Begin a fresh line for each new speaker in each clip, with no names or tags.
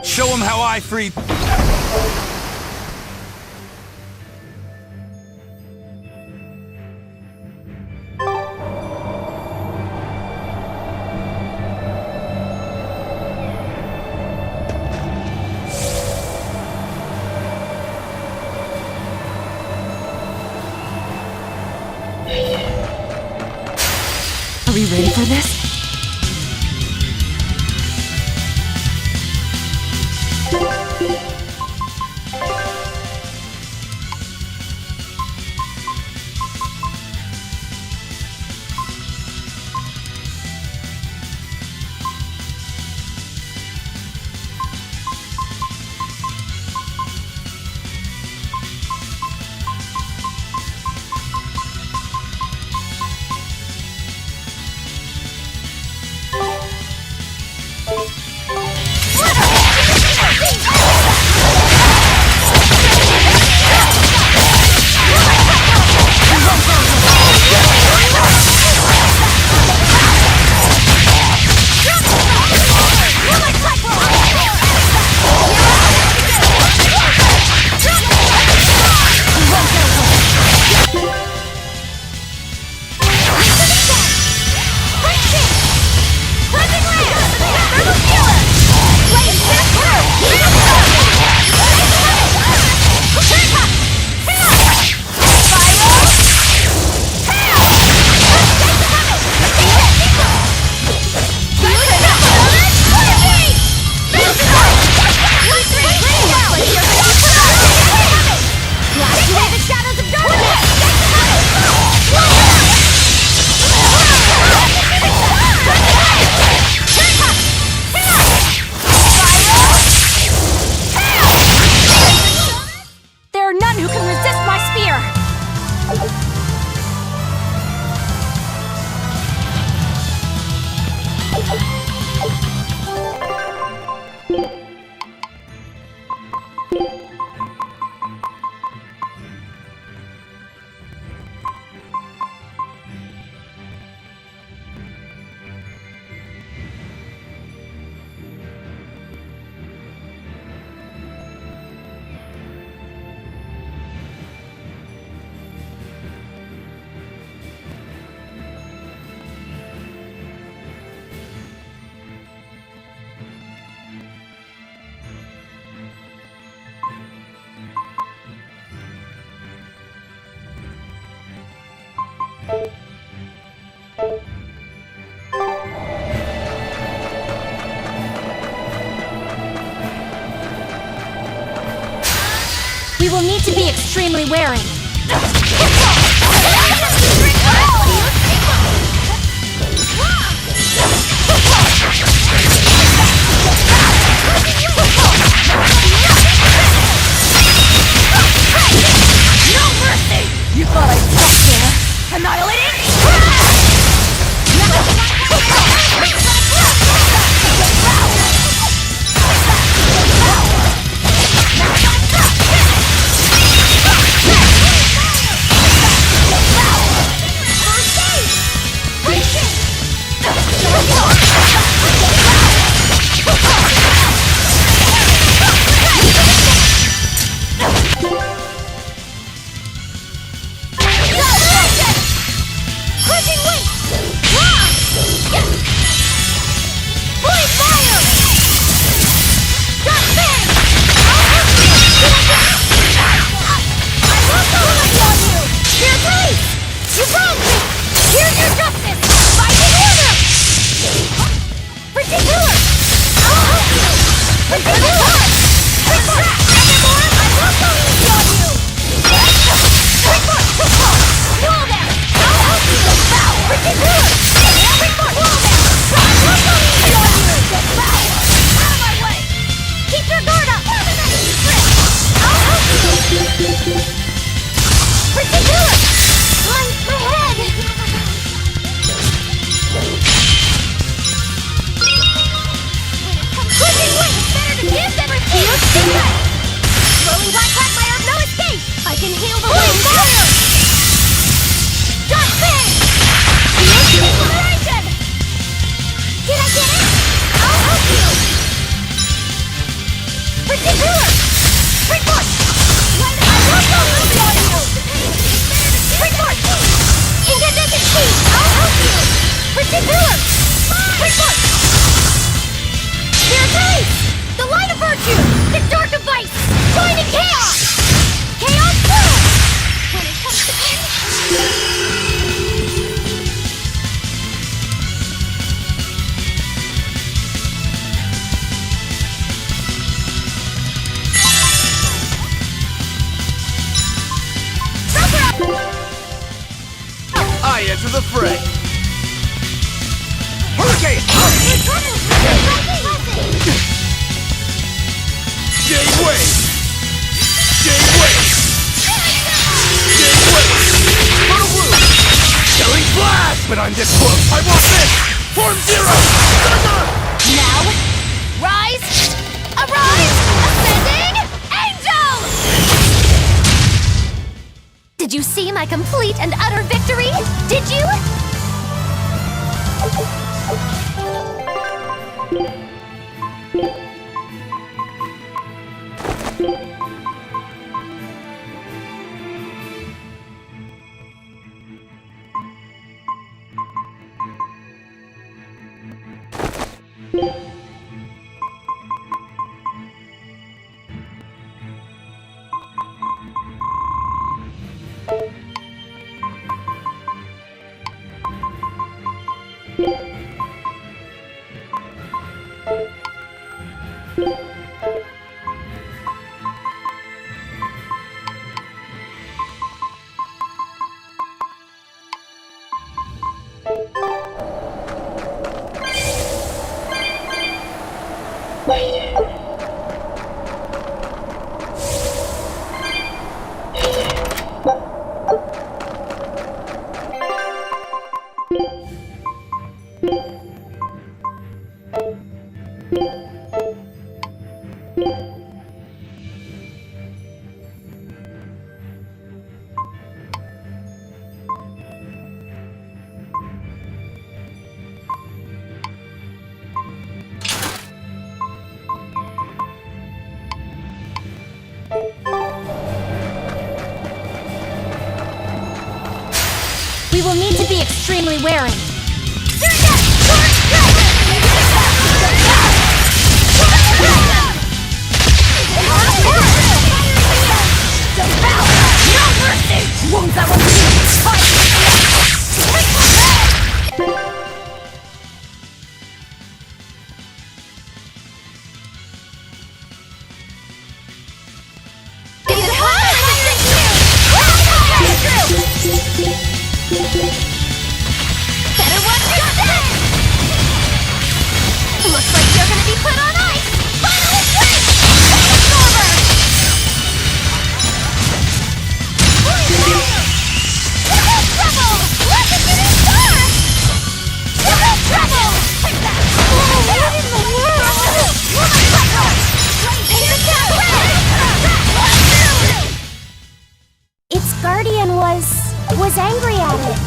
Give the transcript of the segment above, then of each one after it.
Show him how I free.
Are we ready for this?
We will need to be extremely wary.
No mercy! You thought I'd stop there? Annihilating?
J-Wave! J-Wave! J-Wave! Butterwoo! Killing Flash! But I'm this close! I want this! Form Zero!
Now, rise! Arise! Ascending! Angel!
Did you see my complete and utter victory? Did you? We will need to be extremely wary.
No mercy! Wounds that will
Better watch your step! Looks like you're gonna be put on ice! Final strike! Absorber! Triple trouble! Look at you star! Triple trouble! Take that! What in the world? Woman cycle! Its guardian was angry at it.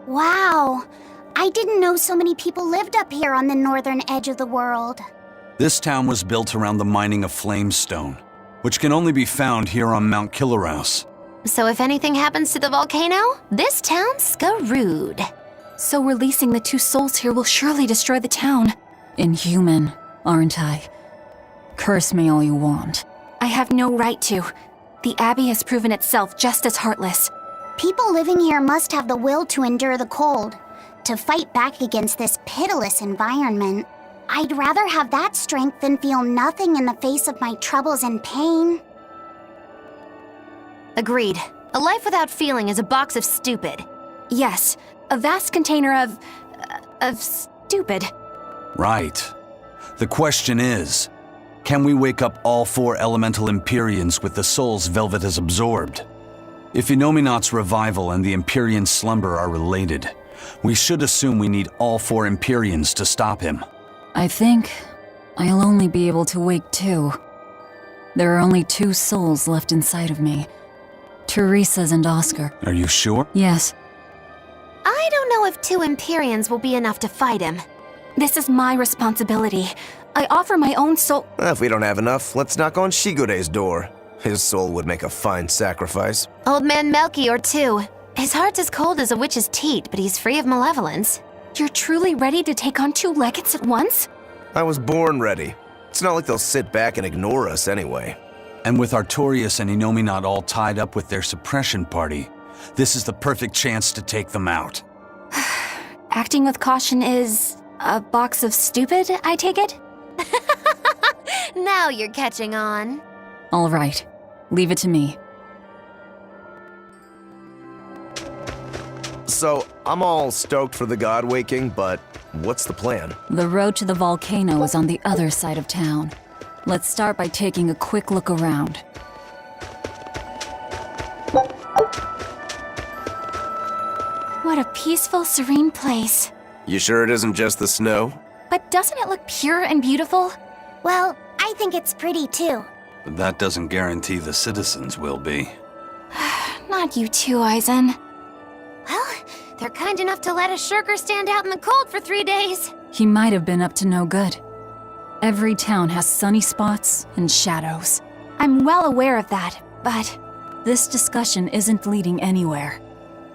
Wow, I didn't know so many people lived up here on the northern edge of the world.
This town was built around the mining of flamestone, which can only be found here on Mount Killerhouse.
So if anything happens to the volcano, this town's screwed.
So releasing the two souls here will surely destroy the town. Inhuman, aren't I? Curse me all you want. I have no right to. The Abbey has proven itself just as heartless.
People living here must have the will to endure the cold, to fight back against this pitiless environment. I'd rather have that strength than feel nothing in the face of my troubles and pain.
Agreed. A life without feeling is a box of stupid.
Yes, a vast container of stupid.
Right. The question is, can we wake up all 4 elemental Empyreans with the souls Velvet has absorbed? If Inominat's revival and the Empyrean slumber are related, we should assume we need all 4 Empyreans to stop him.
I think I'll only be able to wake 2. There are only 2 souls left inside of me. Teresa's and Oscar.
Are you sure?
Yes.
I don't know if 2 Empyreans will be enough to fight him.
This is my responsibility. I offer my own soul.
If we don't have enough, let's knock on Shigure's door. His soul would make a fine sacrifice.
Old man Melchior, too. His heart's as cold as a witch's teat, but he's free of malevolence.
You're truly ready to take on 2 legates at once?
I was born ready. It's not like they'll sit back and ignore us anyway.
And with Artorias and Inominat all tied up with their suppression party, this is the perfect chance to take them out.
Acting with caution is a box of stupid, I take it?
Now you're catching on.
All right. Leave it to me.
So, I'm all stoked for the god waking, but what's the plan?
The road to the volcano is on the other side of town. Let's start by taking a quick look around. What a peaceful, serene place.
You sure it isn't just the snow?
But doesn't it look pure and beautiful?
Well, I think it's pretty too.
But that doesn't guarantee the citizens will be.
Not you too, Eisen.
Well, they're kind enough to let a shirker stand out in the cold for 3 days.
He might have been up to no good. Every town has sunny spots and shadows. I'm well aware of that, but this discussion isn't leading anywhere.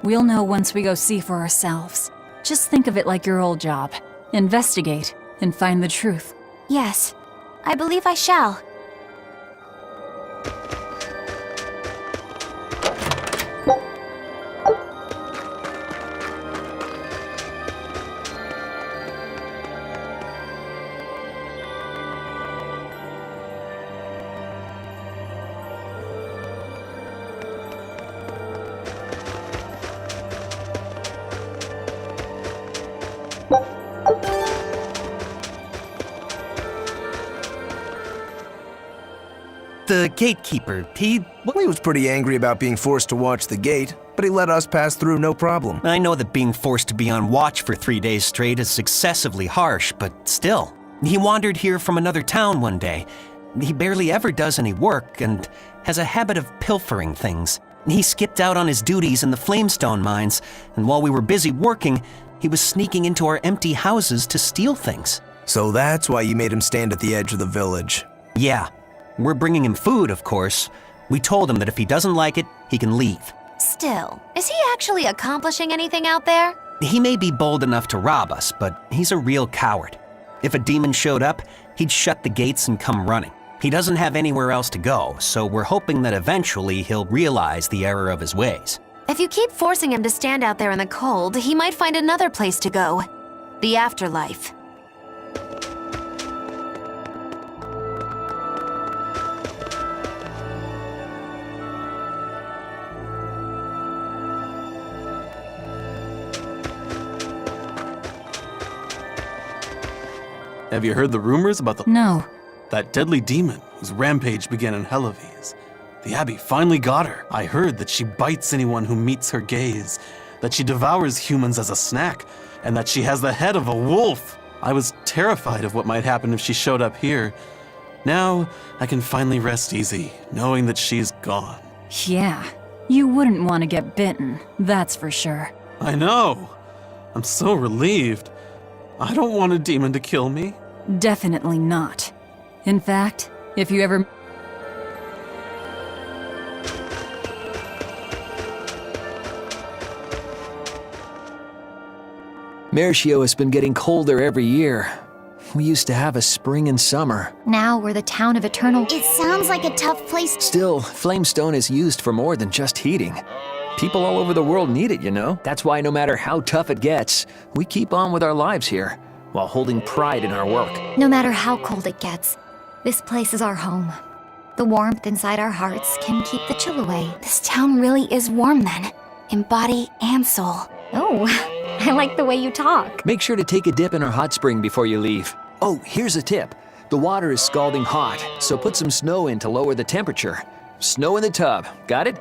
We'll know once we go see for ourselves. Just think of it like your old job. Investigate and find the truth.
Yes, I believe I shall.
The gatekeeper, he
Was pretty angry about being forced to watch the gate, but he let us pass through no problem.
I know that being forced to be on watch for 3 days straight is excessively harsh, but still. He wandered here from another town one day. He barely ever does any work and has a habit of pilfering things. He skipped out on his duties in the Flamestone mines, and while we were busy working, he was sneaking into our empty houses to steal things.
So that's why you made him stand at the edge of the village.
Yeah, we're bringing him food, of course. We told him that if he doesn't like it, he can leave.
Still, is he actually accomplishing anything out there?
He may be bold enough to rob us, but he's a real coward. If a demon showed up, he'd shut the gates and come running. He doesn't have anywhere else to go, so we're hoping that eventually he'll realize the error of his ways.
If you keep forcing him to stand out there in the cold, he might find another place to go. The afterlife.
Have you heard the rumors about
No.
that deadly demon whose rampage began in Helaves? The Abbey finally got her. I heard that she bites anyone who meets her gaze, that she devours humans as a snack, and that she has the head of a wolf. I was terrified of what might happen if she showed up here. Now, I can finally rest easy, knowing that she's gone.
Yeah. You wouldn't want to get bitten, that's for sure.
I know. I'm so relieved. I don't want a demon to kill me.
Definitely not. In fact, if you ever...
Mercio has been getting colder every year. We used to have a spring and summer.
Now we're the town of eternal. It sounds like a tough place to...
Still, Flamestone is used for more than just heating. People all over the world need it, you know? That's why no matter how tough it gets, we keep on with our lives here, while holding pride in our work.
No matter how cold it gets, this place is our home. The warmth inside our hearts can keep the chill away.
This town really is warm then, in body and soul.
Oh, I like the way you talk.
Make sure to take a dip in our hot spring before you leave. Oh, here's a tip. The water is scalding hot, so put some snow in to lower the temperature. Snow in the tub, got it?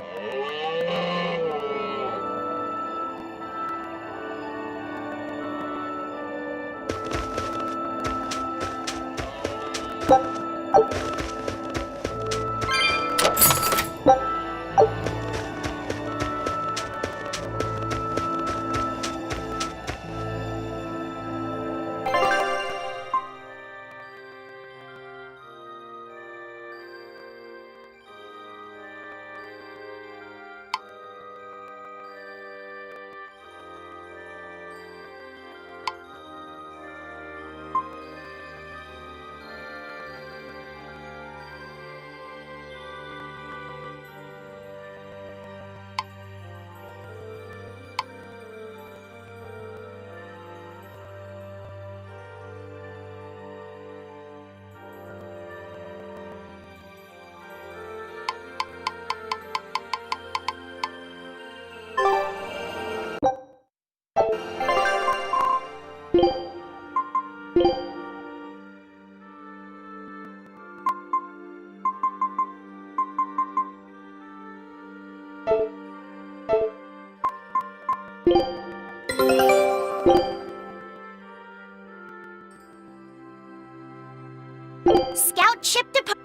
Scout ship depart.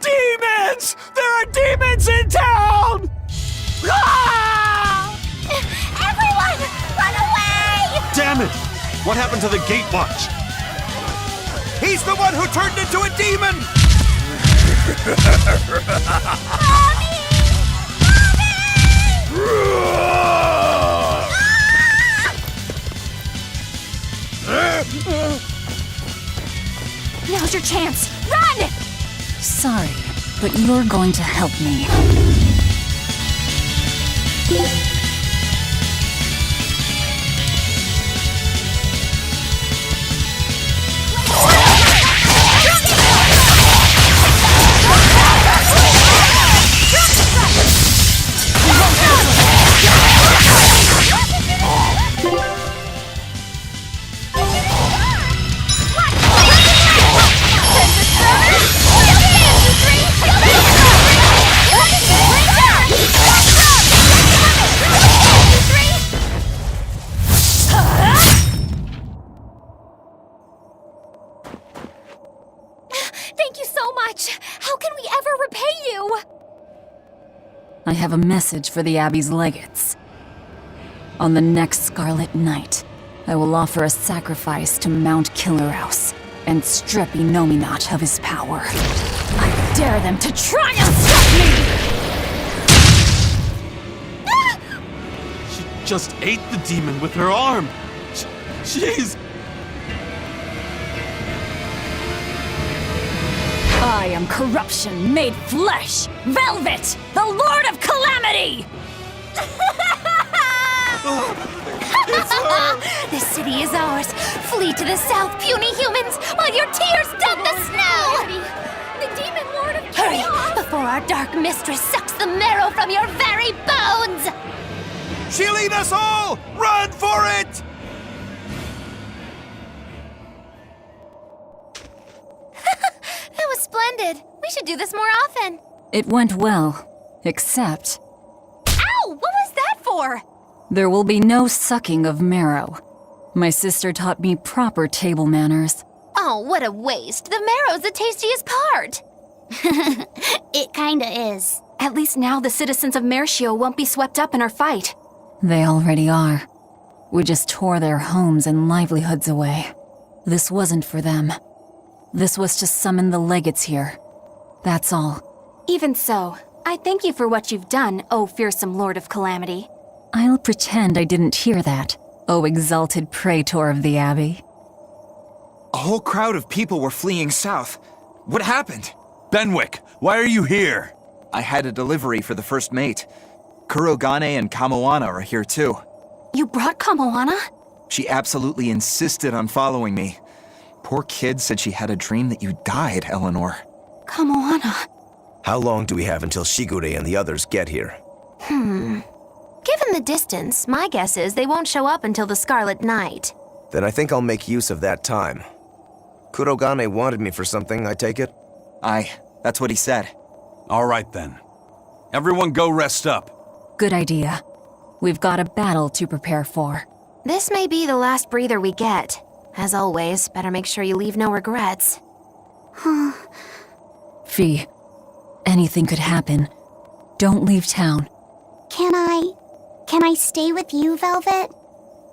Demons! There are demons in town! Ah!
Everyone, run away!
Damn it!
What happened to the gate watch? He's the one who turned into a demon!
Now's your chance! Run! Sorry, but you're going to help me.
Thank you so much! How can we ever repay you?
I have a message for the Abbey's legates. On the next Scarlet Night, I will offer a sacrifice to Mount Killerhouse and strip Inominat of his power. I dare them to try and stop me!
She just ate the demon with her arm. She's...
I am corruption made flesh! Velvet, the Lord of Calamity!
It's her!
This city is ours. Flee to the south, puny humans, while your tears dug the snow! The demon lord of Hurry, before our dark mistress sucks the marrow from your very bones!
She'll eat us all! Run for it!
That was splendid. We should do this more often.
It went well, except
Ow! What was that for?
there will be no sucking of marrow. My sister taught me proper table manners.
Oh, what a waste. The marrow's the tastiest part.
It kinda is.
At least now the citizens of Mercio won't be swept up in our fight. They already are. We just tore their homes and livelihoods away. This wasn't for them. This was to summon the legates here. That's all.
Even so, I thank you for what you've done, O fearsome Lord of Calamity.
I'll pretend I didn't hear that, O exalted praetor of the Abbey.
A whole crowd of people were fleeing south. What happened?
Benwick, why are you here?
I had a delivery for the first mate. Kurogane and Kamoana are here too.
You brought Kamoana?
She absolutely insisted on following me. Poor kid said she had a dream that you died, Eleanor.
Kamoana.
How long do we have until Shigure and the others get here?
Given the distance, my guess is they won't show up until the Scarlet Night.
Then I think I'll make use of that time. Kurogane wanted me for something, I take it?
Aye, that's what he said.
All right then. Everyone go rest up.
Good idea. We've got a battle to prepare for.
This may be the last breather we get. As always, better make sure you leave no regrets.
Fee, anything could happen. Don't leave town.
Can I stay with you, Velvet?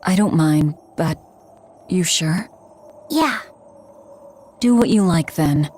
I don't mind, but you sure?
Yeah.
Do what you like then.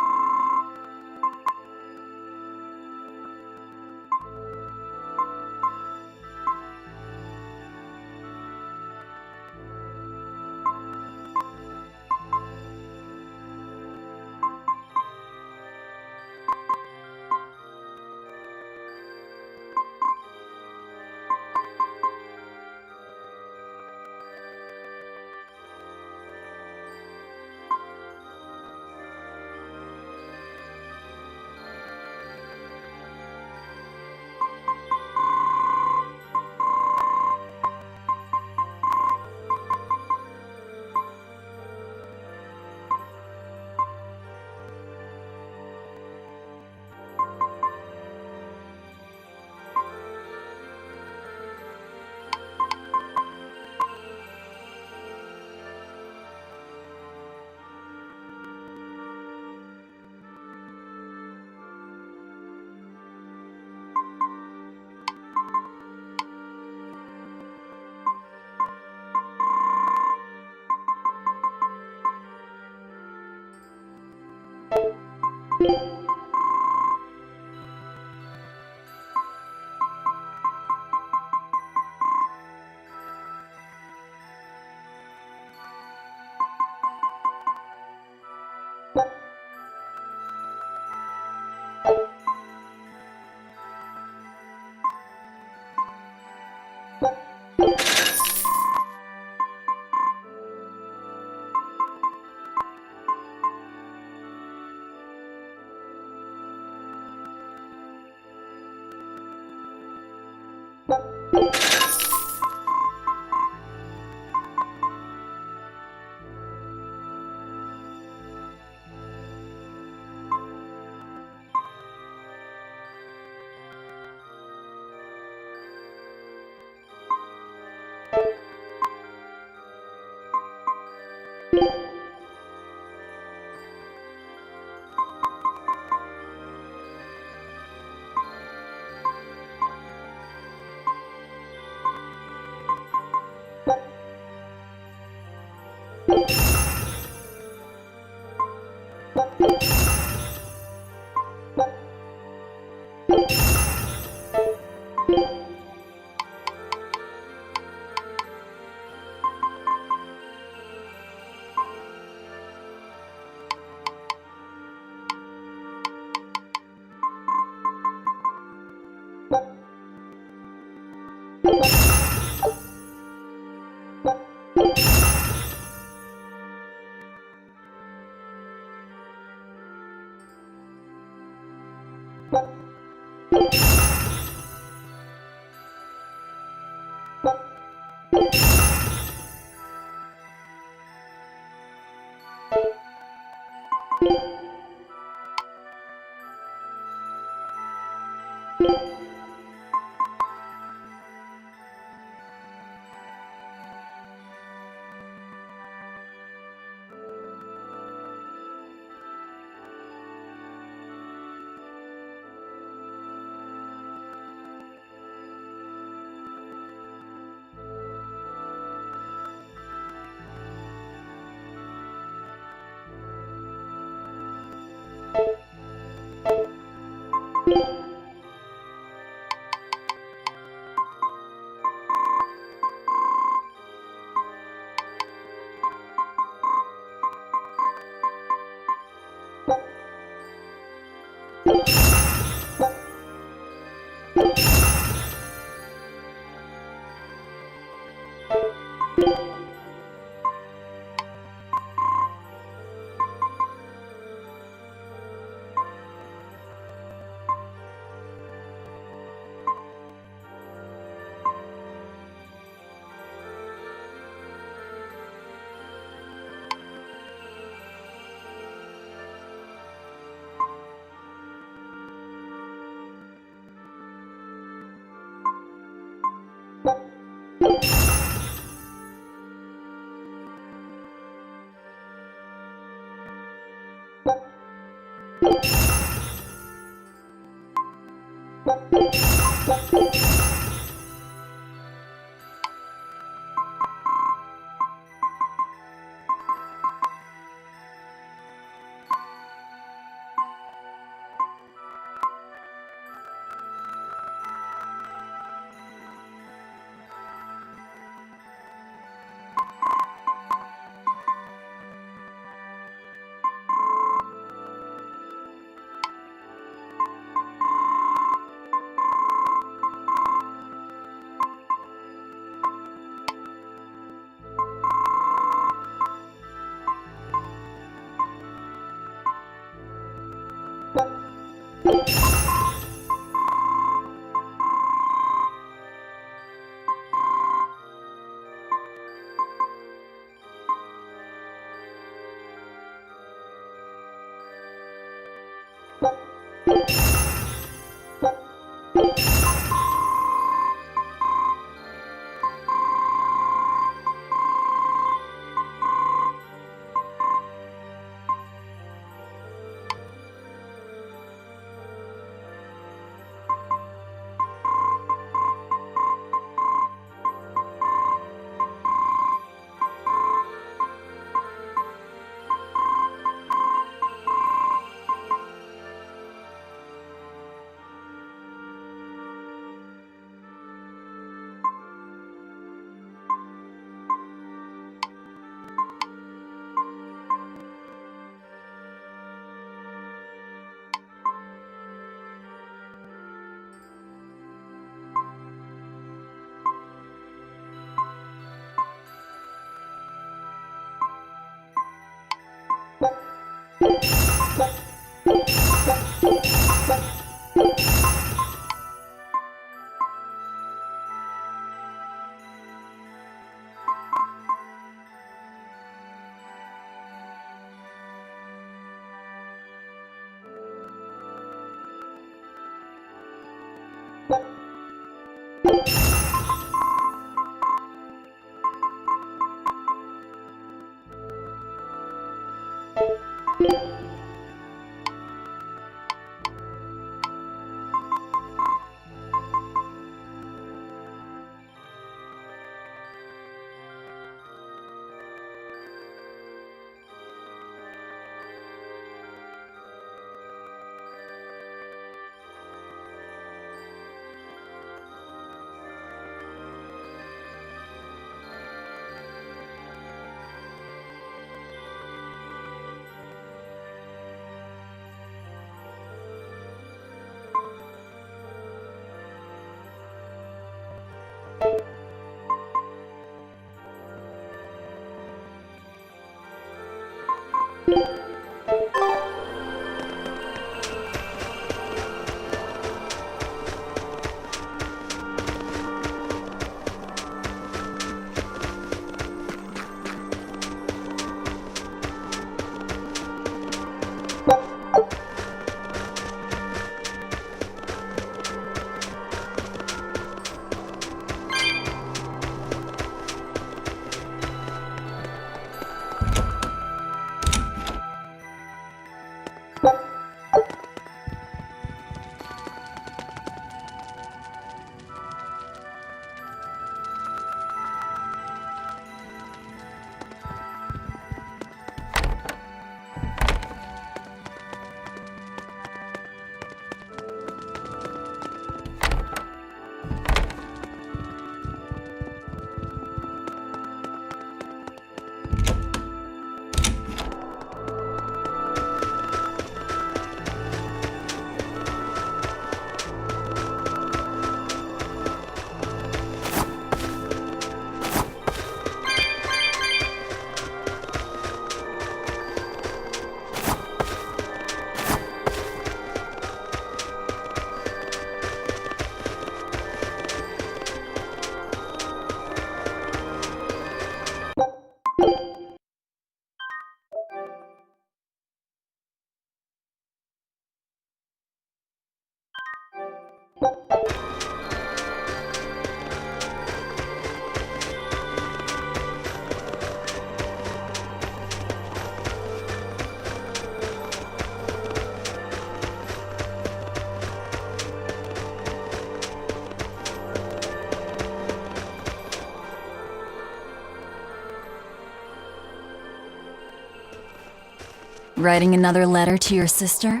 Writing another letter to your sister?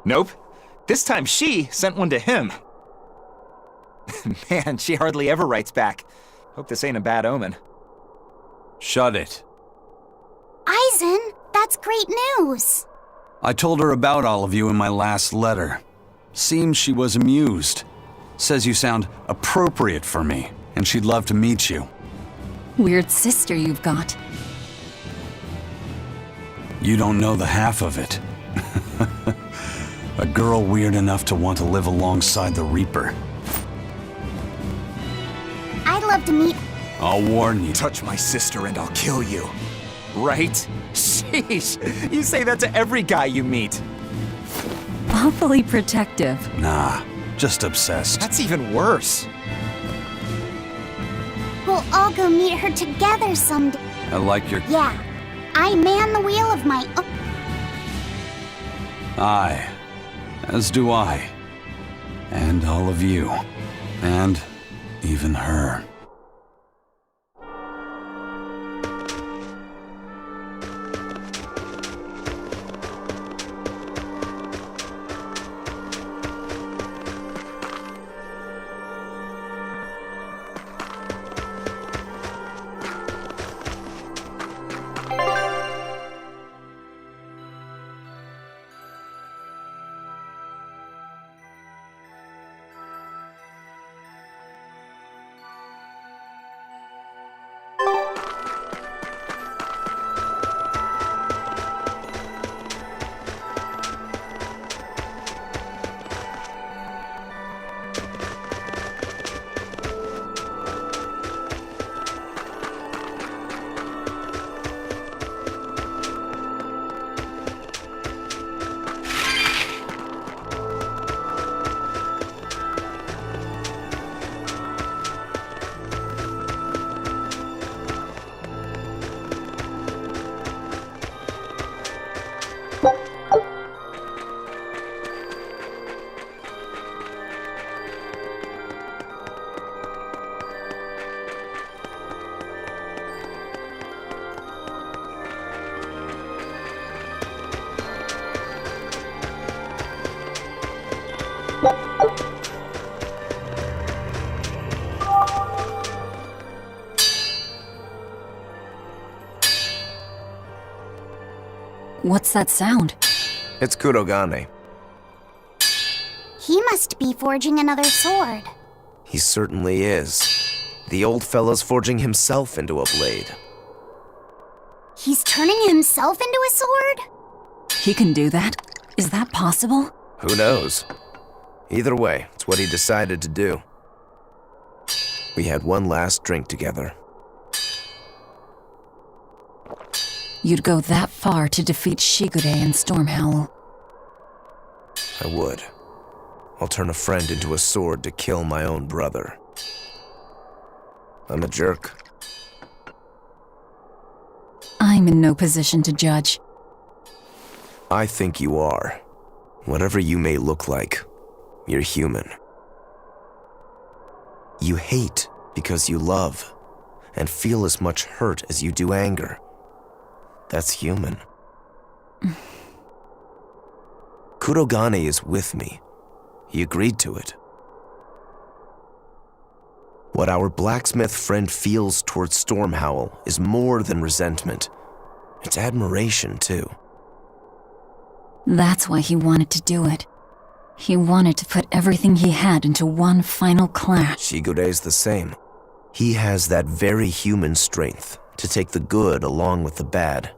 Nope. This time she sent one to him. Man, she hardly ever writes back. Hope this ain't a bad omen.
Shut it.
Aizen, that's great news.
I told her about all of you in my last letter. Seems she was amused. Says you sound appropriate for me, and she'd love to meet you.
Weird sister you've got.
You don't know the half of it. A girl weird enough to want to live alongside the Reaper.
I'd love to meet...
I'll warn you.
Touch my sister and I'll kill you. Right? Sheesh. You say that to every guy you meet.
Awfully protective.
Nah, just obsessed.
That's even worse.
We'll all go meet her together someday.
I like your...
Yeah. I man the wheel of my own...
Aye. As do I. And all of you. And even her.
What's that sound?
It's Kurogane.
He must be forging another sword.
He certainly is. The old fellow's forging himself into a blade.
He's turning himself into a sword?
He can do that? Is that possible?
Who knows? Either way, it's what he decided to do. We had one last drink together.
You'd go that far to defeat Shigure and Stormhowl.
I would. I'll turn a friend into a sword to kill my own brother. I'm a jerk.
I'm in no position to judge.
I think you are. Whatever you may look like, you're human. You hate because you love, and feel as much hurt as you do anger. That's human. Kurogane is with me. He agreed to it. What our blacksmith friend feels towards Stormhowl is more than resentment. It's admiration, too.
That's why he wanted to do it. He wanted to put everything he had into one final clash.
Shigure's the same. He has that very human strength to take the good along with the bad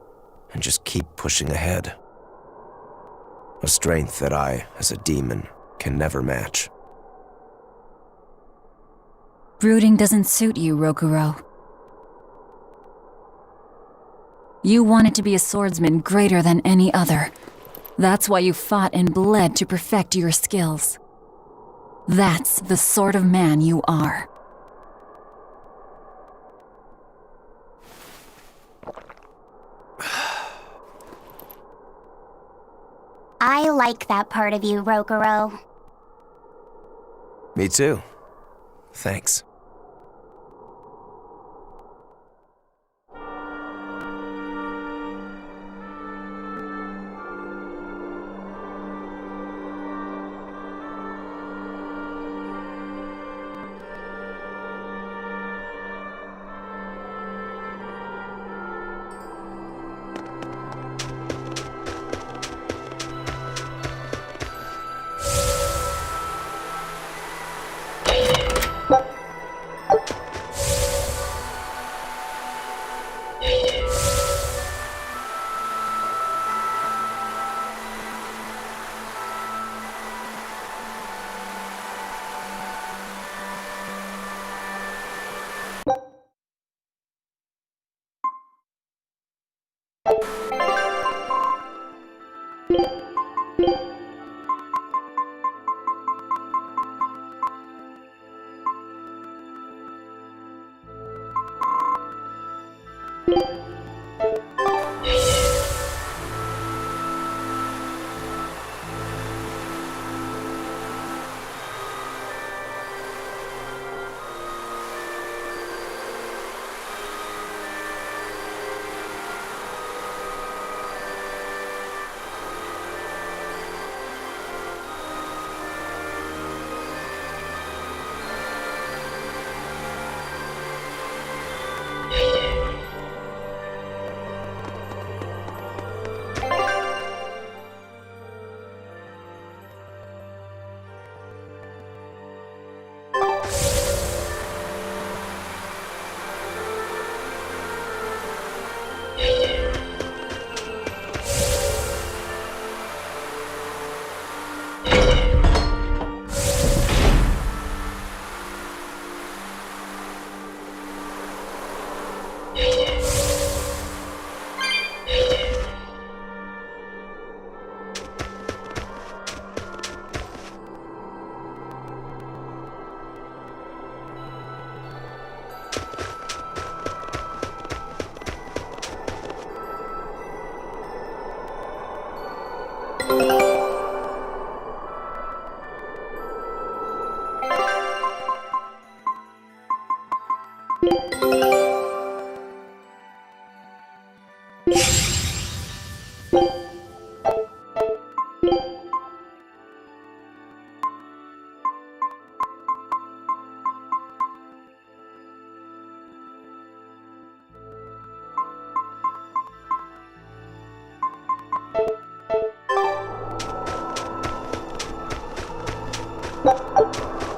and just keep pushing ahead. A strength that I, as a demon, can never match.
Brooding doesn't suit you, Rokuro. You wanted to be a swordsman greater than any other. That's why you fought and bled to perfect your skills. That's the sort of man you are.
I like that part of you, Rokuro.
Me too. Thanks.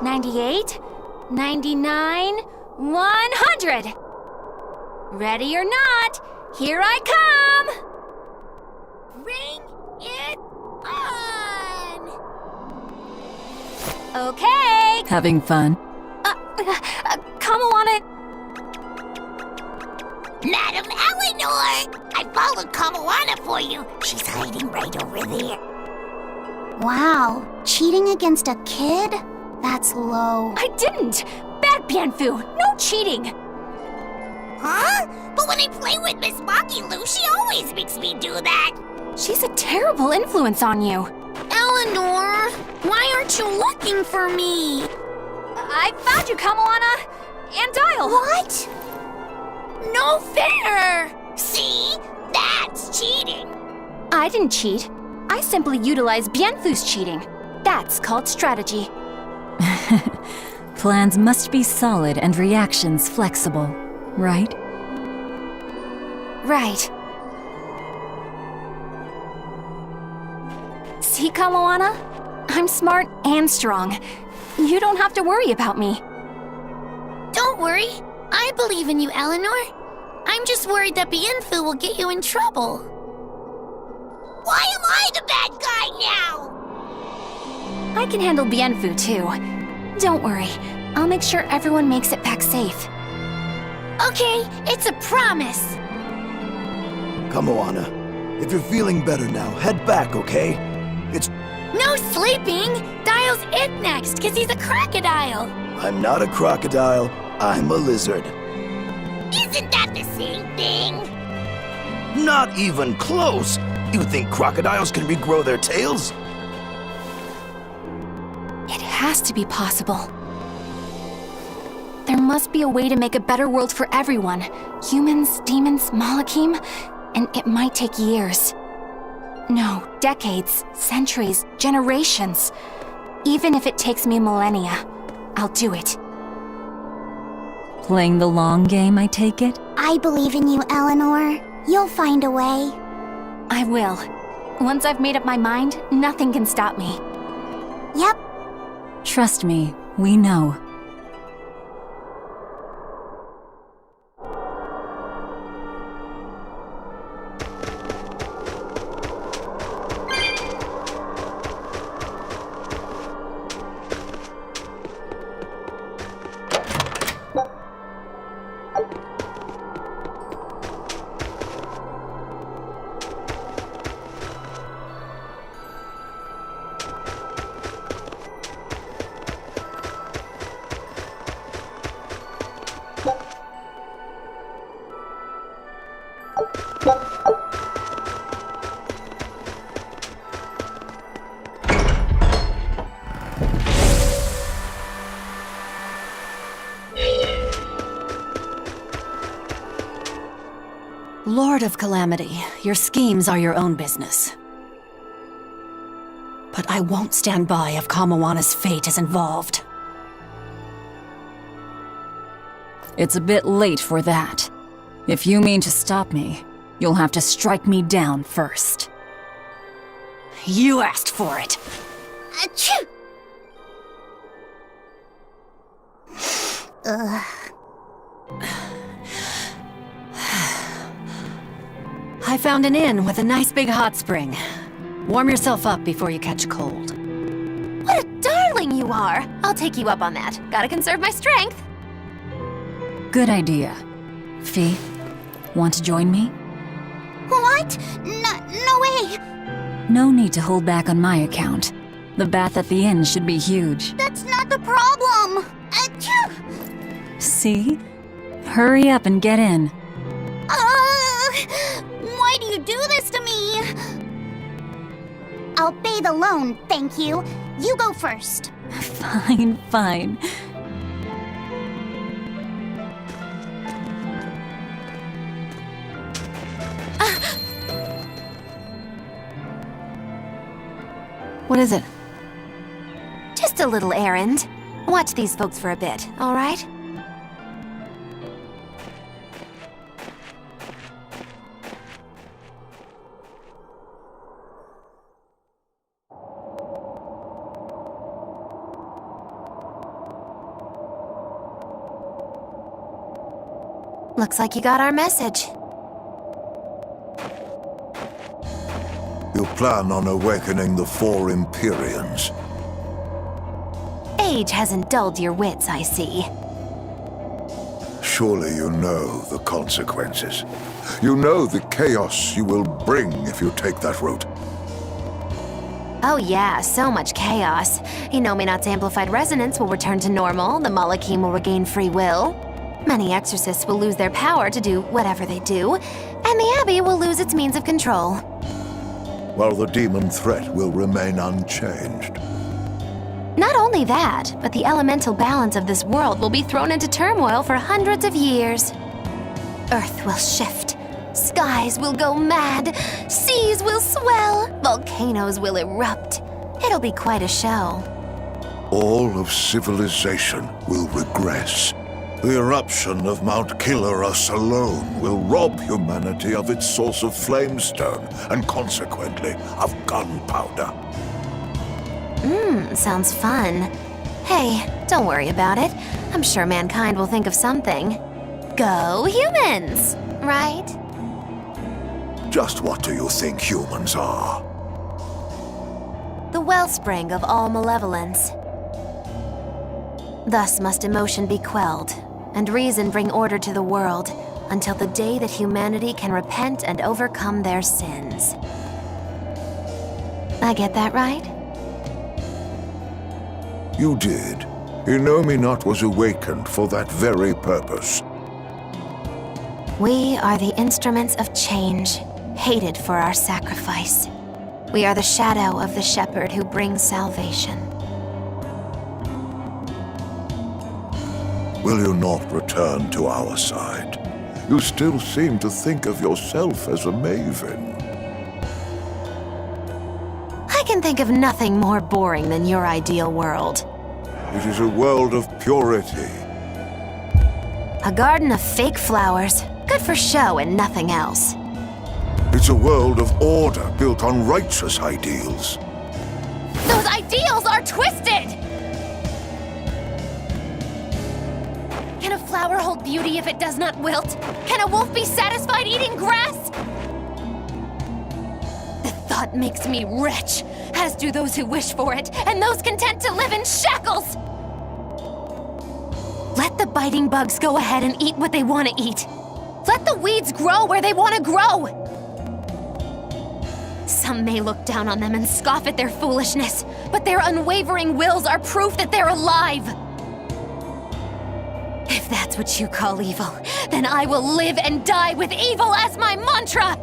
98, 99, 100. Ready or not, here I come! Ring it on! Okay.
Having fun?
Kamawana.
Madam Eleanor! I followed Kamawana for you. She's hiding right over there.
Wow, cheating against a kid? That's low.
I didn't! Bad Bienfu! No cheating!
Huh? But when I play with Miss Makilu, she always makes me do that.
She's a terrible influence on you.
Eleanor, why aren't you looking for me?
I found you, Kamawana! And Dial!
What? No fair! See? That's cheating.
I didn't cheat. I simply utilized Bienfu's cheating. That's called strategy.
Plans must be solid and reactions flexible, right?
Right. See, Kamawana? I'm smart and strong. You don't have to worry about me.
Don't worry. I believe in you, Eleanor. I'm just worried that Bienfu will get you in trouble. Why am I the bad guy now?
I can handle Bienfu, too. Don't worry. I'll make sure everyone makes it back safe.
Okay, it's a promise.
Kamawana, if you're feeling better now, head back, okay? It's...
No sleeping! Dial's it next, because he's a crocodile.
I'm not a crocodile, I'm a lizard.
Isn't that the same thing?
Not even close! You think crocodiles can regrow their tails?
It has to be possible. There must be a way to make a better world for everyone. Humans, demons, Malakim, and it might take years. No, decades, centuries, generations. Even if it takes me millennia, I'll do it.
Playing the long game, I take it?
I believe in you, Eleanor. You'll find a way.
I will. Once I've made up my mind, nothing can stop me.
Yep.
Trust me, we know.
Lord of Calamity, your schemes are your own business. But I won't stand by if Kamawana's fate is involved.
It's a bit late for that. If you mean to stop me, you'll have to strike me down first.
You asked for it.
Achoo!
I found an inn with a nice big hot spring. Warm yourself up before you catch a cold.
What a darling you are! I'll take you up on that. Gotta conserve my strength.
Good idea. Fee, want to join me?
What? No way!
No need to hold back on my account. The bath at the inn should be huge.
That's not the problem! Achoo!
See? Hurry up and get in.
Why do you do this to me? I'll bathe alone, thank you. You go first.
Fine, fine.
What is it?
Just a little errand. Watch these folks for a bit, all right? Looks like you got our message.
You plan on awakening the 4 Empyreans.
Age hasn't dulled your wits, I see.
Surely you know the consequences. You know the chaos you will bring if you take that route.
Oh yeah, so much chaos. Inominat's amplified resonance will return to normal, the Malachim will regain free will. Many exorcists will lose their power to do whatever they do, and the Abbey will lose its means of control.
While the demon threat will remain unchanged.
Not only that, but the elemental balance of this world will be thrown into turmoil for hundreds of years. Earth will shift. Skies will go mad. Seas will swell. Volcanoes will erupt. It'll be quite a show.
All of civilization will regress. The eruption of Mount Kilorus alone will rob humanity of its source of flamestone and consequently of gunpowder.
Sounds fun. Hey, don't worry about it. I'm sure mankind will think of something. Go humans, right?
Just what do you think humans are?
The wellspring of all malevolence. Thus must emotion be quelled, and reason bring order to the world, until the day that humanity can repent and overcome their sins. I get that right?
You did. Inominat was awakened for that very purpose.
We are the instruments of change, hated for our sacrifice. We are the shadow of the shepherd who brings salvation.
Will you not return to our side? You still seem to think of yourself as a maven.
I can think of nothing more boring than your ideal world.
It is a world of purity.
A garden of fake flowers, good for show and nothing else.
It's a world of order built on righteous ideals.
Those ideals are twisted! Can a flower hold beauty if it does not wilt? Can a wolf be satisfied eating grass? The thought makes me rich, as do those who wish for it, and those content to live in shackles! Let the biting bugs go ahead and eat what they want to eat. Let the weeds grow where they want to grow! Some may look down on them and scoff at their foolishness, but their unwavering wills are proof that they're alive! If that's what you call evil, then I will live and die with evil as my mantra!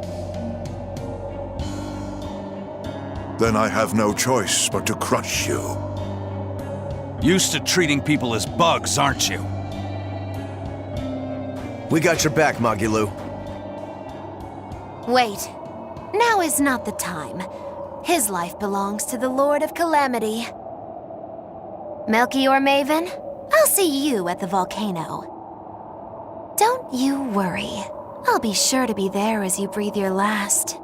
Then I have no choice but to crush you.
Used to treating people as bugs, aren't you?
We got your back, Magilu.
Wait. Now is not the time. His life belongs to the Lord of Calamity. Melchior Maven, I'll see you at the volcano. Don't you worry. I'll be sure to be there as you breathe your last.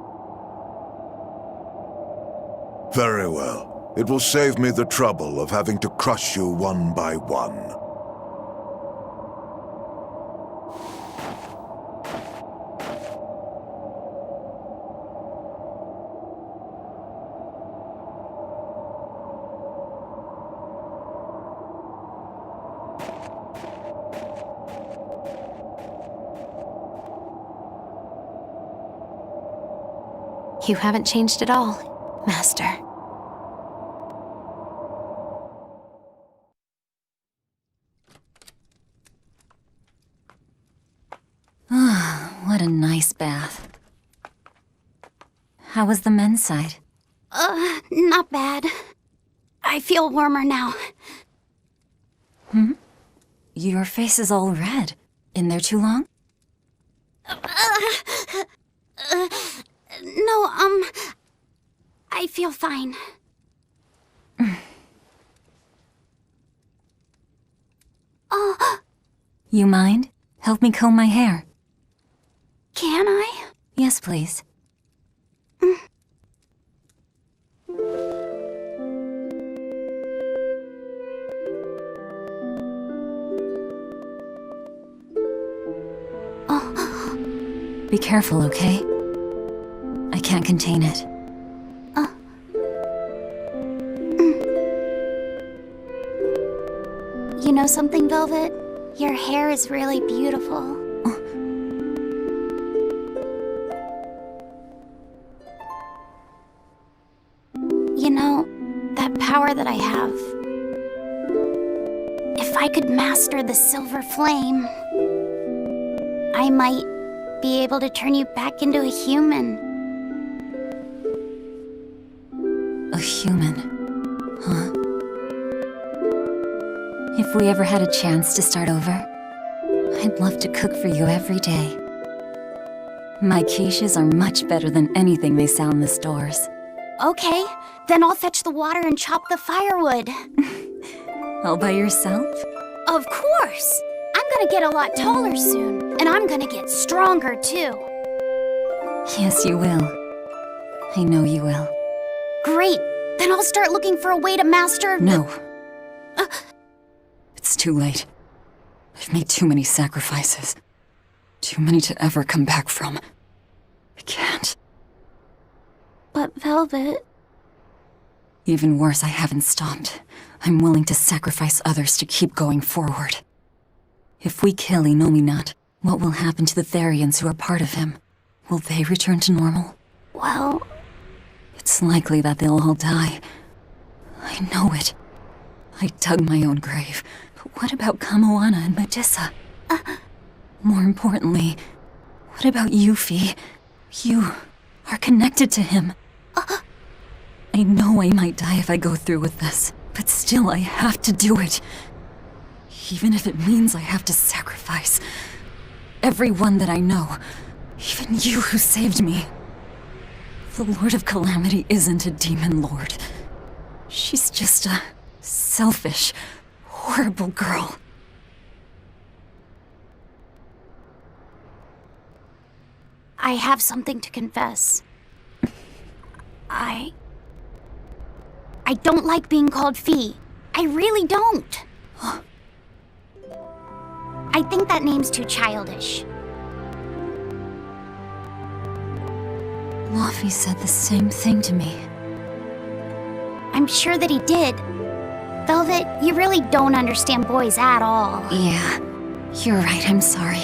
Very well. It will save me the trouble of having to crush you one by one.
You haven't changed at all, Master.
What a nice bath. How was the men's side?
Not bad. I feel warmer now.
Your face is all red. In there too long?
No, I feel fine.
You mind? Help me comb my hair.
Can I?
Yes, please. Be careful, okay? I can't contain it.
You know something, Velvet? Your hair is really beautiful. You know, that power that I have. If I could master the silver flame, I might be able to turn you back into a human.
A human, huh? If we ever had a chance to start over, I'd love to cook for you every day. My quiches are much better than anything they sell in the stores.
Okay, then I'll fetch the water and chop the firewood.
All by yourself?
Of course! I'm gonna get a lot taller soon, and I'm gonna get stronger too.
Yes, you will. I know you will.
Great! Then I'll start looking for a way to master...
No. It's too late. I've made too many sacrifices. Too many to ever come back from. I can't.
But Velvet...
Even worse, I haven't stopped. I'm willing to sacrifice others to keep going forward. If we kill Inominat, what will happen to the Therians who are part of him? Will they return to normal?
Well...
It's likely that they'll all die. I know it. I dug my own grave. But what about Kamoana and Medissa? More importantly, what about Yuffie? You are connected to him. I know I might die if I go through with this, but still I have to do it. Even if it means I have to sacrifice everyone that I know, even you who saved me. The Lord of Calamity isn't a demon lord. She's just a selfish, horrible girl.
I have something to confess. I don't like being called Fee. I really don't. I think that name's too childish.
Luffy said the same thing to me.
I'm sure that he did. Velvet, you really don't understand boys at all.
Yeah, you're right, I'm sorry.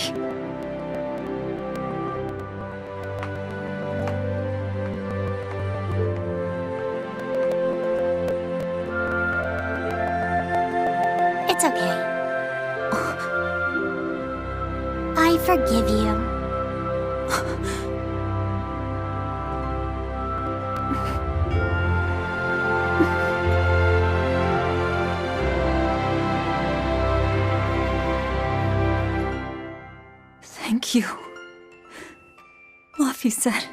It's okay. I forgive you.
Thank you. Luffy said.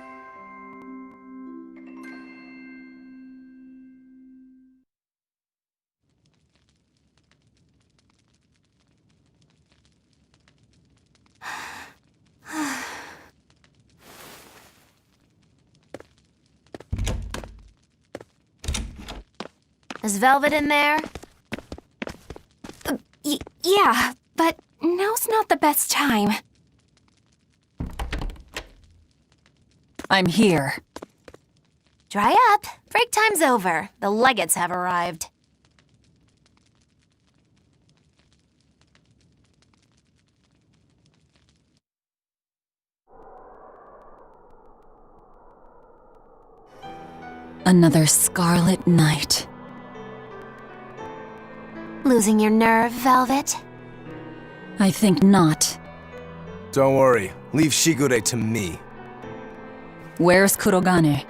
Is Velvet in there?
Yeah, but now's not the best time.
I'm here.
Dry up. Break time's over. The Legates have arrived.
Another scarlet night.
Losing your nerve, Velvet?
I think not.
Don't worry. Leave Shigure to me.
Where's Kurogane?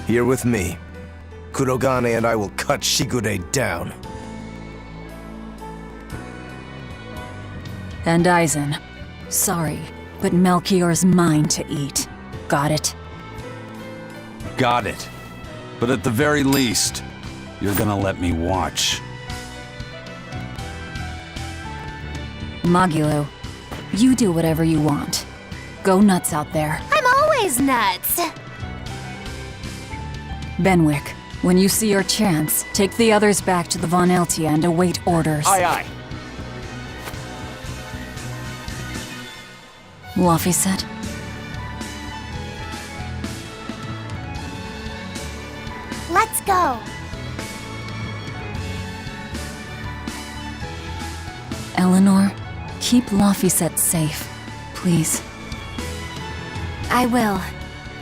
Here with me. Kurogane and I will cut Shigure down.
And Aizen. Sorry, but Melchior's mine to eat. Got it?
Got it. But at the very least, you're gonna let me watch.
Magilo, you do whatever you want. Go nuts out there.
I'm always nuts!
Benwick, when you see your chance, take the others back to the Von Eltia and await orders.
Aye, aye.
Laphicet?
Let's go.
Eleanor, keep Laphicet safe, please.
I will.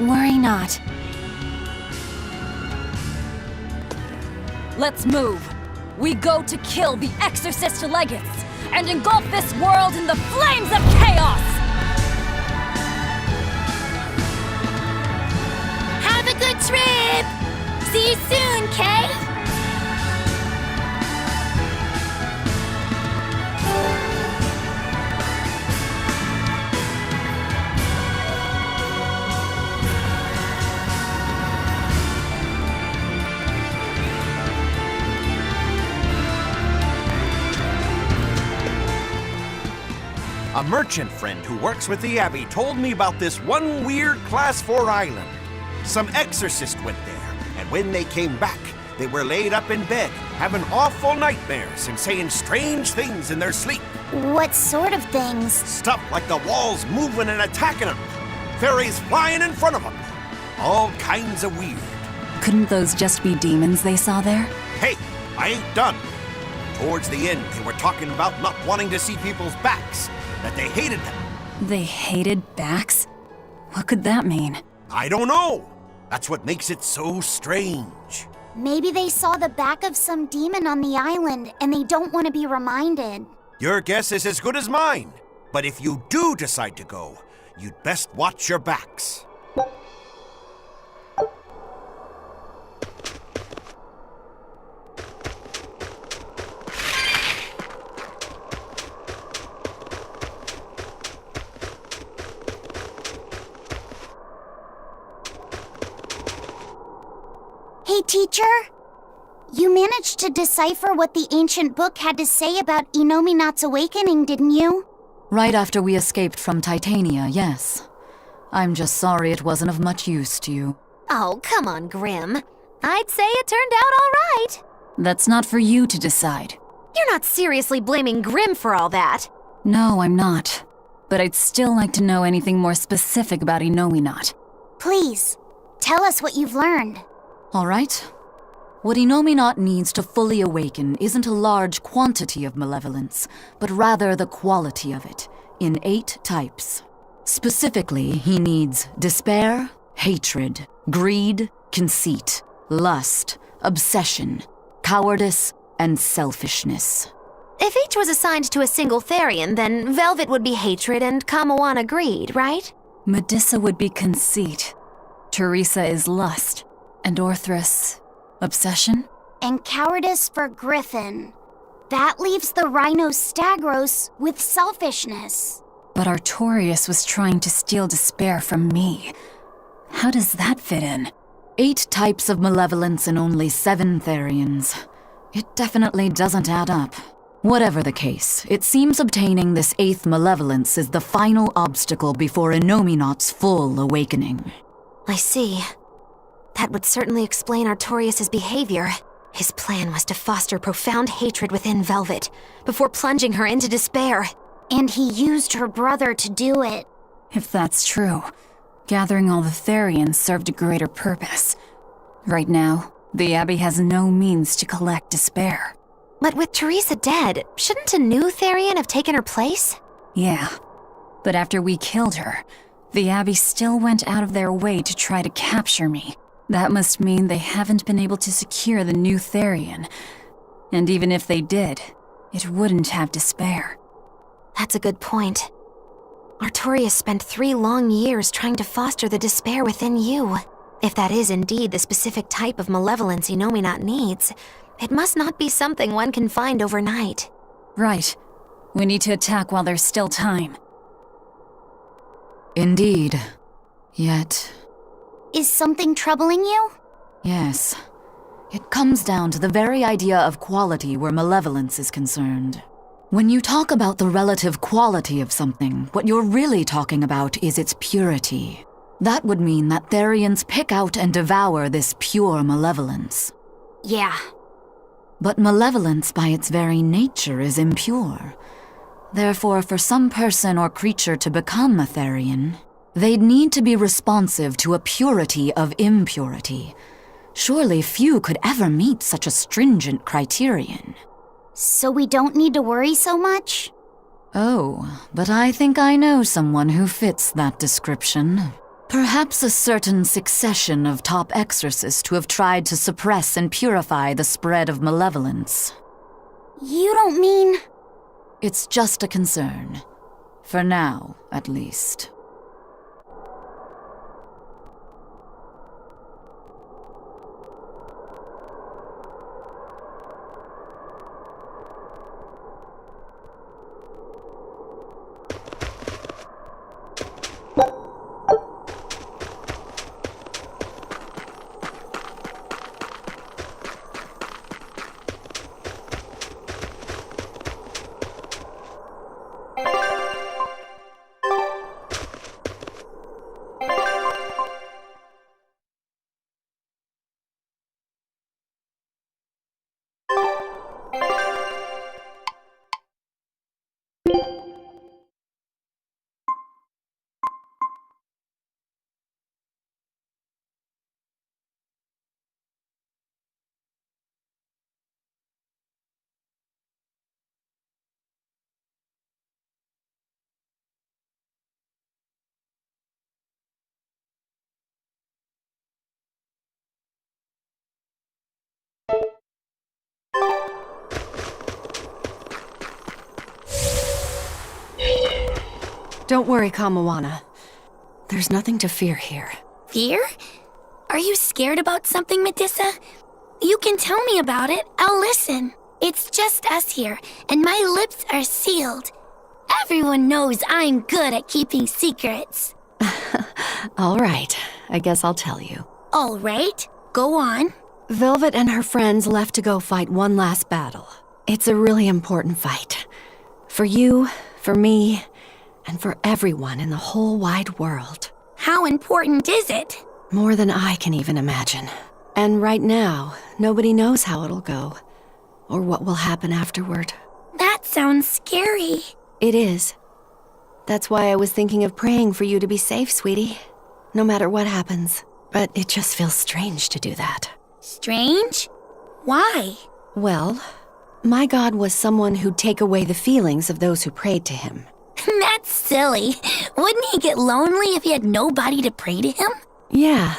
Worry not.
Let's move. We go to kill the Exorcist Legates and engulf this world in the flames of chaos!
Have a good trip! See you soon, Kay!
A merchant friend who works with the Abbey told me about this one weird Class 4 island. Some exorcist went there, and when they came back, they were laid up in bed, having awful nightmares and saying strange things in their sleep.
What sort of things?
Stuff like the walls moving and attacking them, fairies flying in front of them. All kinds of weird.
Couldn't those just be demons they saw there?
Hey, I ain't done. Towards the end, they were talking about not wanting to see people's backs, that they hated them.
They hated backs? What could that mean?
I don't know. That's what makes it so strange.
Maybe they saw the back of some demon on the island and they don't want to be reminded.
Your guess is as good as mine. But if you do decide to go, you'd best watch your backs.
Hey, teacher? You managed to decipher what the ancient book had to say about Inominat's awakening, didn't you?
Right after we escaped from Titania, yes. I'm just sorry it wasn't of much use to you.
Oh, come on, Grim. I'd say it turned out all right.
That's not for you to decide.
You're not seriously blaming Grim for all that.
No, I'm not. But I'd still like to know anything more specific about Inominat.
Please, tell us what you've learned.
All right. What Inominat needs to fully awaken isn't a large quantity of malevolence, but rather the quality of it, in 8 types. Specifically, he needs despair, hatred, greed, conceit, lust, obsession, cowardice, and selfishness.
If each was assigned to a single Therian, then Velvet would be hatred and Kamawana greed, right?
Medissa would be conceit. Teresa is lust. And Orthrus, obsession?
And cowardice for Griffin. That leaves the Rhino Stagros with selfishness.
But Artorius was trying to steal despair from me. How does that fit in? 8 types of malevolence and only 7 Therians. It definitely doesn't add up. Whatever the case, it seems obtaining this 8th malevolence is the final obstacle before Inominat's full awakening.
I see. That would certainly explain Artorius' behavior. His plan was to foster profound hatred within Velvet, before plunging her into despair.
And he used her brother to do it.
If that's true, gathering all the Therians served a greater purpose. Right now, the Abbey has no means to collect despair.
But with Teresa dead, shouldn't a new Therian have taken her place?
Yeah, but after we killed her, the Abbey still went out of their way to try to capture me. That must mean they haven't been able to secure the new Therian. And even if they did, it wouldn't have despair.
That's a good point. Artorius spent 3 long years trying to foster the despair within you. If that is indeed the specific type of malevolence Inominat needs, it must not be something one can find overnight.
Right. We need to attack while there's still time.
Indeed. Yet...
Is something troubling you?
Yes. It comes down to the very idea of quality where malevolence is concerned. When you talk about the relative quality of something, what you're really talking about is its purity. That would mean that Therians pick out and devour this pure malevolence.
Yeah.
But malevolence by its very nature is impure. Therefore, for some person or creature to become a Therian, they'd need to be responsive to a purity of impurity. Surely few could ever meet such a stringent criterion.
So we don't need to worry so much?
Oh, but I think I know someone who fits that description. Perhaps a certain succession of top exorcists who have tried to suppress and purify the spread of malevolence.
You don't mean...
It's just a concern. For now, at least.
Don't worry, Kamawana. There's nothing to fear here.
Fear? Are you scared about something, Medusa? You can tell me about it. I'll listen. It's just us here, and my lips are sealed. Everyone knows I'm good at keeping secrets.
All right, I guess I'll tell you.
All right, go on.
Velvet and her friends left to go fight one last battle. It's a really important fight. For you, for me, and for everyone in the whole wide world.
How important is it?
More than I can even imagine. And right now, nobody knows how it'll go, or what will happen afterward.
That sounds scary.
It is. That's why I was thinking of praying for you to be safe, sweetie. No matter what happens. But it just feels strange to do that.
Strange? Why?
Well, my God was someone who'd take away the feelings of those who prayed to him.
That's silly. Wouldn't he get lonely if he had nobody to pray to him?
Yeah,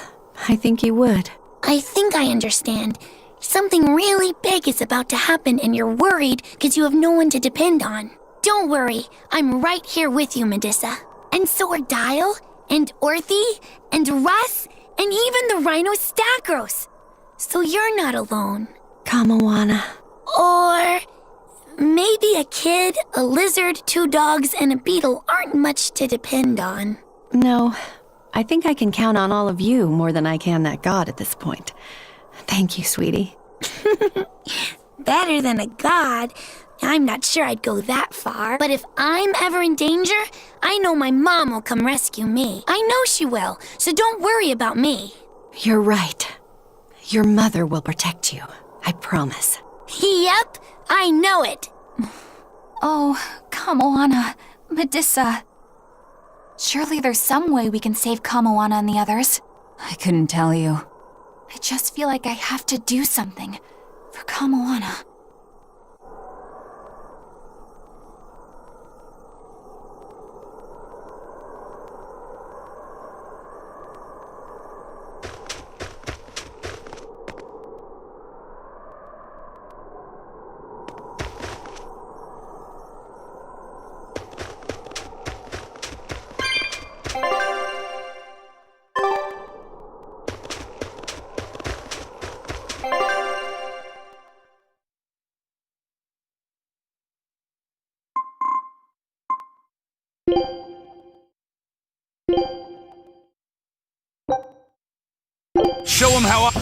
I think he would.
I think I understand. Something really big is about to happen and you're worried because you have no one to depend on. Don't worry, I'm right here with you, Medusa. And so are Dial, and Orthy, and Russ, and even the Rhino Stacros. So you're not alone.
Kamawana.
Or... maybe a kid, a lizard, 2 dogs, and a beetle aren't much to depend on.
No, I think I can count on all of you more than I can that God at this point. Thank you, sweetie.
Better than a god. I'm not sure I'd go that far. But if I'm ever in danger, I know my mom will come rescue me. I know she will, so don't worry about me.
You're right. Your mother will protect you. I promise.
Yep, I know it.
Oh, Kamawana, Medusa. Surely there's some way we can save Kamawana and the others.
I couldn't tell you.
I just feel like I have to do something for Kamawana.
Show him how I...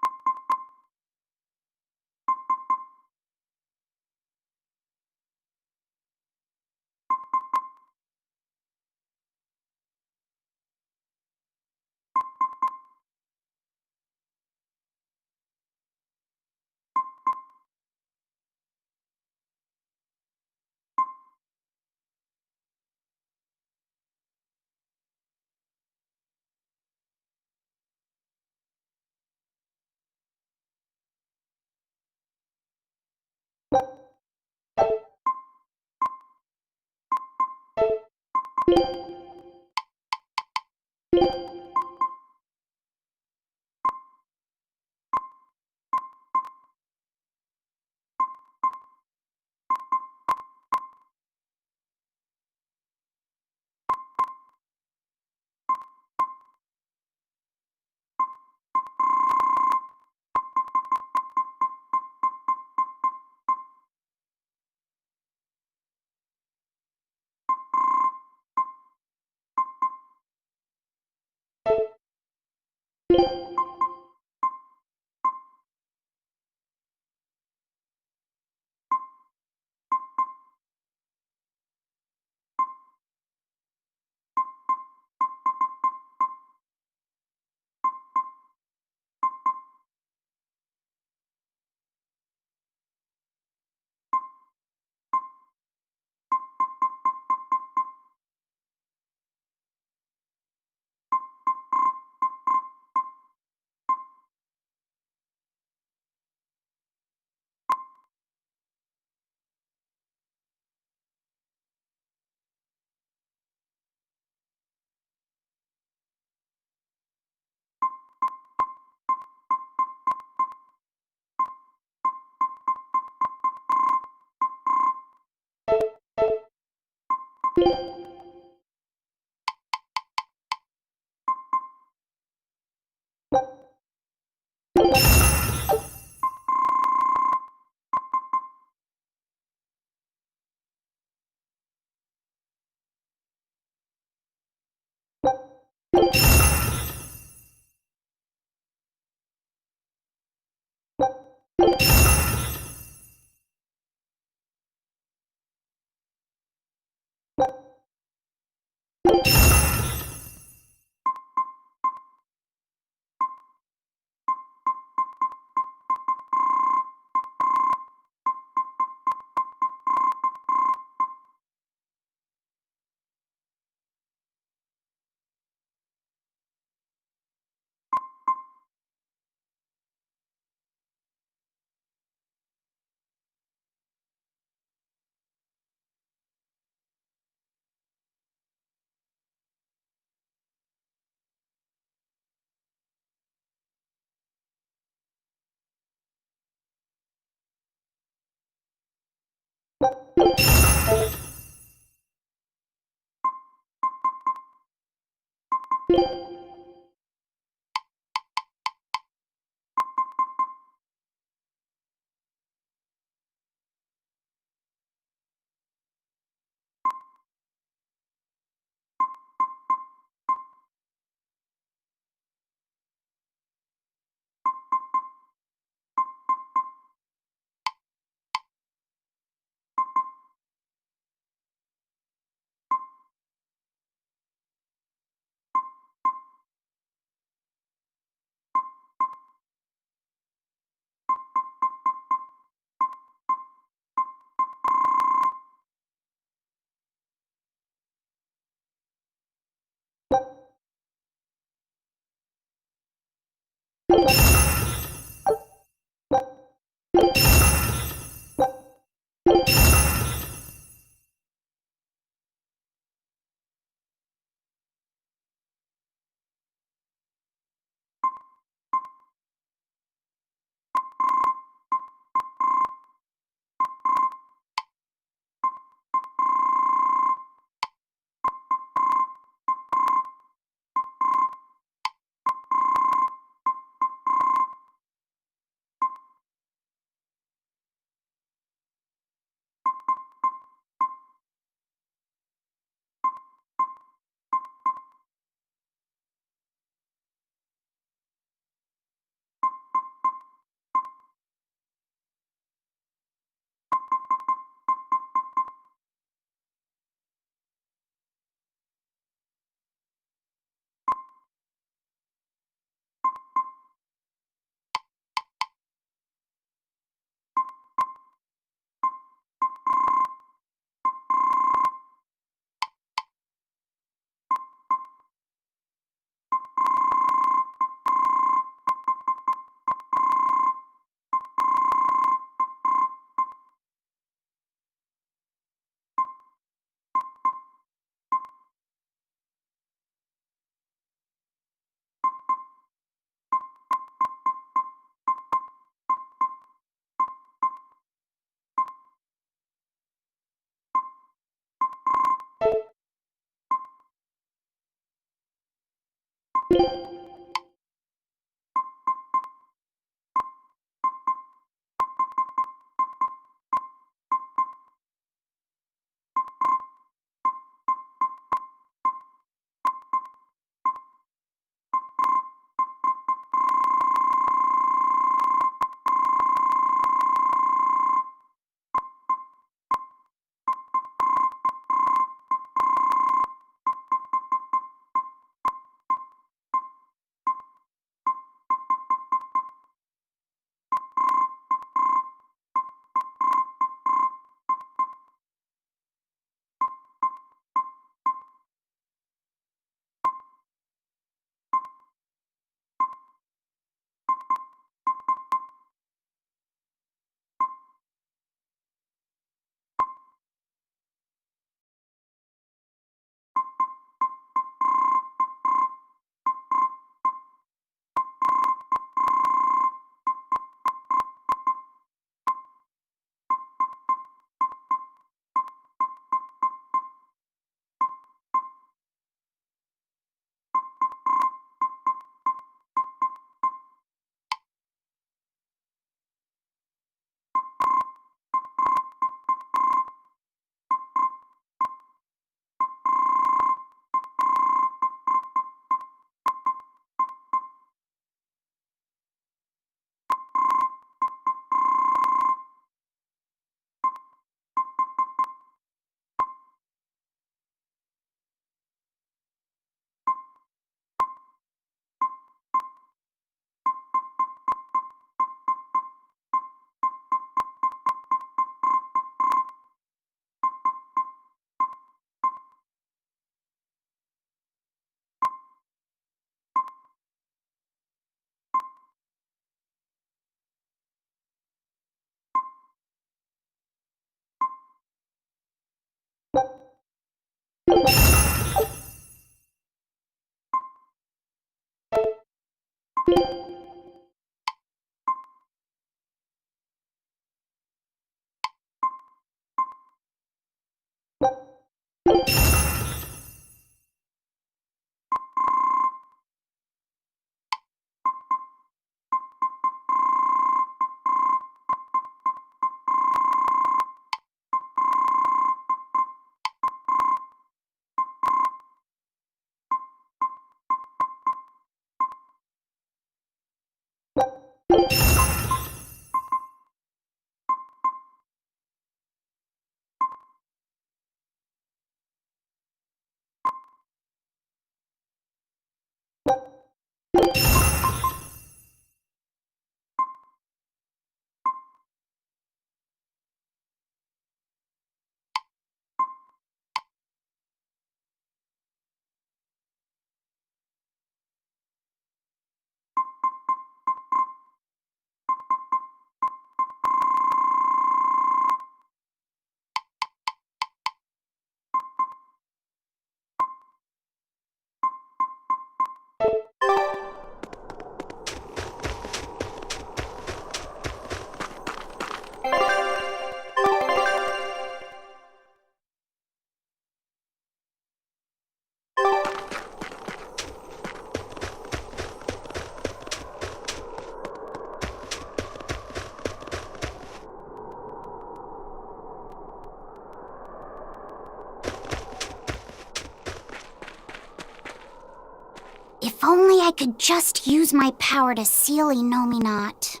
If only I could just use my power to seal Not.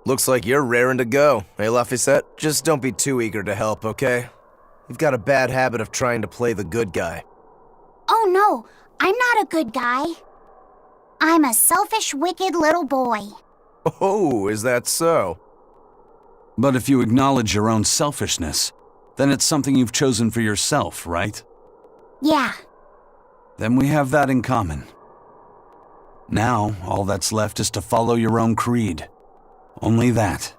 Looks like you're raring to go, eh, Laphicette? Just don't be too eager to help, okay? You've got a bad habit of trying to play the good guy.
Oh no, I'm not a good guy. I'm a selfish, wicked little boy.
Oh, is that so?
But if you acknowledge your own selfishness, then it's something you've chosen for yourself, right?
Yeah.
Then we have that in common. Now, all that's left is to follow your own creed. Only that.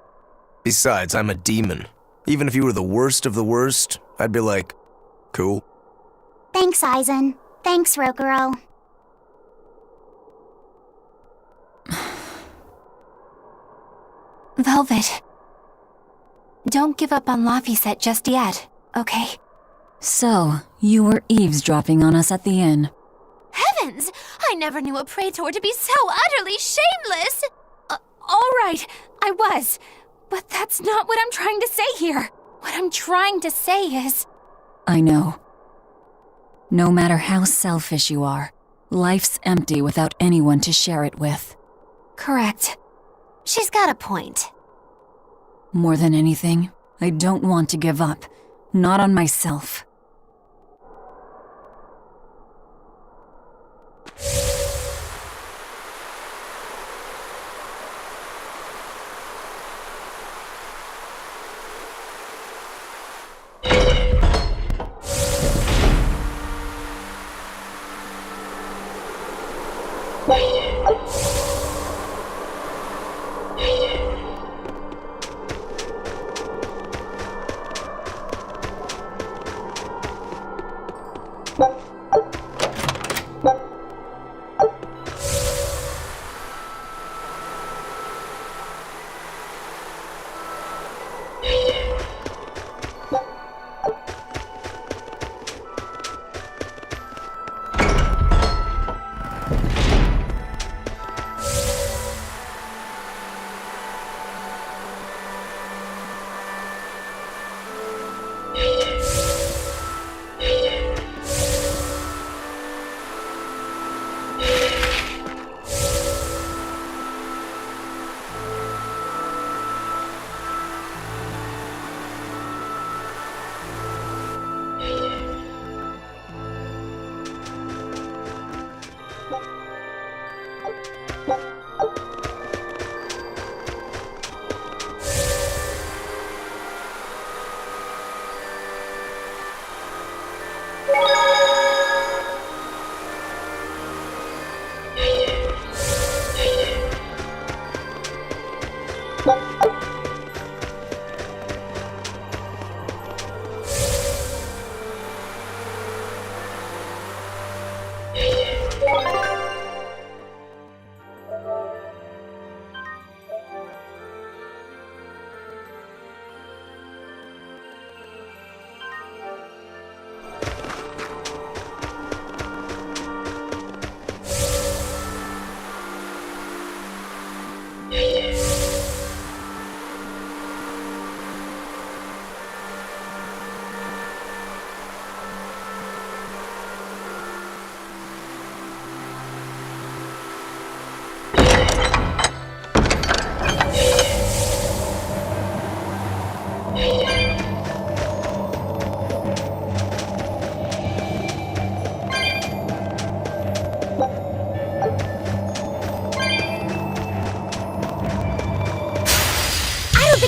Besides, I'm a demon. Even if you were the worst of the worst, I'd be like, cool.
Thanks, Aizen. Thanks, Rokuro.
Velvet. Don't give up on Laphicette just yet, okay?
So, you were eavesdropping on us at the inn.
Heavens!
I never knew a praetor to be so utterly shameless!
All right, I was. But that's not what I'm trying to say here. What I'm trying to say is...
I know. No matter how selfish you are, life's empty without anyone to share it with.
Correct.
She's got a point.
More than anything, I don't want to give up. Not on myself.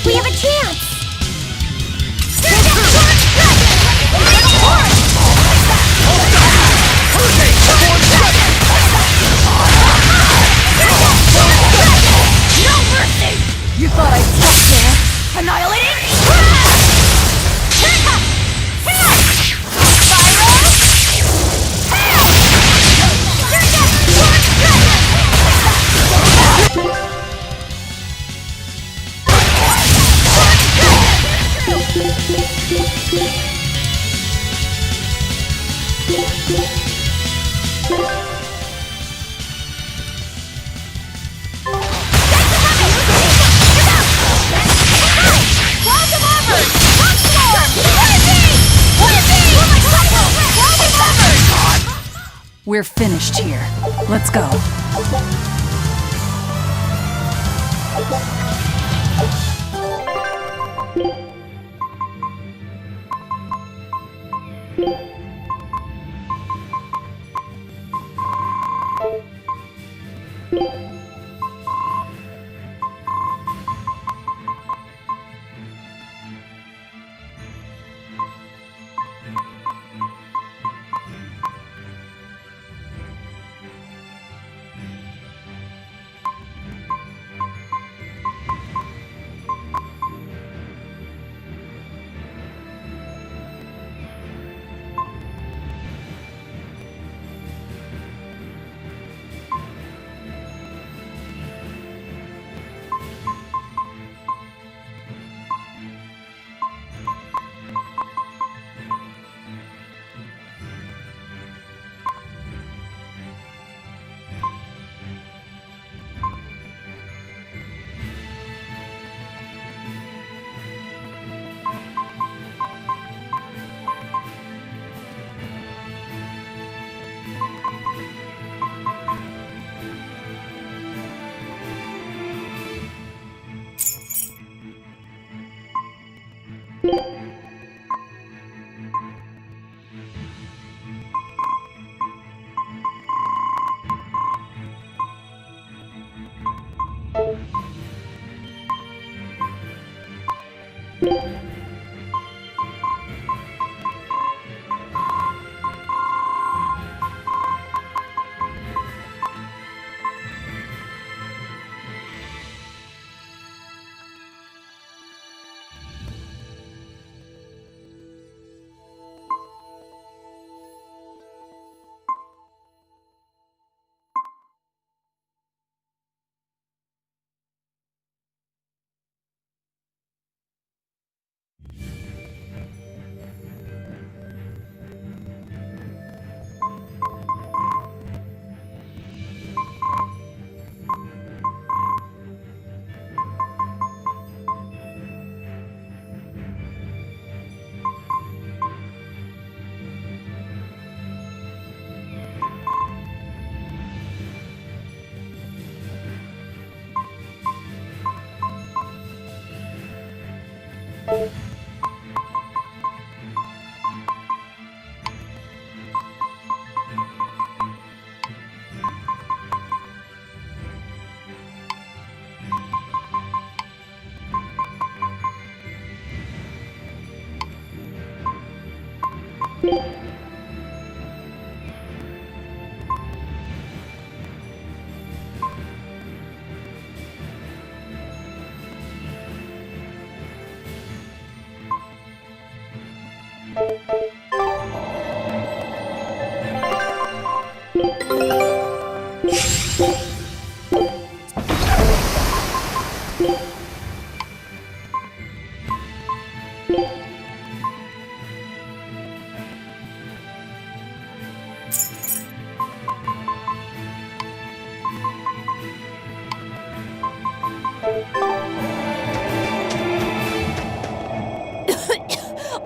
We have a chance! No mercy!
You thought I'd stop there? Annihilate it?
We're finished here. Let's go.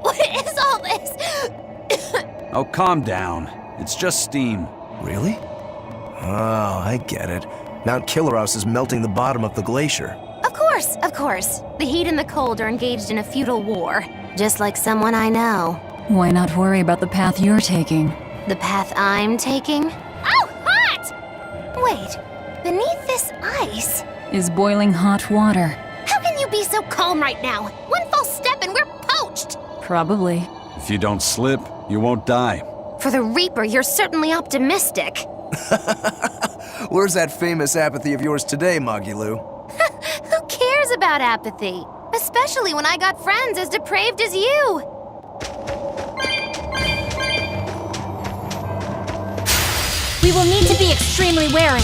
What is all this?
Oh, calm down. It's just steam.
Really? Oh, I get it. Mount Killeros is melting the bottom of the glacier.
Of course. The heat and the cold are engaged in a feudal war. Just like someone I know.
Why not worry about the path you're taking?
The path I'm taking? Oh, hot! Wait, beneath this ice?
Is boiling hot water.
How can you be so calm right now? One false step and we're poached!
Probably.
If you don't slip, you won't die.
For the Reaper, you're certainly optimistic.
Where's that famous apathy of yours today, Magilou?
Who cares about apathy? Especially when I got friends as depraved as you.
We will need to be extremely wary.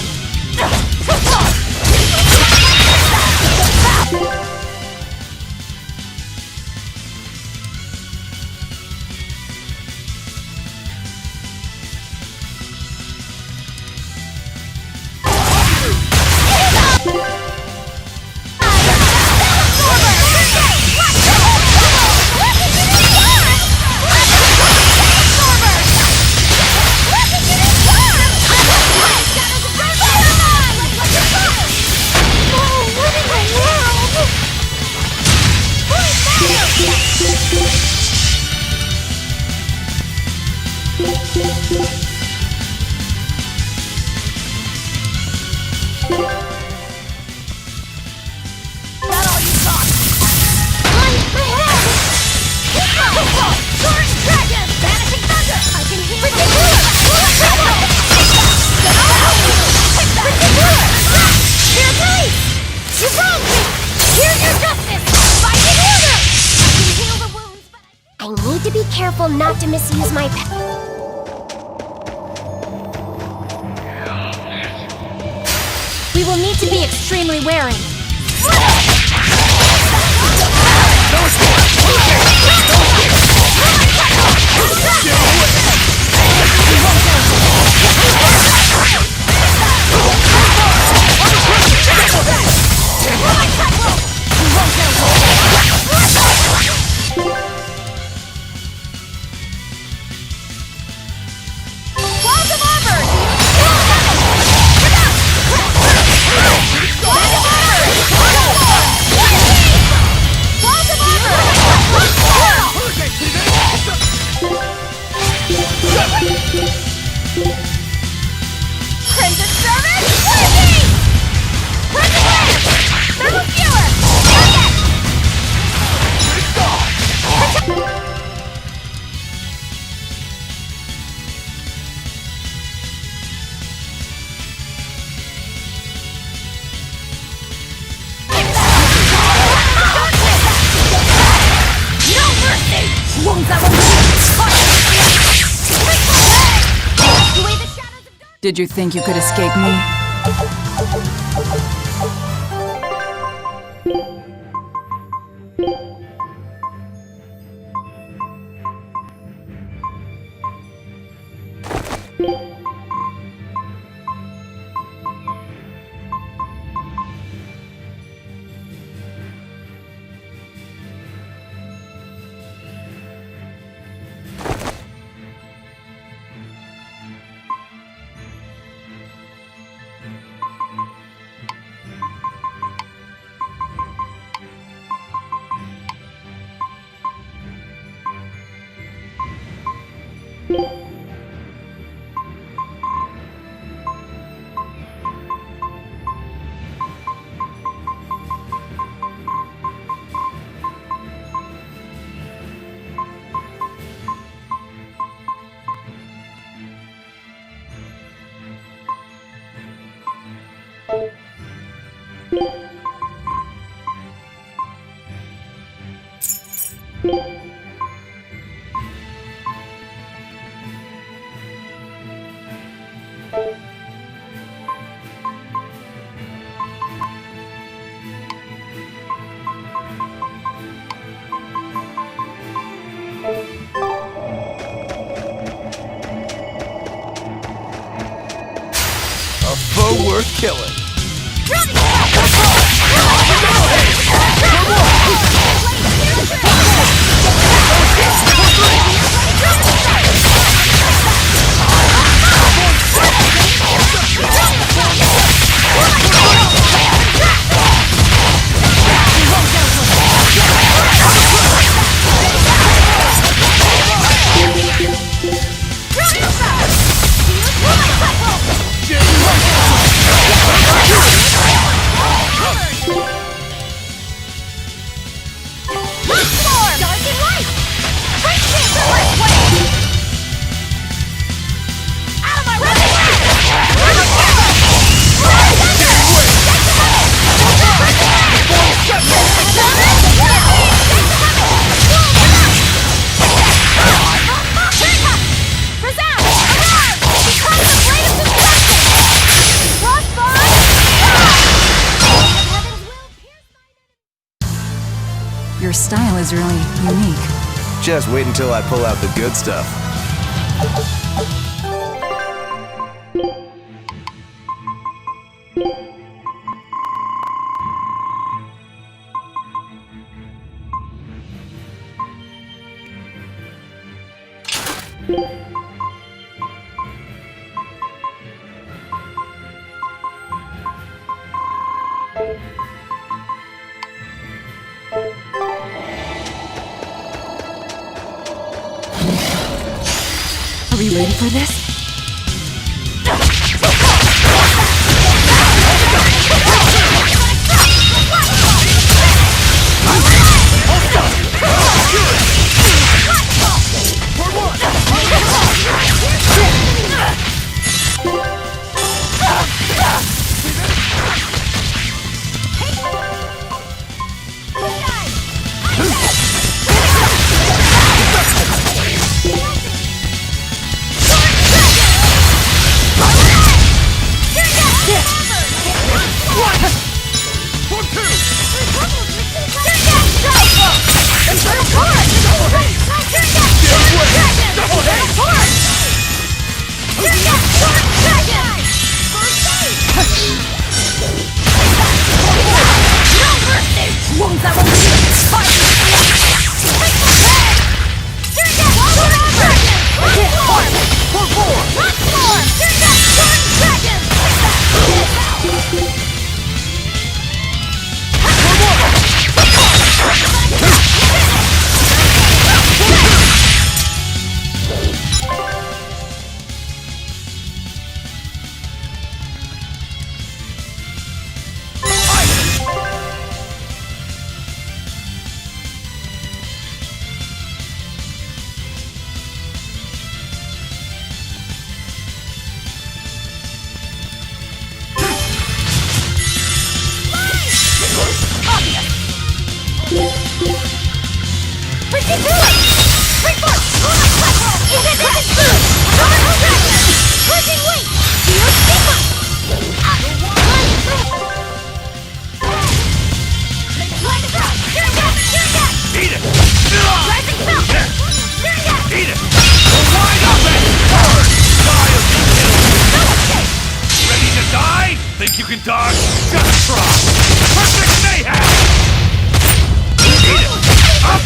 I need to be careful not to misuse my We will need to be extremely wary.
Did you think you could escape me?
A foe worth killing.
Run!
style is really unique.
Just wait until I pull out the good stuff.
Are we ready for this?
Think you can dodge? Just try! Perfect mayhem! Eat it! Up!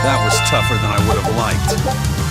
That was tougher than I would have liked.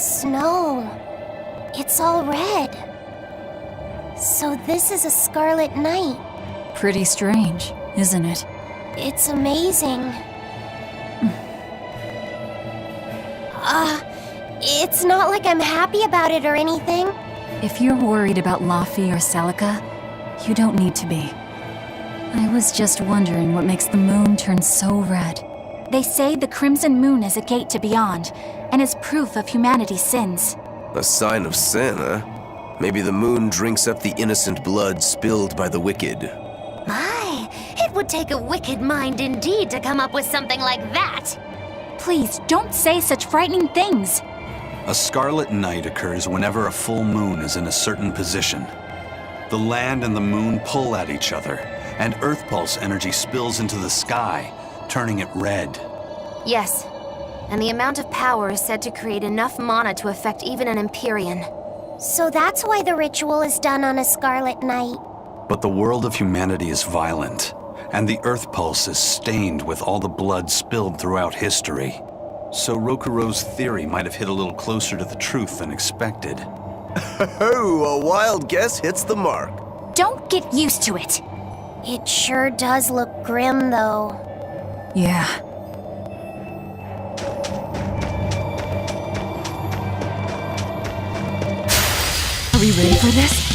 snow. It's all red. So this is a scarlet night.
Pretty strange, isn't it?
It's amazing. It's not like I'm happy about it or anything.
If you're worried about Laffy or Celica, you don't need to be. I was just wondering what makes the moon turn so red.
They say the Crimson Moon is a gate to beyond, and is proof of humanity's sins.
A sign of sin, huh? Maybe the moon drinks up the innocent blood spilled by the wicked.
My, it would take a wicked mind indeed to come up with something like that.
Please, don't say such frightening things.
A scarlet night occurs whenever a full moon is in a certain position. The land and the moon pull at each other, and Earth Pulse energy spills into the sky, turning it red.
Yes, and the amount of power is said to create enough mana to affect even an Empyrean.
So that's why the ritual is done on a scarlet night.
But the world of humanity is violent, and the Earth Pulse is stained with all the blood spilled throughout history. So Rokuro's theory might have hit a little closer to the truth than expected.
Oh, a wild guess hits the mark.
Don't get used to it.
It sure does look grim, though.
Yeah.
Are we ready for this?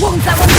Won't that one be?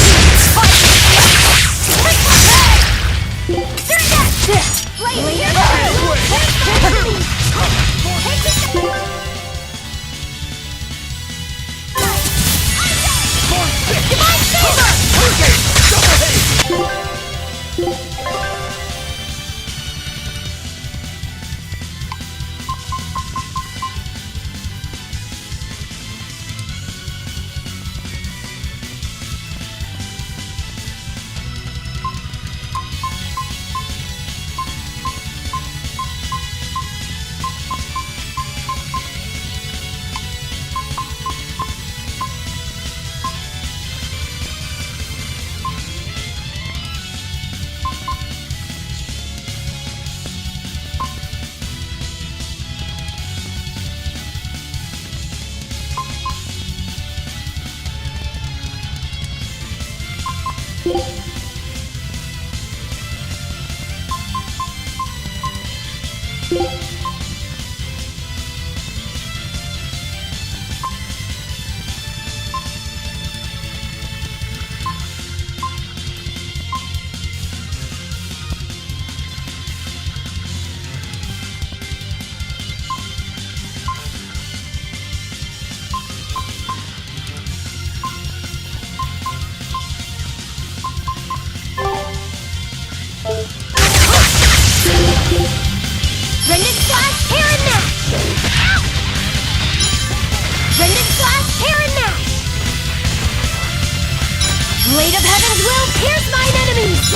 Blade of Heaven's will pierce mine enemies!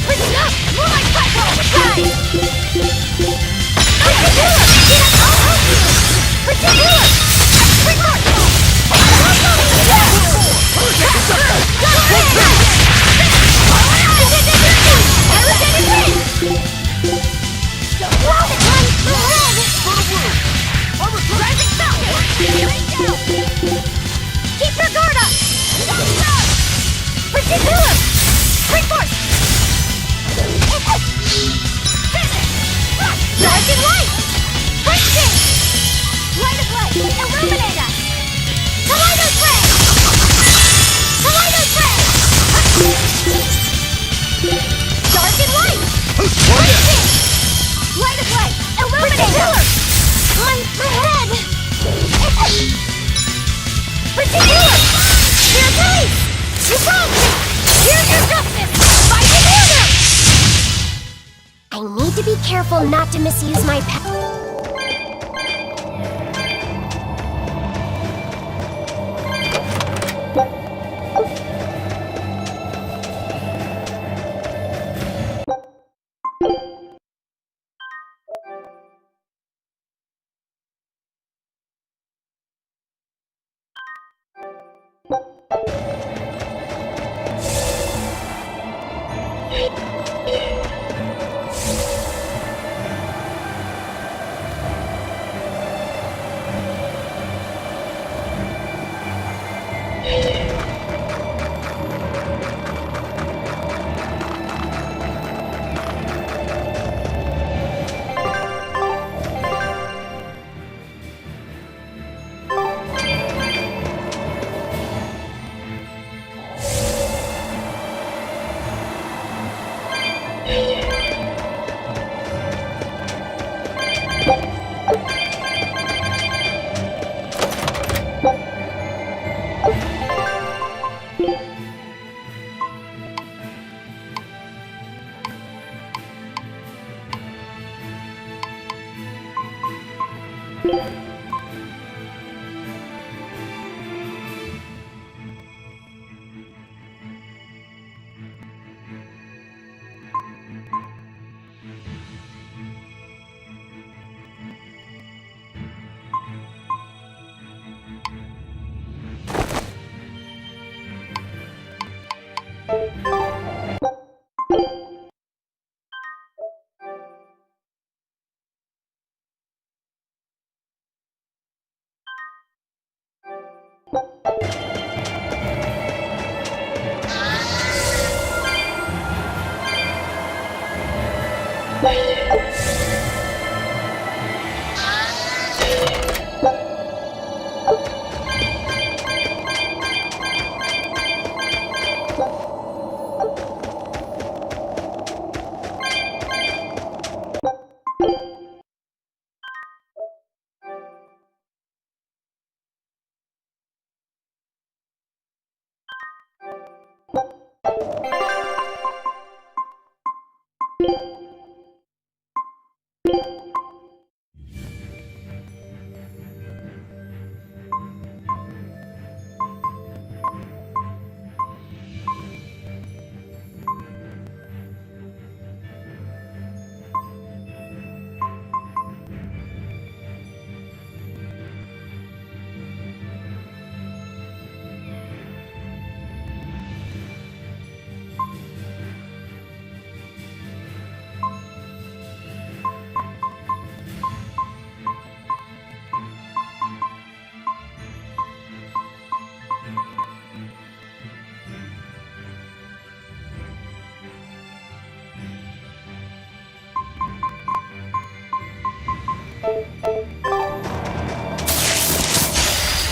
Listen up! More like cycle! Rise! Particular! I'll help you! Particular! Quick march! Keep your guard up! Particular! Quick force! Dark and light! Breaking! Light of light! Illuminate us! Kaleido spray! Kaleido spray! Dark and light! Breaking! Light of light! Illuminate us! My head! Particular! Here tight! You broke me! Here's your justice! Fight together!
I need to be careful not to misuse my power.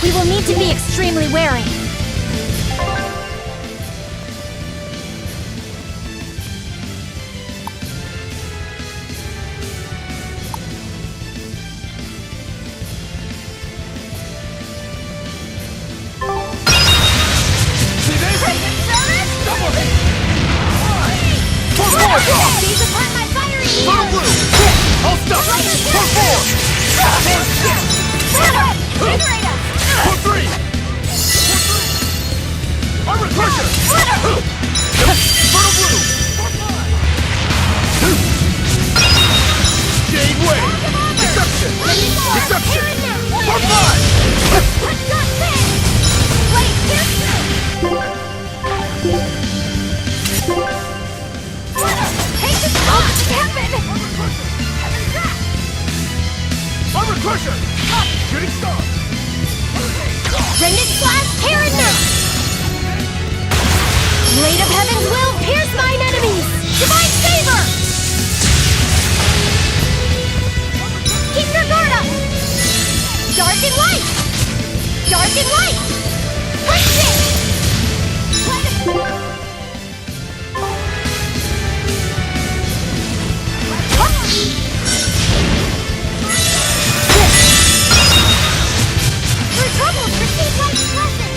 We will need to be extremely wary.
Seize upon my fiery needles! I'll stop! For 4!
Liberate us!
For 3! Armor crusher! Fertile blue! For 5! Jade wave! Deception! Deception! For 5!
Blade pierce! Take the spot! Heaven!
Armor crusher! Shooting star!
Rended slash, tear and nurse! Blade of Heaven's will pierce mine enemies! Divine favor! Keep your guard up! Dark and light! Dark and light! Punch it! Your troubles receive life's lesson!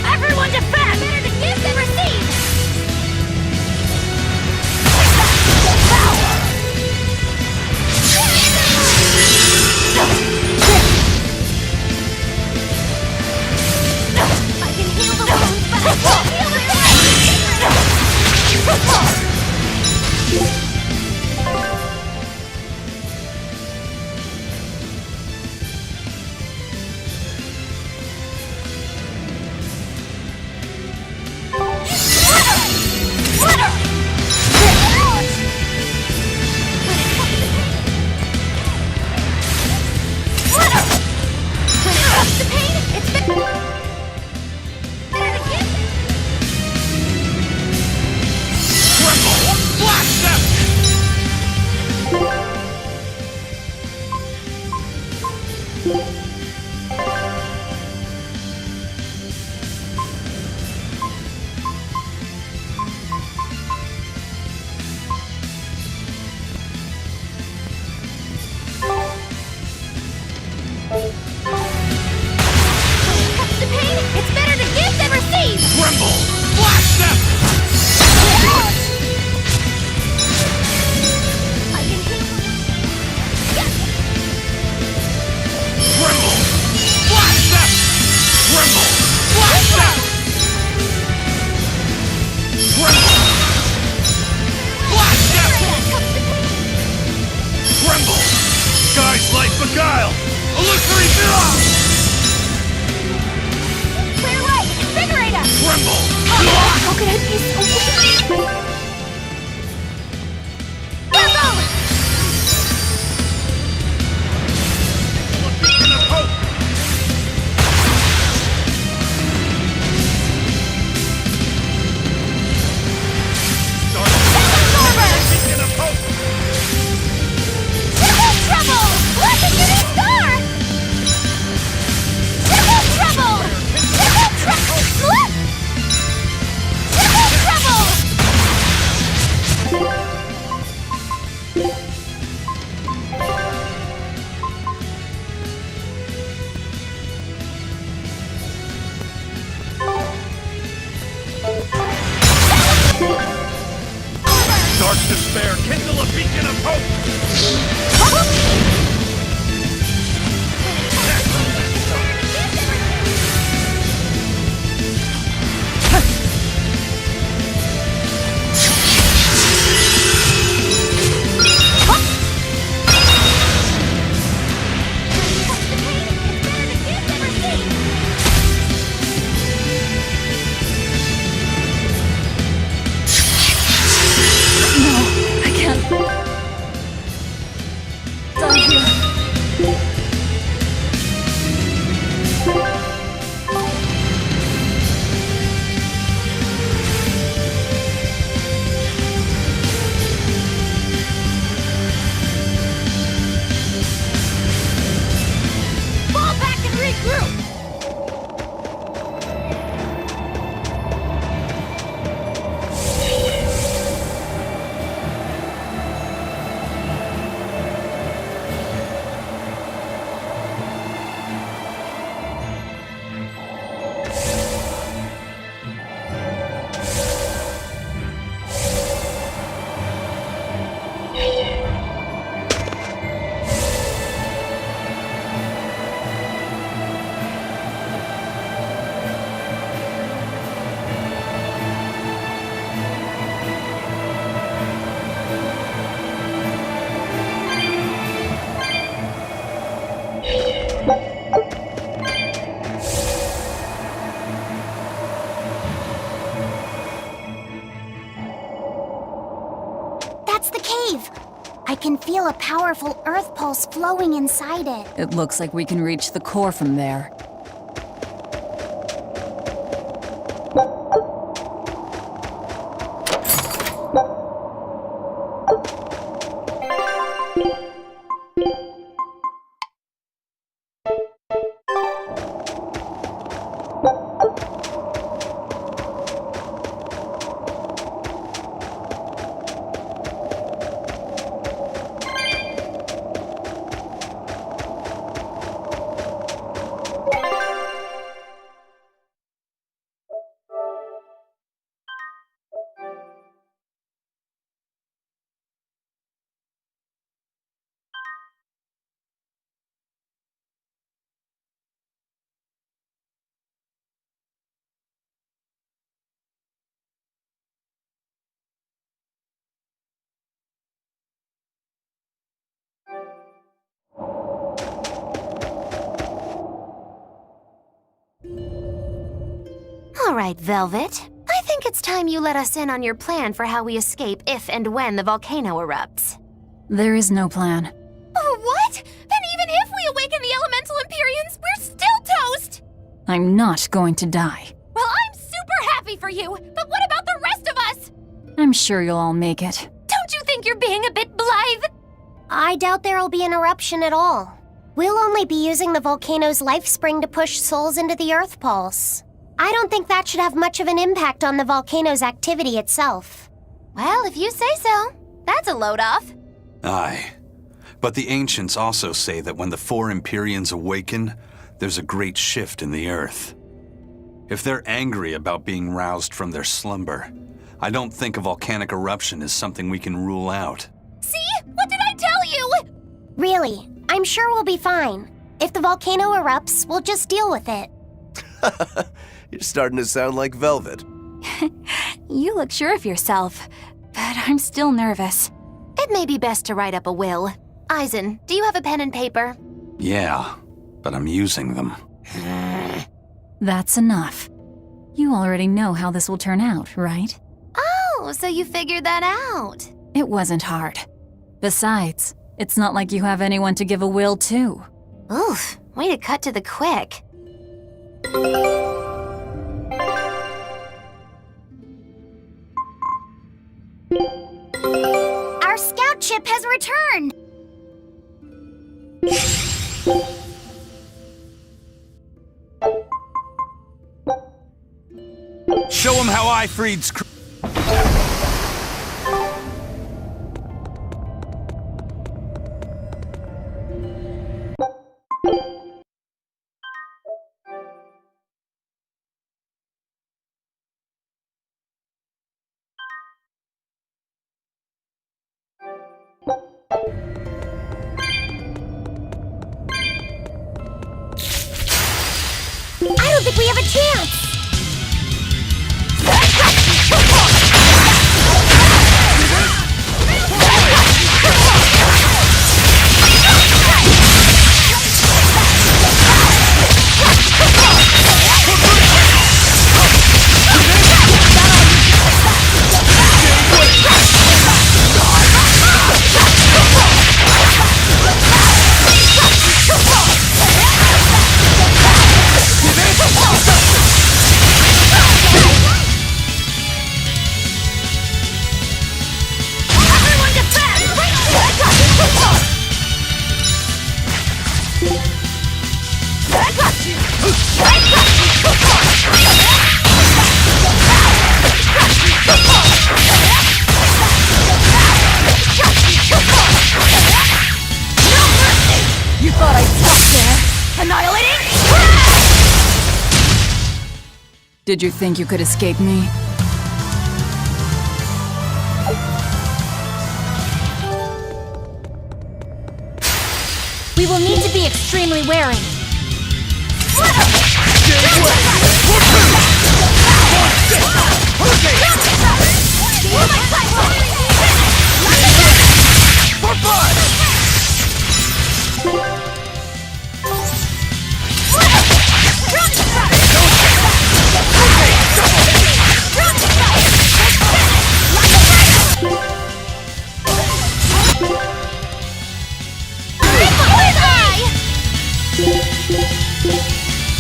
Everyone defend! Better to give than receive! Power!
beacon of hope!
That's the cave! I can feel a powerful earth pulse flowing inside it.
It looks like we can reach the core from there.
All right, Velvet. I think it's time you let us in on your plan for how we escape if and when the volcano erupts.
There is no plan.
What? Then even if we awaken the Elemental Empyreans, we're still toast!
I'm not going to die.
Well, I'm super happy for you, but what about the rest of us?
I'm sure you'll all make it.
Don't you think you're being a bit blithe?
I doubt there'll be an eruption at all. We'll only be using the volcano's life spring to push souls into the Earth Pulse. I don't think that should have much of an impact on the volcano's activity itself.
Well, if you say so. That's a load off.
Aye. But the ancients also say that when the four Empyreans awaken, there's a great shift in the earth. If they're angry about being roused from their slumber, I don't think a volcanic eruption is something we can rule out.
See? What did I tell you?
Really, I'm sure we'll be fine. If the volcano erupts, we'll just deal with it.
You're starting to sound like Velvet.
You look sure of yourself, but I'm still nervous.
It may be best to write up a will. Eisen, do you have a pen and paper?
Yeah, but I'm using them.
That's enough. You already know how this will turn out, right?
Oh, so you figured that out.
It wasn't hard. Besides, it's not like you have anyone to give a will to.
Oof, way to cut to the quick.
Our scout ship has returned!
Show him how I freed
think we have a chance!
You thought I'd stop there? Annihilating?
Did you think you could escape me?
We will need to be extremely wary.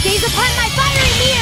Gaze upon my fiery mirror!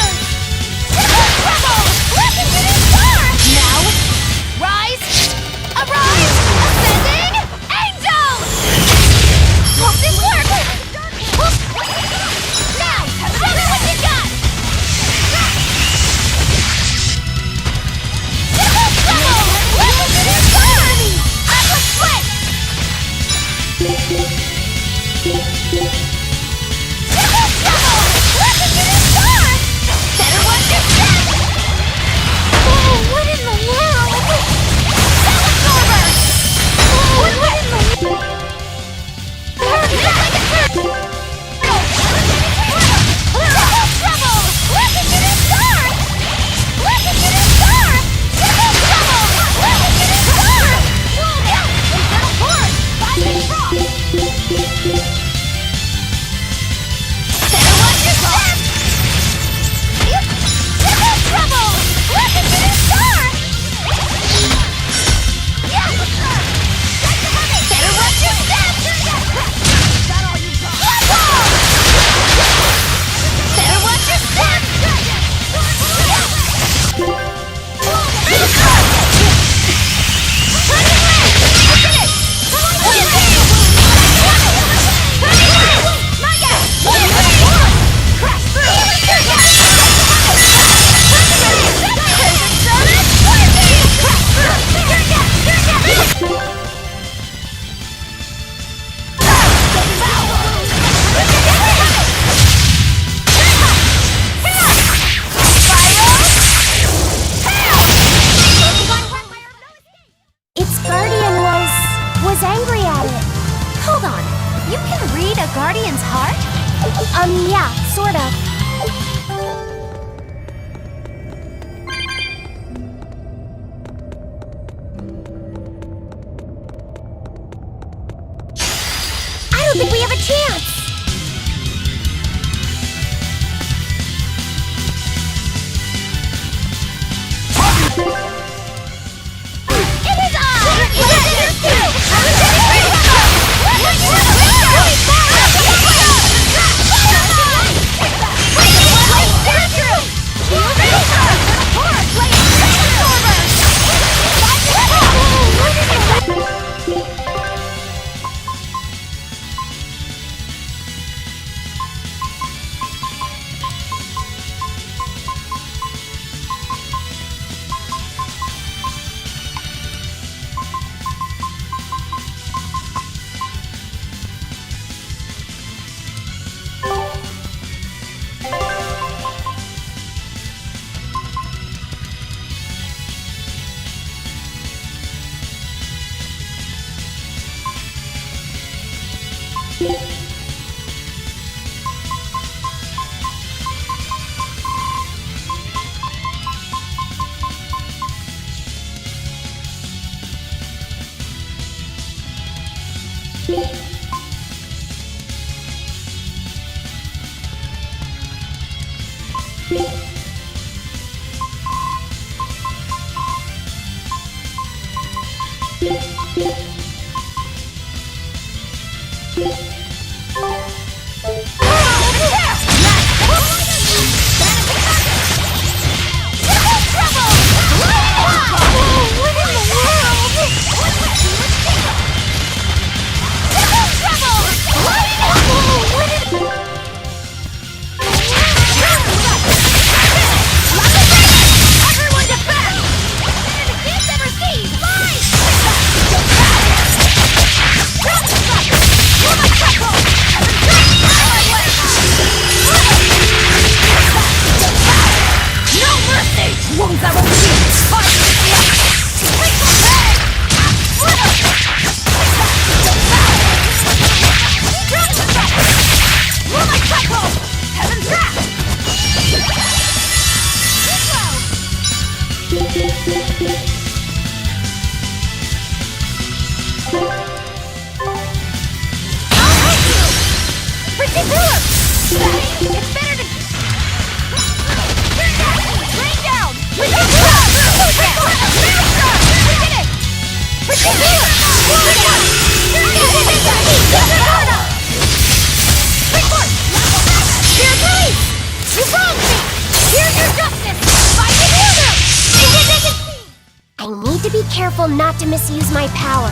I need to be careful not to misuse my power.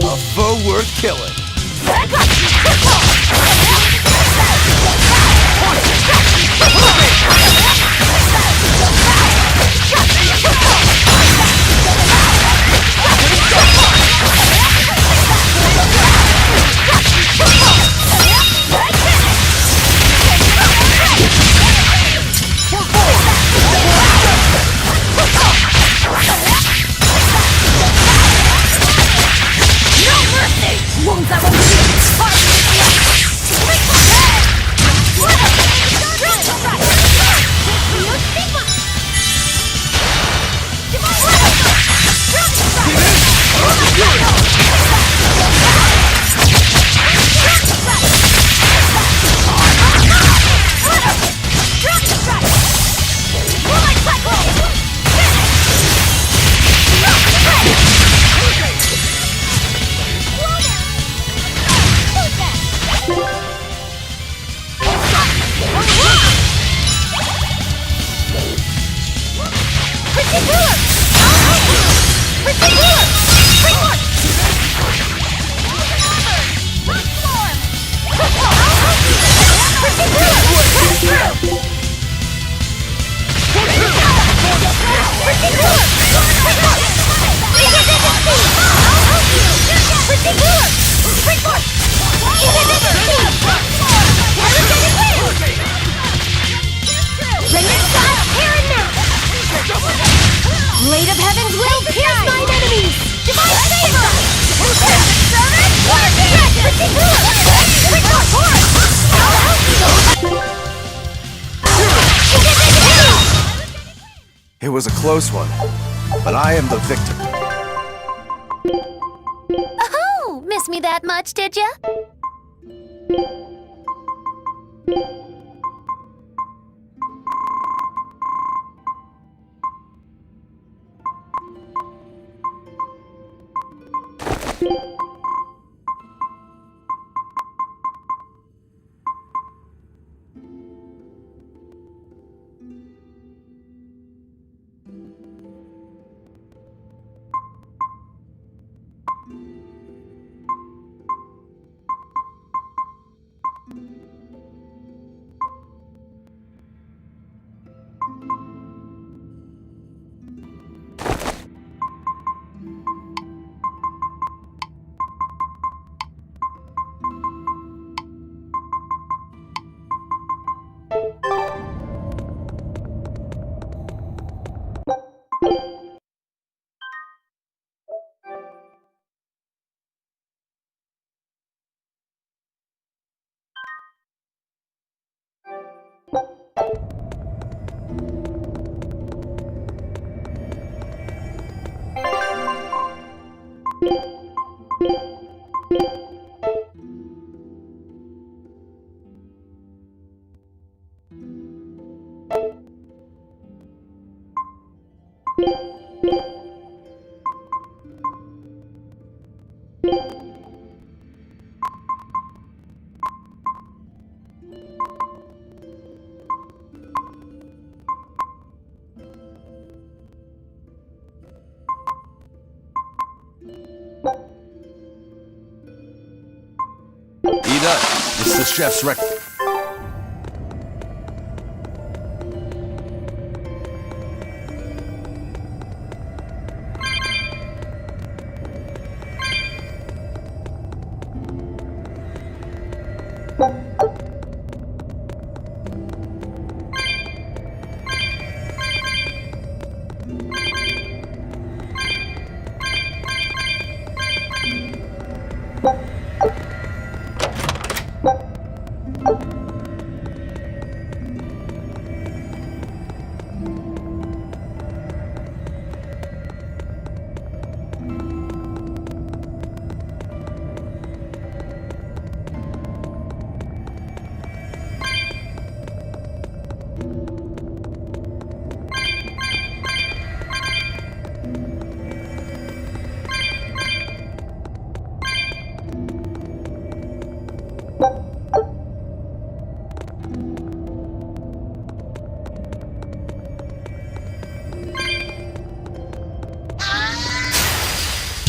A foe worth killing.
Blade of Heaven's will pierce mine enemies! Divine favor!
It was a close one, but I am the victor.
Oh, miss me that much, did ya?
Ida, it's the chef's rec.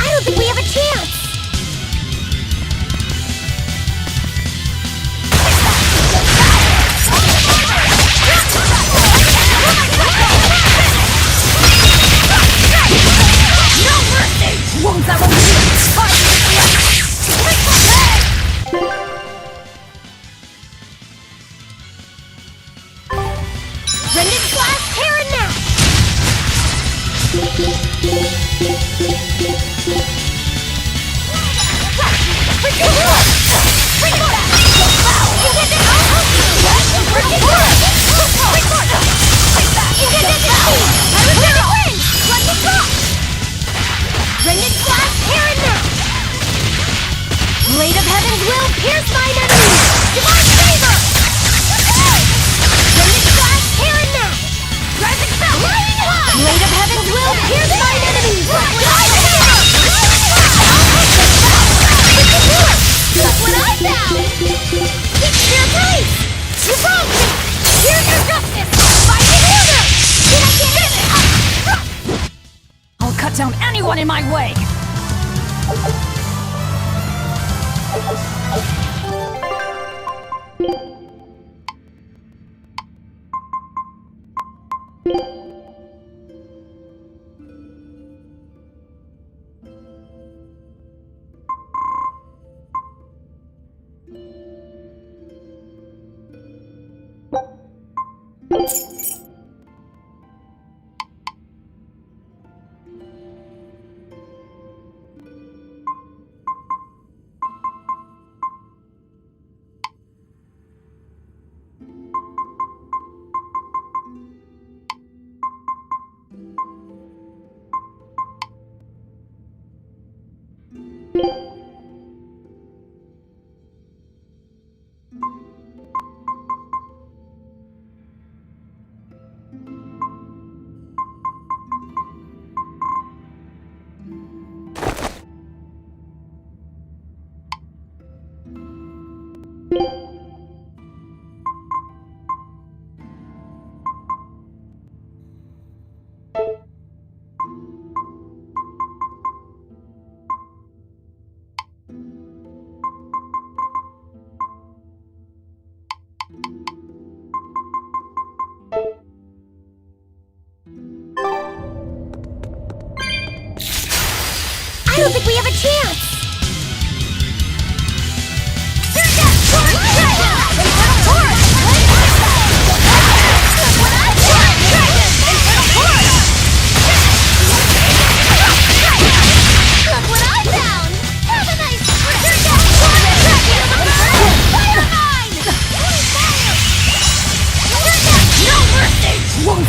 I don't think we have a chance!
No mercy! Wounds that will
Rending Slash, Tear and Nap!
Blade of Heaven's will pierce mine enemies! Divine favor! Rending Slash, Tear and Nap! Rising spell! Flying high! Blade of Heaven's will pierce mine enemies! Divine favor! Look what I found! It's your place! You wronged me! Here's your justice! Fight it order! Did I get it?
I'll cut down anyone in my way!
I don't think we have a chance!
Wounds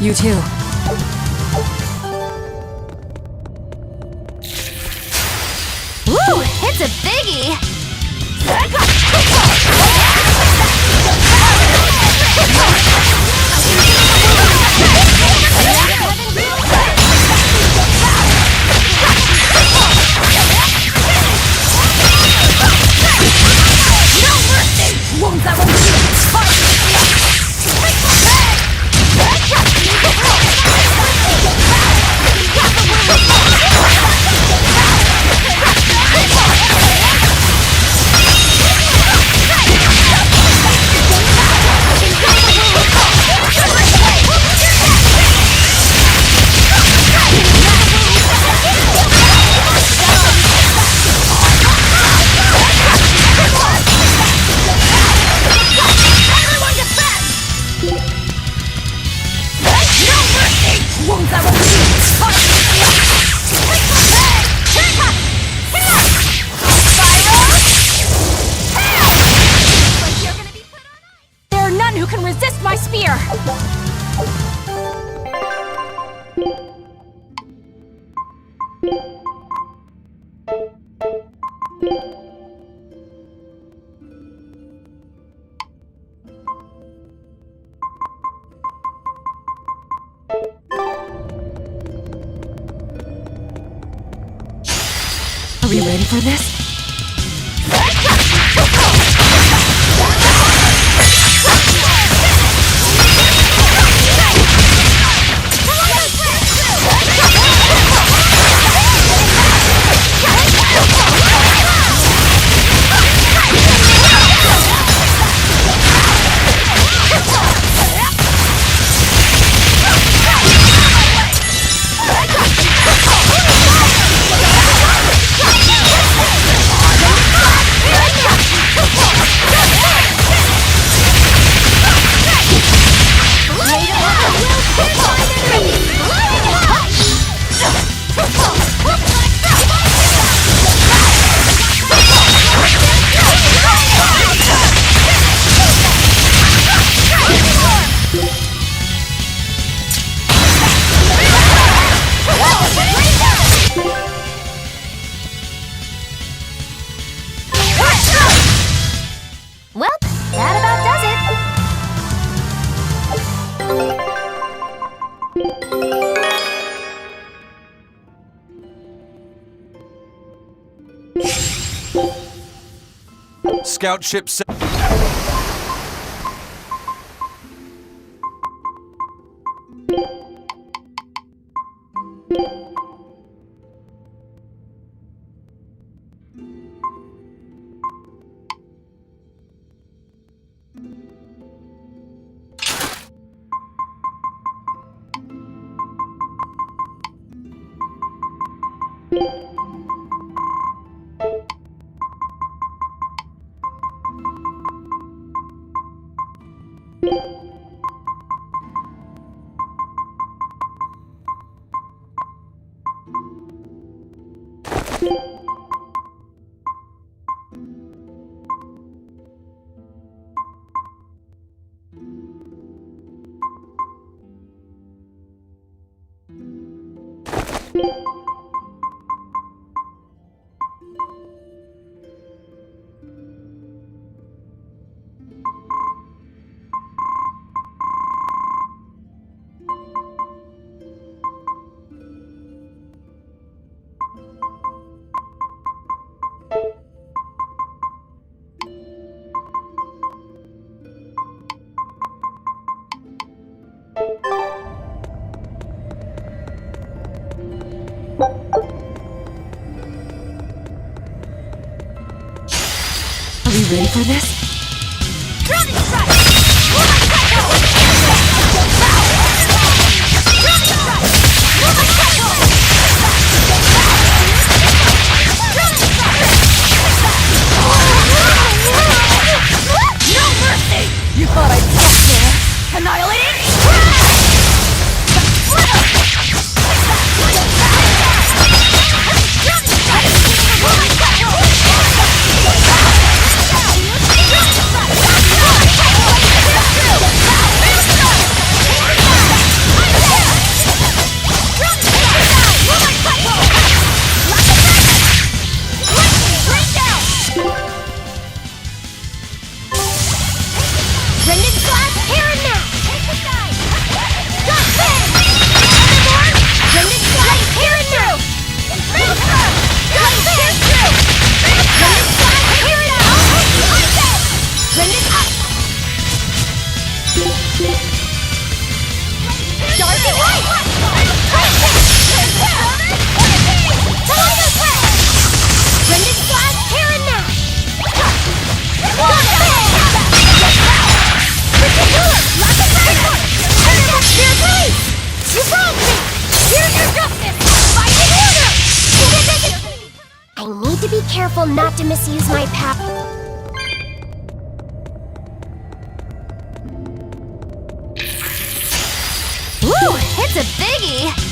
You too.
Woo! It's a biggie!
No mercy! Wounds that won't
Are we ready for this?
Well, that about does it.
Scout ship set.
Are we ready for this?
No mercy! You thought I'd stop there? Annihilating?
careful not to misuse my power. Woo! It's a biggie!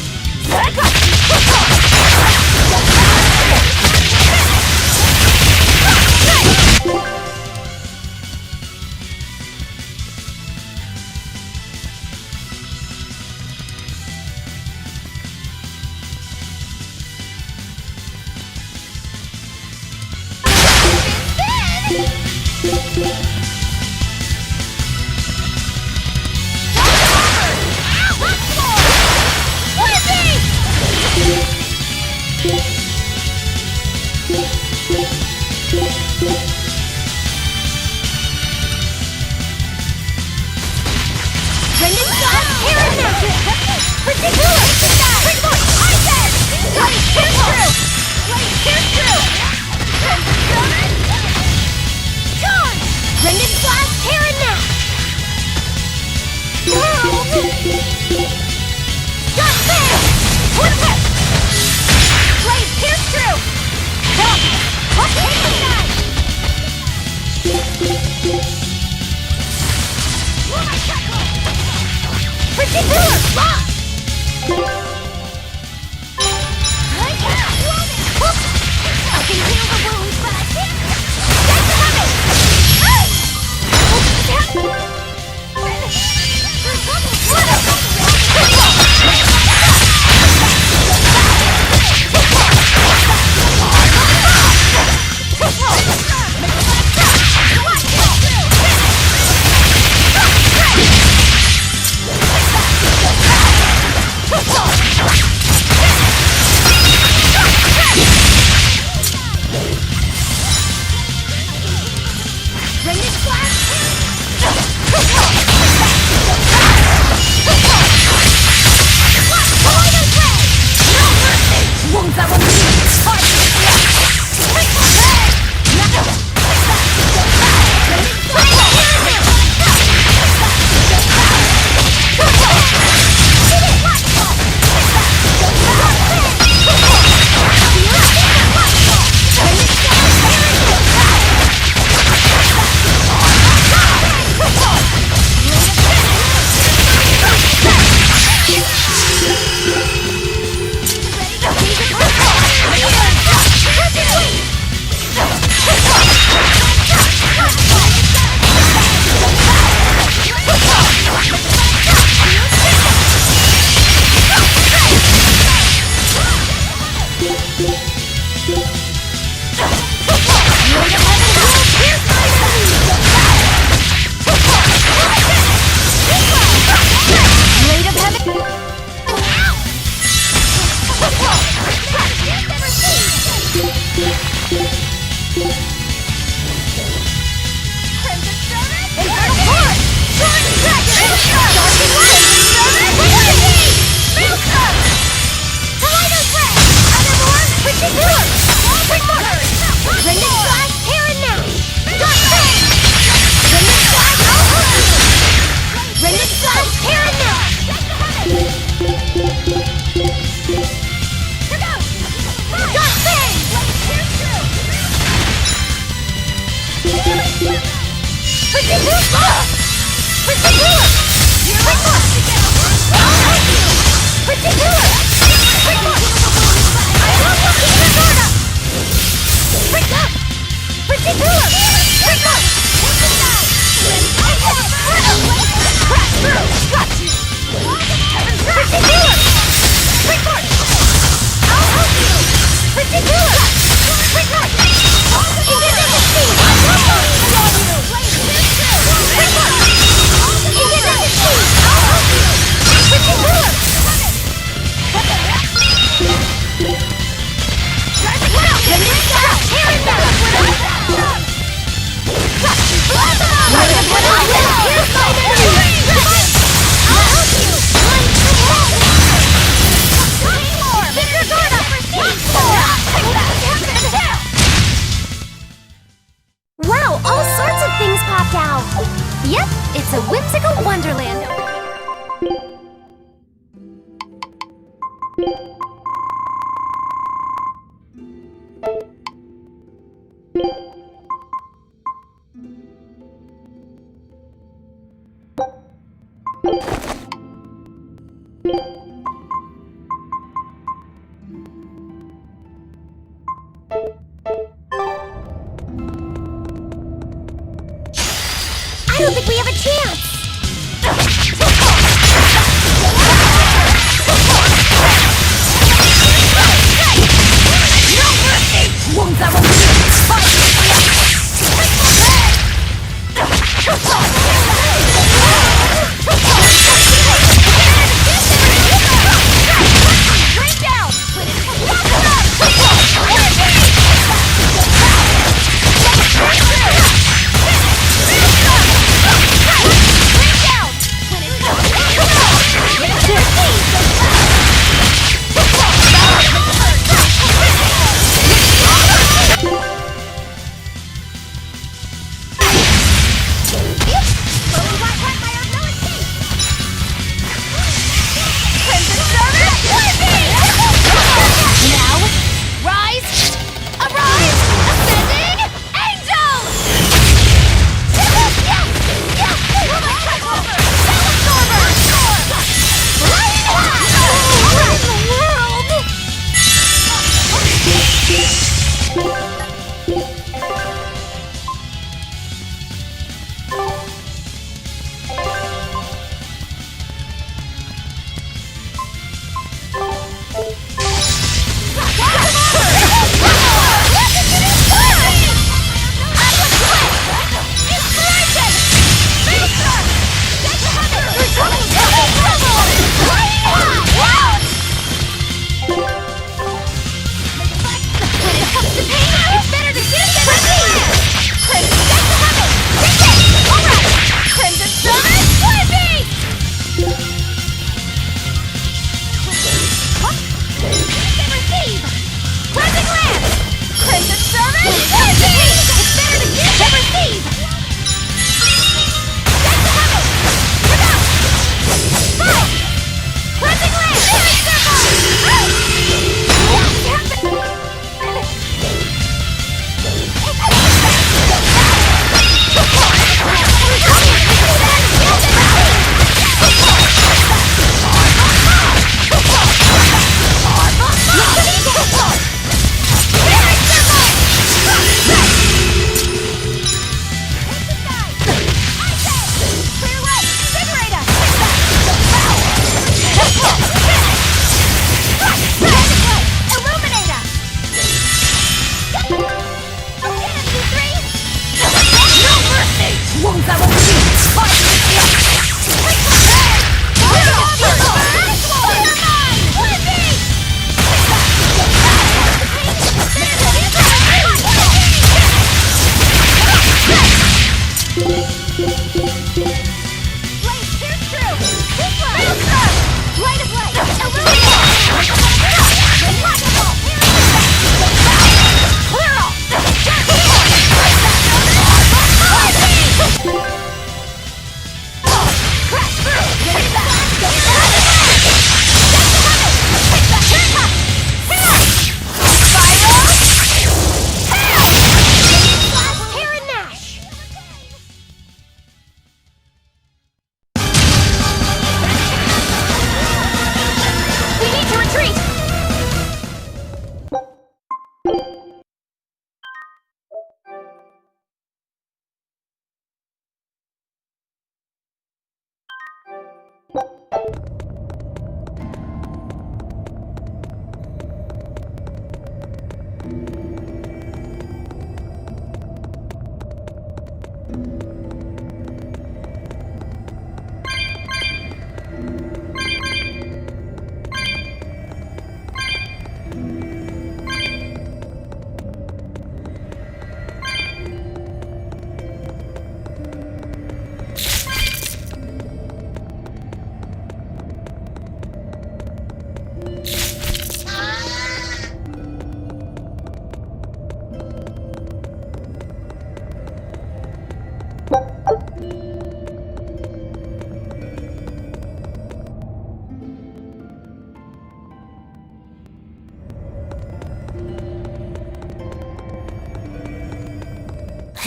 Yep, it's a whimsical wonderland over here. don't think we have a chance!
No mercy! Wounds that will bleed! Fight! Rain down!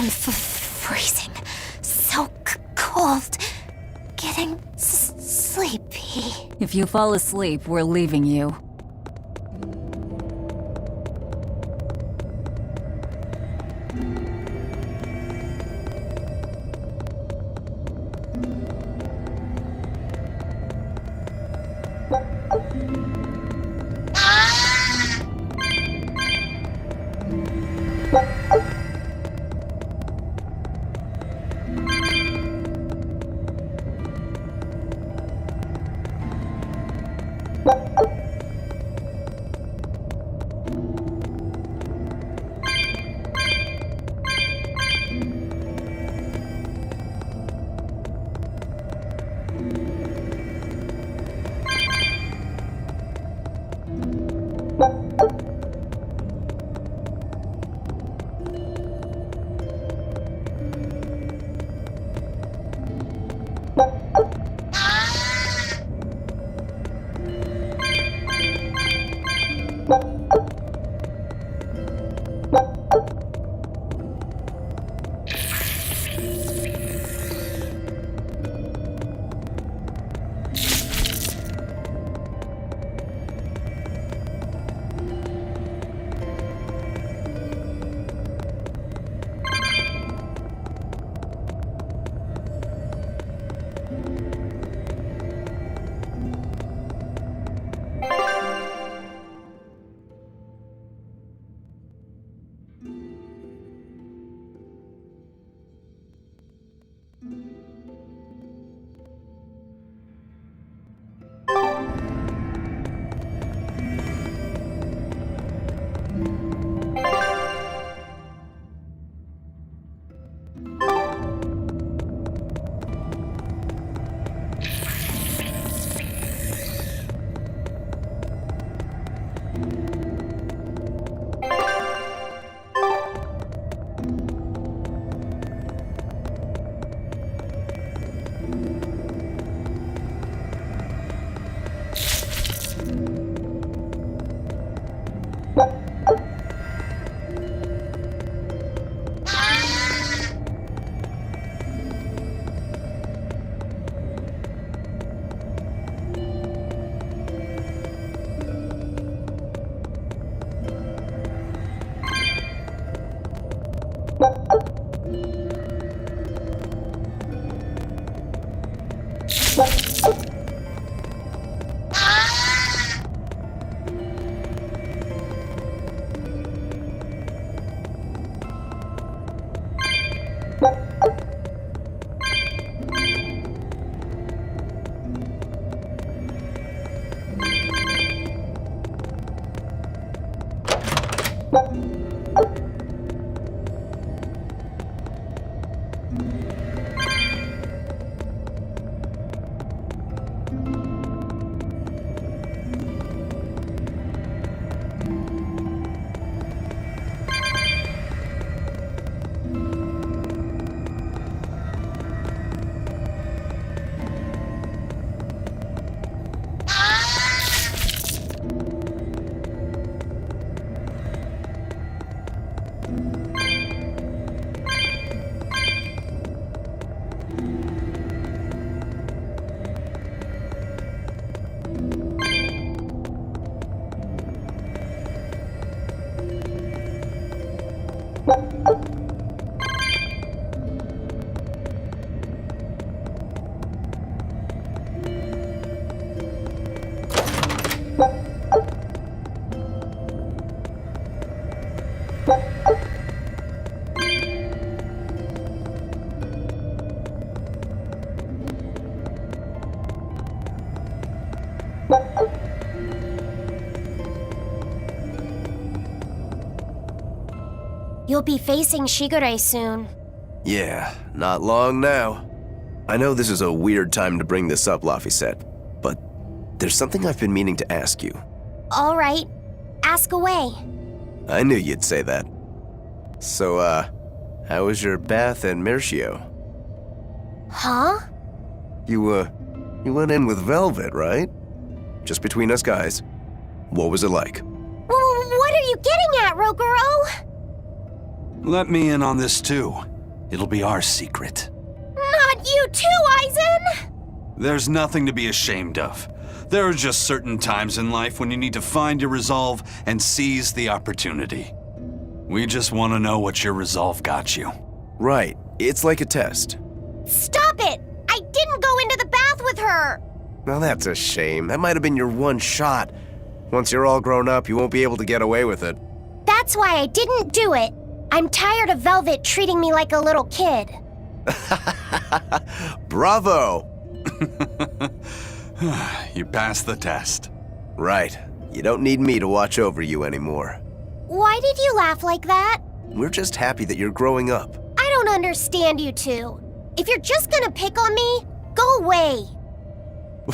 I'm freezing. So cold. Getting sleepy.
If you fall asleep, we're leaving you.
You'll be facing Shigure soon.
Yeah, not long now. I know this is a weird time to bring this up, Laphicet, but there's something I've been meaning to ask you.
All right, ask away.
I knew you'd say that. So, how was your bath in Mercio?
Huh?
You went in with Velvet, right? Just between us guys. What was it like?
What are you getting at, Roguro?
Let me in on this too. It'll be our secret.
Not you too, Aizen!
There's nothing to be ashamed of. There are just certain times in life when you need to find your resolve and seize the opportunity. We just want to know what your resolve got you.
Right. It's like a test.
Stop it! I didn't go into the bath with her!
Now that's a shame. That might have been your one shot. Once you're all grown up, you won't be able to get away with it.
That's why I didn't do it. I'm tired of Velvet treating me like a little kid.
Bravo!
You passed the test.
Right. You don't need me to watch over you anymore.
Why did you laugh like that?
We're just happy that you're growing up.
I don't understand you two. If you're just gonna pick on me, go away.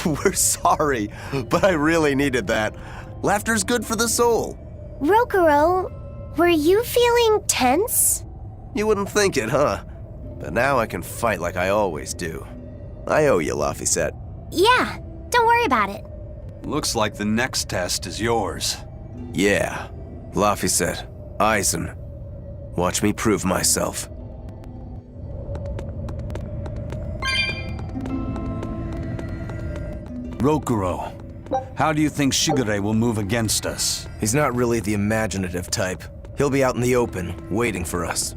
We're sorry, but I really needed that. Laughter's good for the soul.
Rokuro, were you feeling tense?
You wouldn't think it, huh? But now I can fight like I always do. I owe you, Laphicet.
Yeah, don't worry about it.
Looks like the next test is yours.
Yeah. Laphicet, Aizen. Watch me prove myself.
Rokuro, how do you think Shigure will move against us?
He's not really the imaginative type. He'll be out in the open, waiting for us.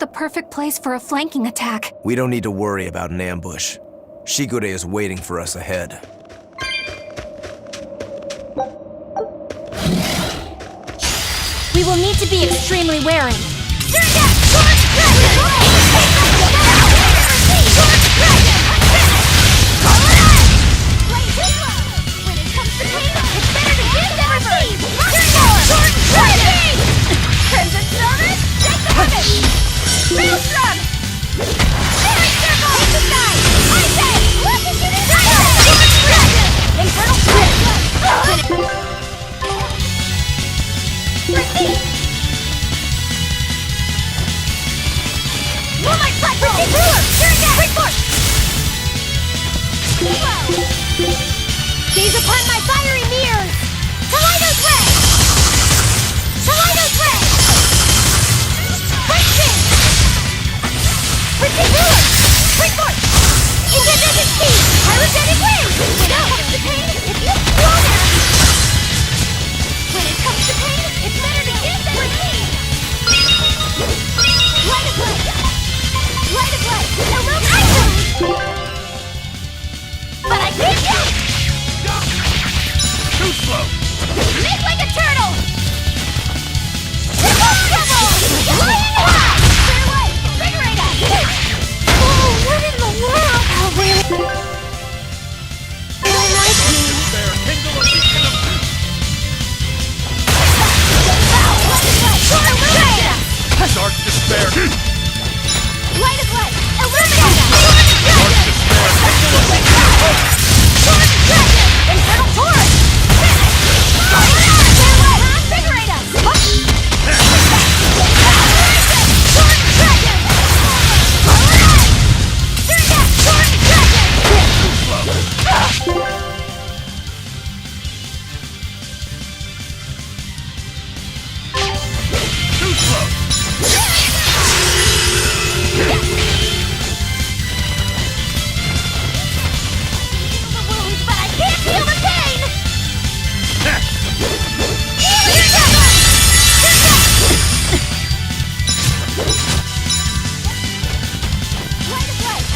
the perfect place for a flanking attack.
We don't need to worry about an ambush. Shigure is waiting for us ahead.
We will need to be extremely wary. Gaze upon my fiery mirrors! Kaleido Thread! Kaleido Thread! Question! Pretty Ruler! Quick Force! Incandescent Speed! Pyrogenic Wave! When it comes to pain, if you slow down! When it comes to pain, it's better to give than receive! Light of Light! Light of Light! Illuminate! But I can't get it!
Too slow!
Make like a turtle! Double! Flying high! Clear away! Invigorate us! Oh, what in the world? How really?
Despair, kindle a beacon of Dark despair!
Light of light! Illuminate us!
Dark despair, kindle a beacon of hope!
Torch dragon! Infernal torch! Invigorate us! Torch dragon! Torch dragon!
Too slow!
But I can't feel the pain!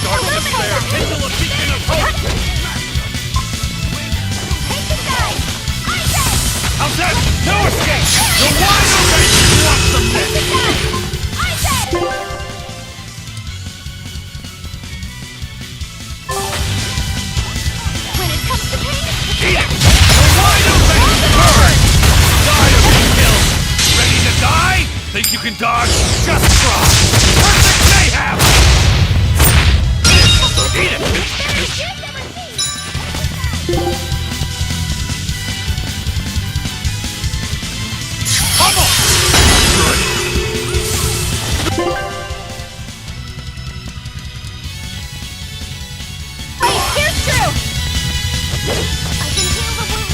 Dark despair, kindle a beacon of hope! How's that? No escape! You're wide open! Watch them
When it comes to pain,
Eat it! You're wide open! Burn! Die or be killed! Ready to die? Think you can dodge? Just try! Perfect mayhem! Eat it! Pummel! Good!
here's true! I can heal the wound.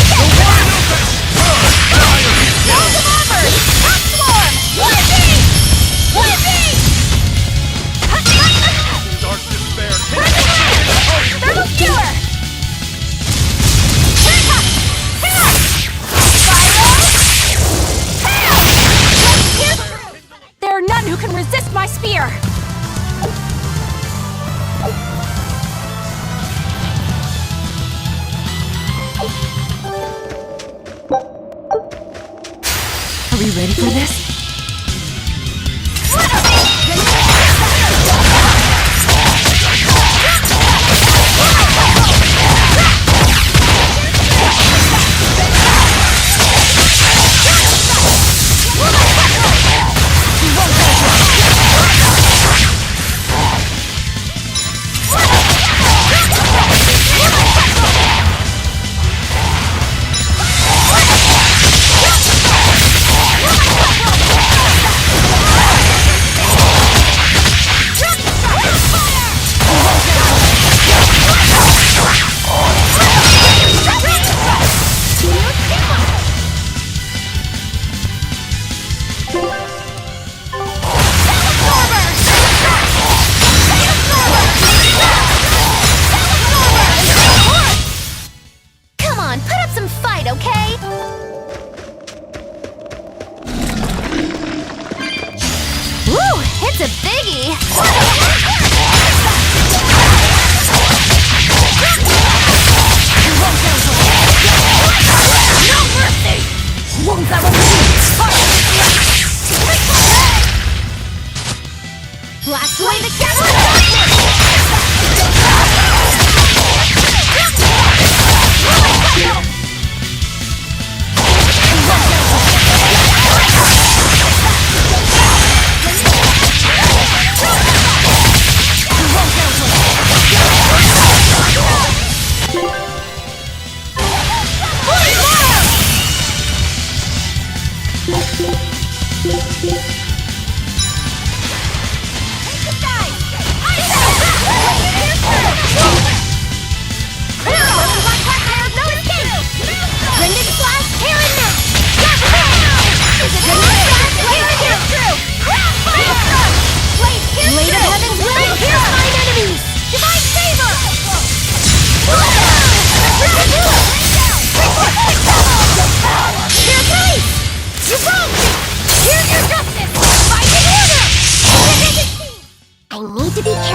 You're wide open! Burn! Die or be killed!
Swarm! Hot Swarm! Blizzing! Blizzing!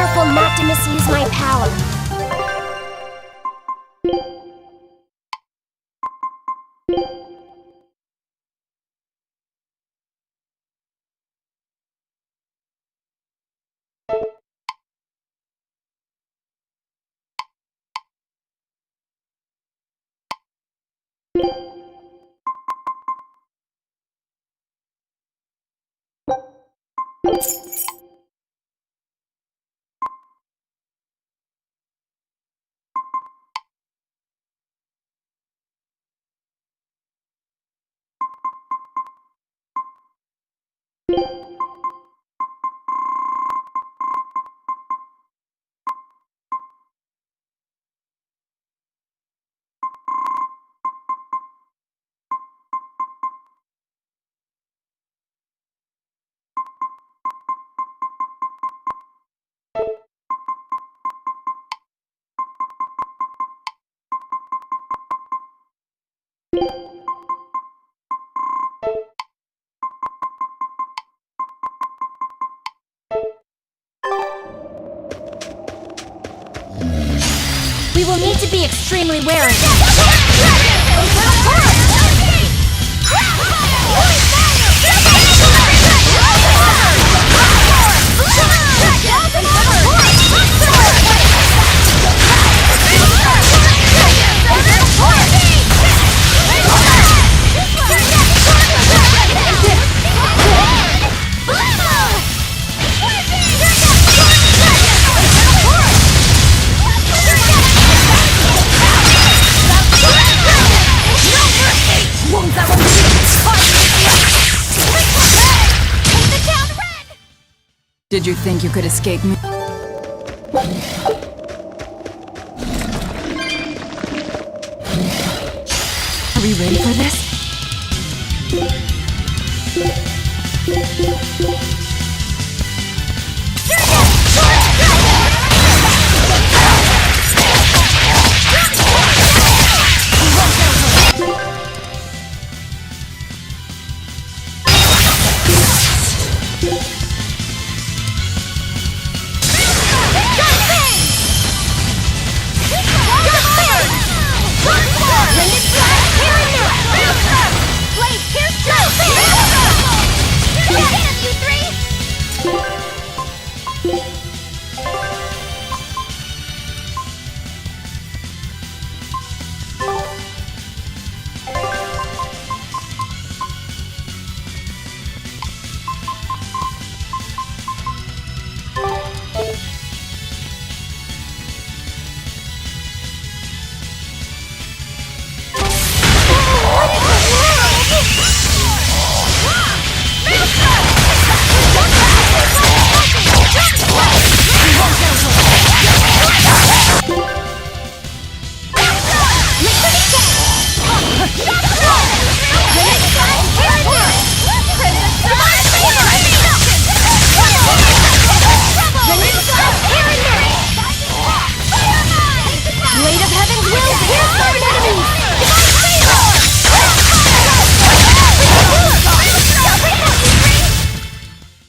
careful not to misuse my power. We will need to be extremely wary.
Did you think you could escape me? Are we ready for this?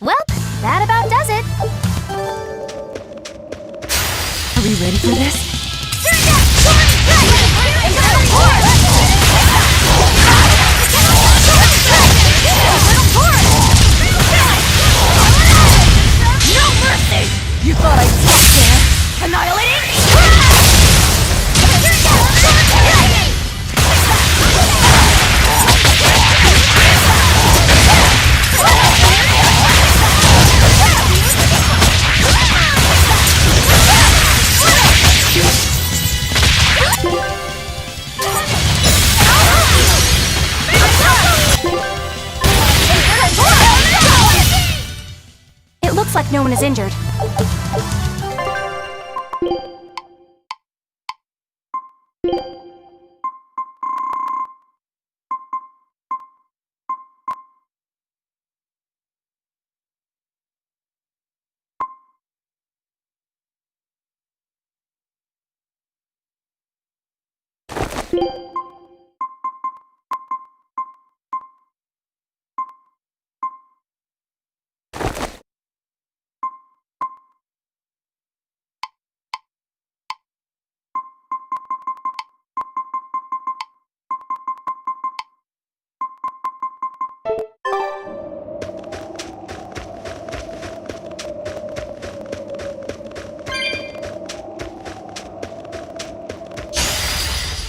Well, that about does it.
Are we ready for this?
No mercy! You thought I'd stop there? Annihilating?
It looks like no one is injured.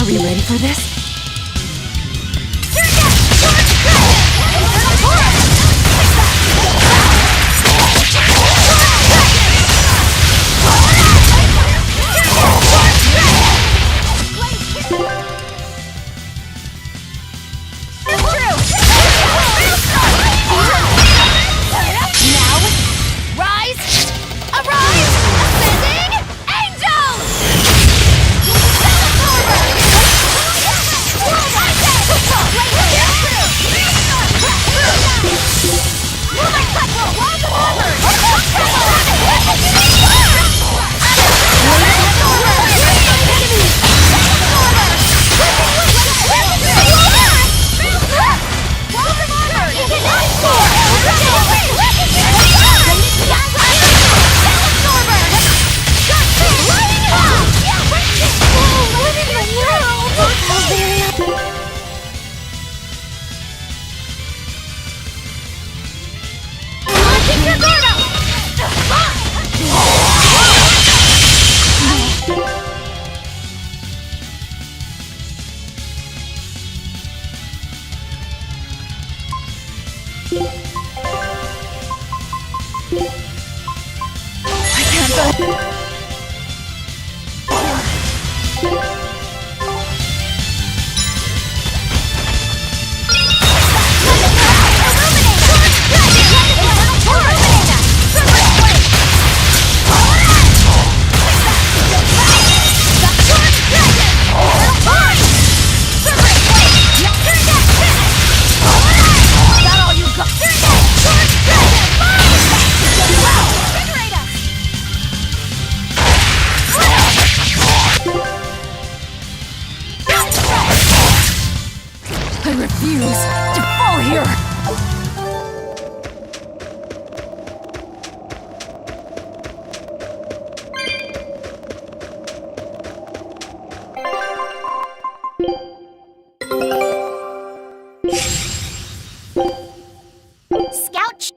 we ready for this? I refuse to fall here!
Scout.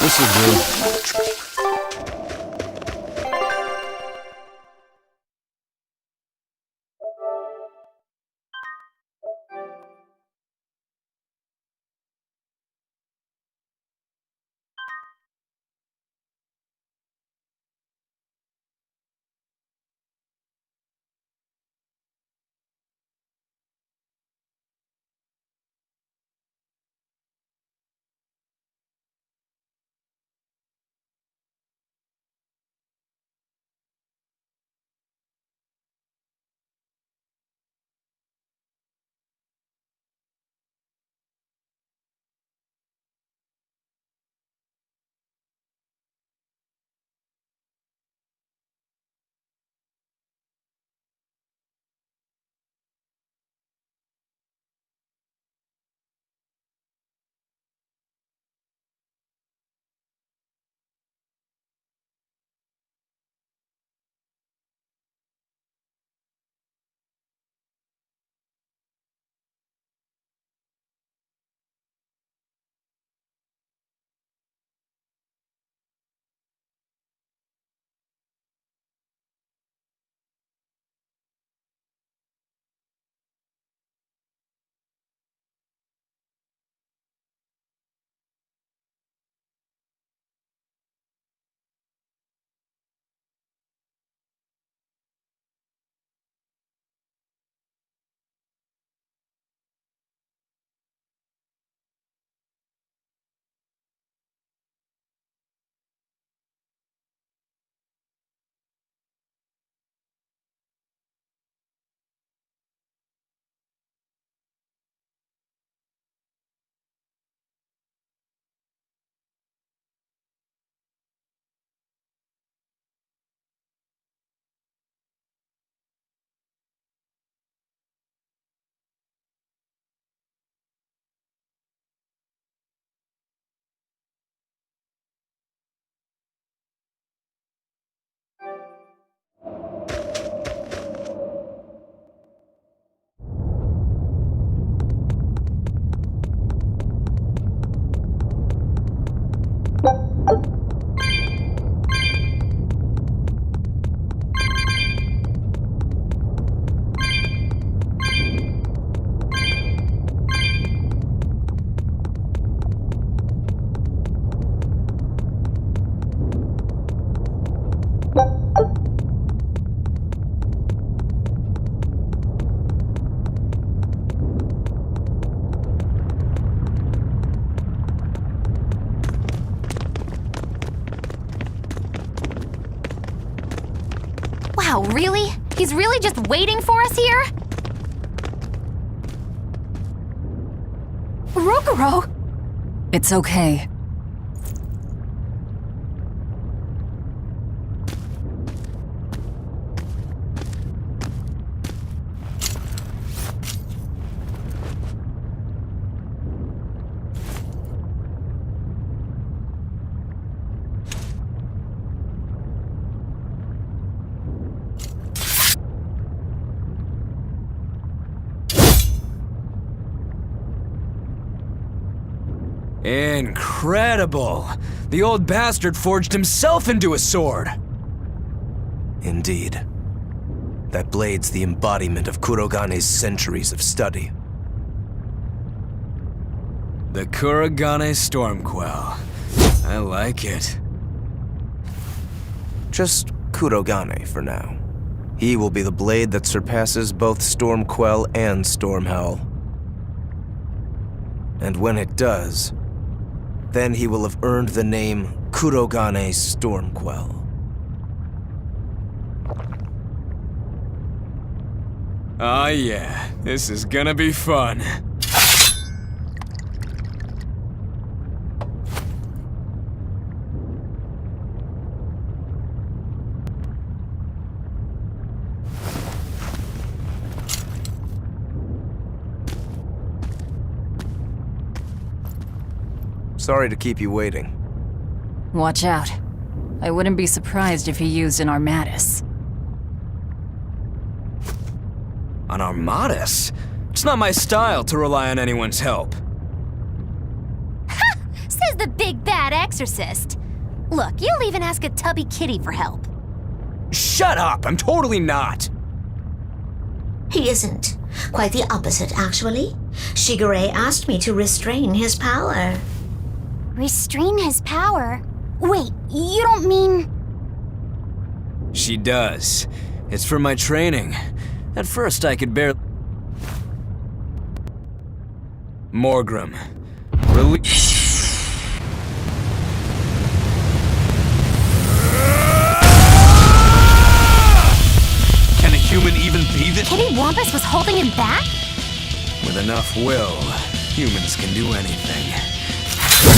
This will do.
Wow, really? He's really just waiting for us here? Rokuro!
It's okay.
Incredible! The old bastard forged himself into a sword!
Indeed. That blade's the embodiment of Kurogane's centuries of study.
The Kurogane Stormquell. I like it.
Just Kurogane for now. He will be the blade that surpasses both Stormquell and Stormhowl. And when it does, then he will have earned the name Kurogane Stormquell.
Oh yeah, this is gonna be fun.
Sorry to keep you waiting.
Watch out. I wouldn't be surprised if he used an Armatus.
An Armatus? It's not my style to rely on anyone's help.
Ha! Says the big bad exorcist. Look, you'll even ask a tubby kitty for help.
Shut up! I'm totally not!
He isn't. Quite the opposite, actually. Shigure asked me to restrain his power.
Restrain his power? Wait, you don't mean...
She does. It's for my training. At first I could barely... Morgrim. Release...
Can a human even be this?
Kitty Wampus was holding him back?
With enough will, humans can do anything.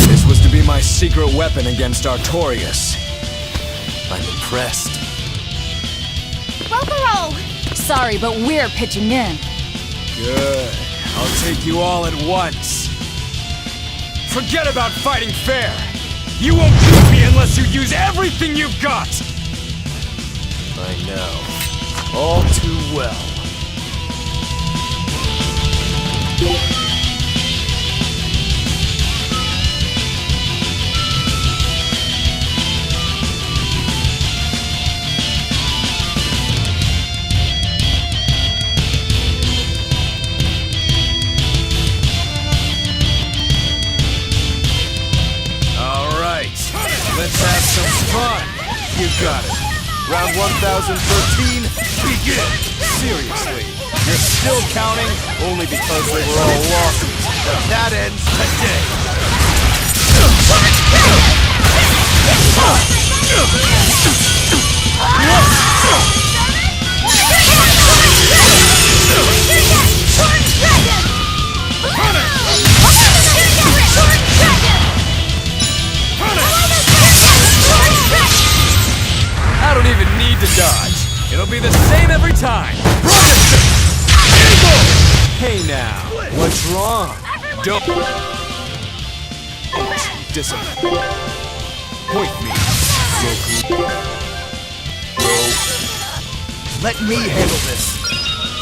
This was to be my secret weapon against Artorias.
I'm impressed.
Rokuro!
Sorry, but we're pitching in.
Good. I'll take you all at once. Forget about fighting fair! You won't beat me unless you use everything you've got!
I know. All too well.
Let's have some fun. You got it.
Round 1013, begin!
Seriously, you're still counting only because they were all losses.
But that ends today.
I don't even need to dodge. It'll be the same every time. Hey now, what's wrong? Don't disappoint. Point me, Goku.
Let me handle this.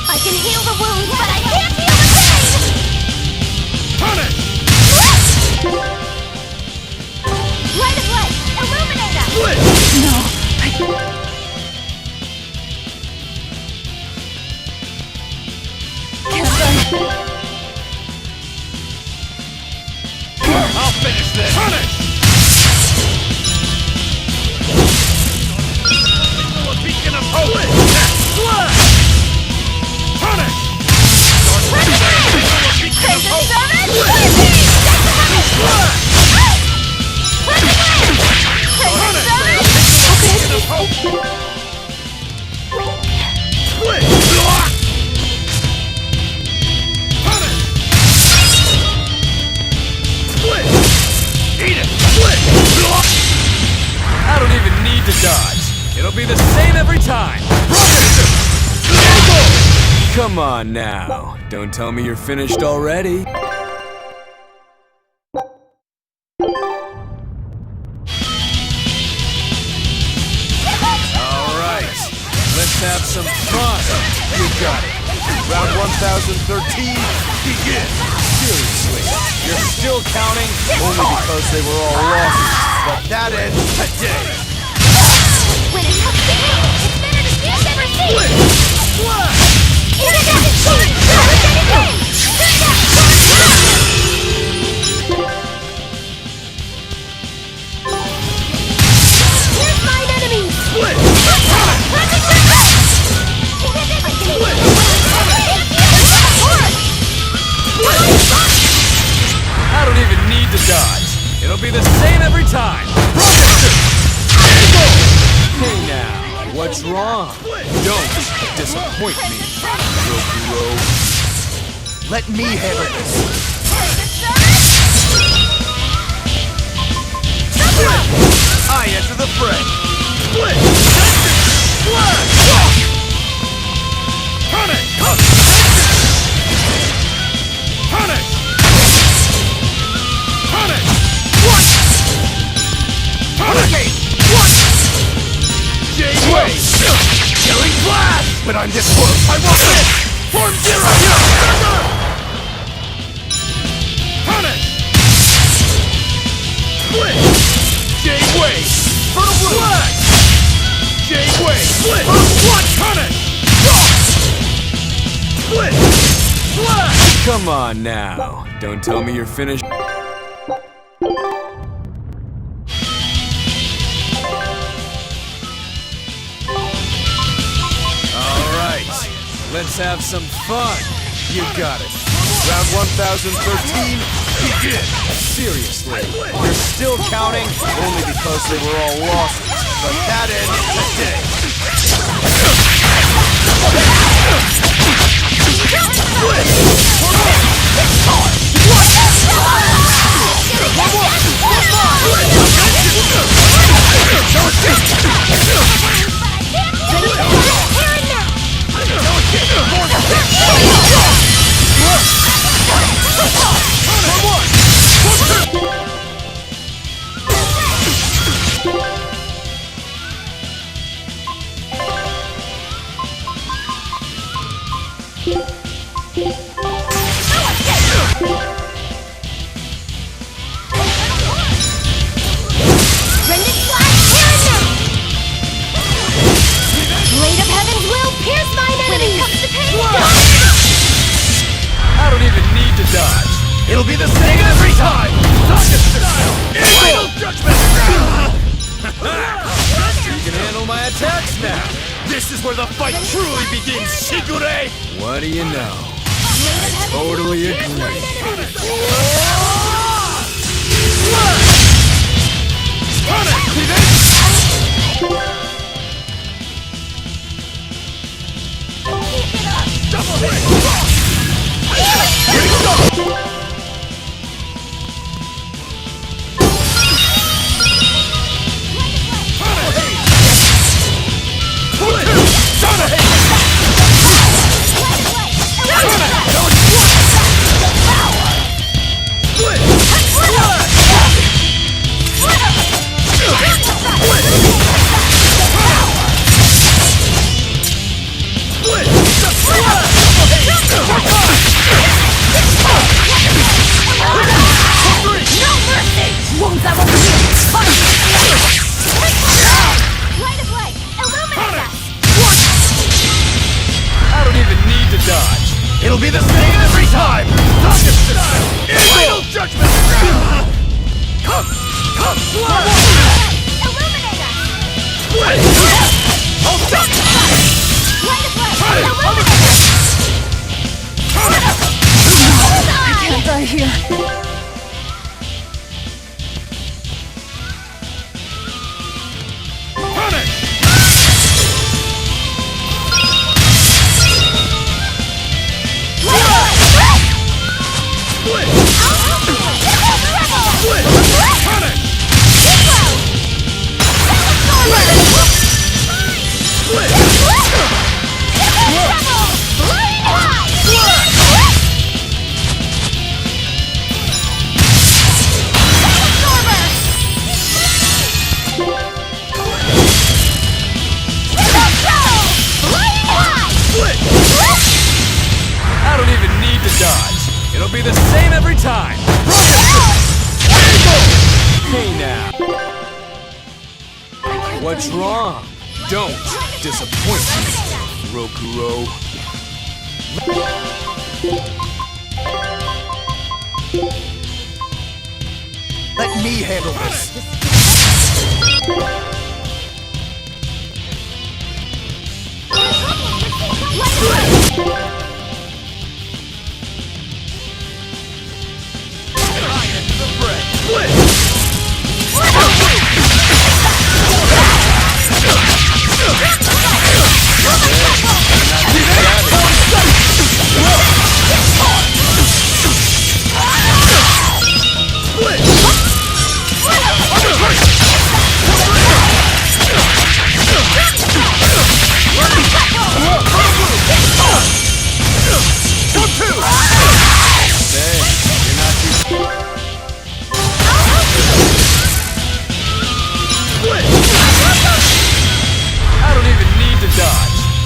I can heal the wound, but I can't heal the pain!
Punish!
Light of light! Illuminate us!
No,
I'll finish this! Punish! A beacon of hope! Blood! Punish! A beacon of hope! Blood! Punish!
It'll be the same every time! Come on now. Don't tell me you're finished already. Alright, let's have some fun. You got it. Round 1013, begin. Seriously, you're still counting? Only because they were all lost. But that ends today.
When it comes to me, it's better to stand than receive! Here's mine enemy!
I don't even need to dodge. It'll be the same every time. Hey now, what's wrong? Don't disappoint me, bro.
Let me handle this. I enter the fray. Killing blast! But I'm this close, I won't miss! Form zero! Punish! Split! J-Way! Fertile blue! Flag! J-Way! Split! One! Punish! Split! Flag!
Come on now. Don't tell me you're finished. Let's have some fun. You got it. Round 1013, begin. Seriously, you're still counting? Only because they were all lost. But that ends today. I don't even need to dodge. It'll be the same every time! Dodge style! Final judgment! You can handle my attacks now! This is where the fight truly begins, Shigure! What do you know? I totally agree. Double hit! Here we go! It'll be the same every time! Dodge style! Final judgment! Come!
Illuminate us!
Split! Hold up!
I can't die here.
What's wrong? Don't disappoint me, Rokuro. Let me handle this.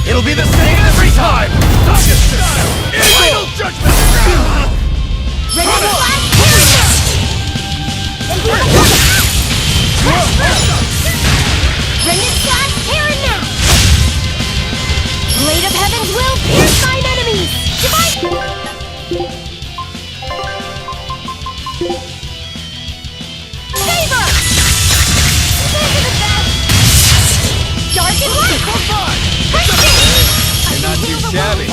It'll be the same every time! Final judgment!
Radiant Slash here and now! Blade of Heaven's will pierce thine enemies! Favor! Dark and light!
You're not too shabby.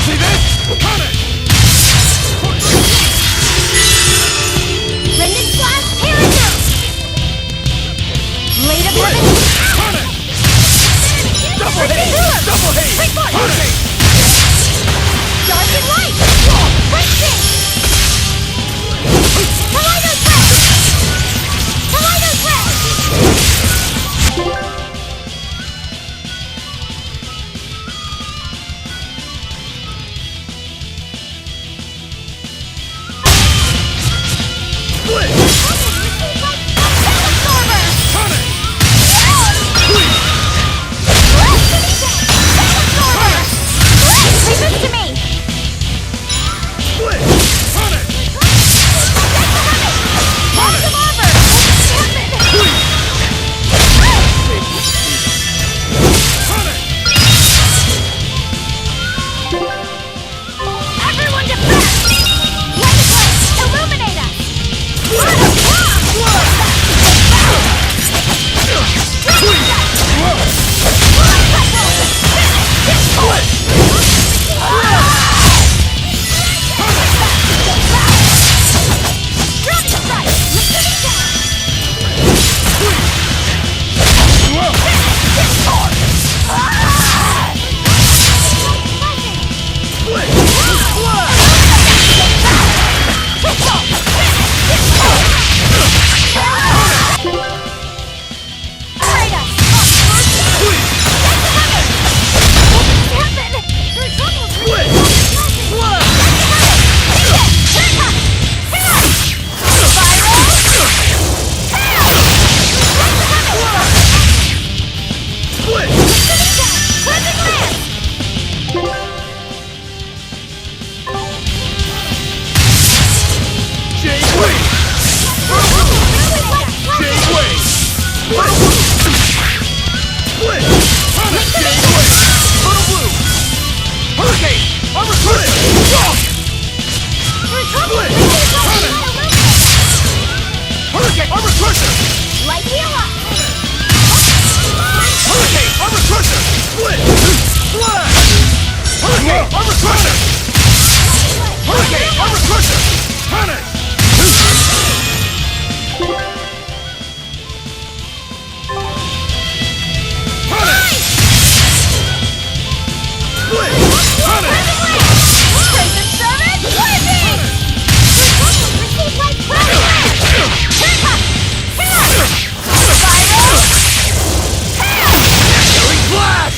See this? Radiant Slash here and now! Blade of Heaven!
Double haste! Double haste!
Dark and light! Punching! Kaleido Thread! Kaleido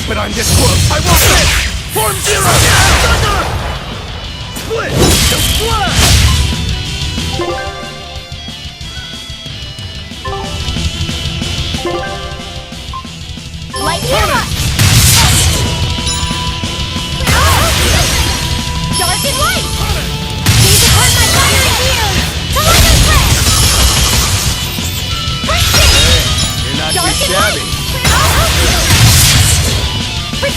But I'm this close. I want this! Form Zero! Thunder! Split! Splash!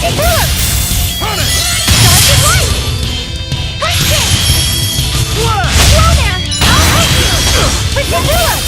Pretty good! Dark and light! Punching! Whoa there! I'll help you! Pretty good!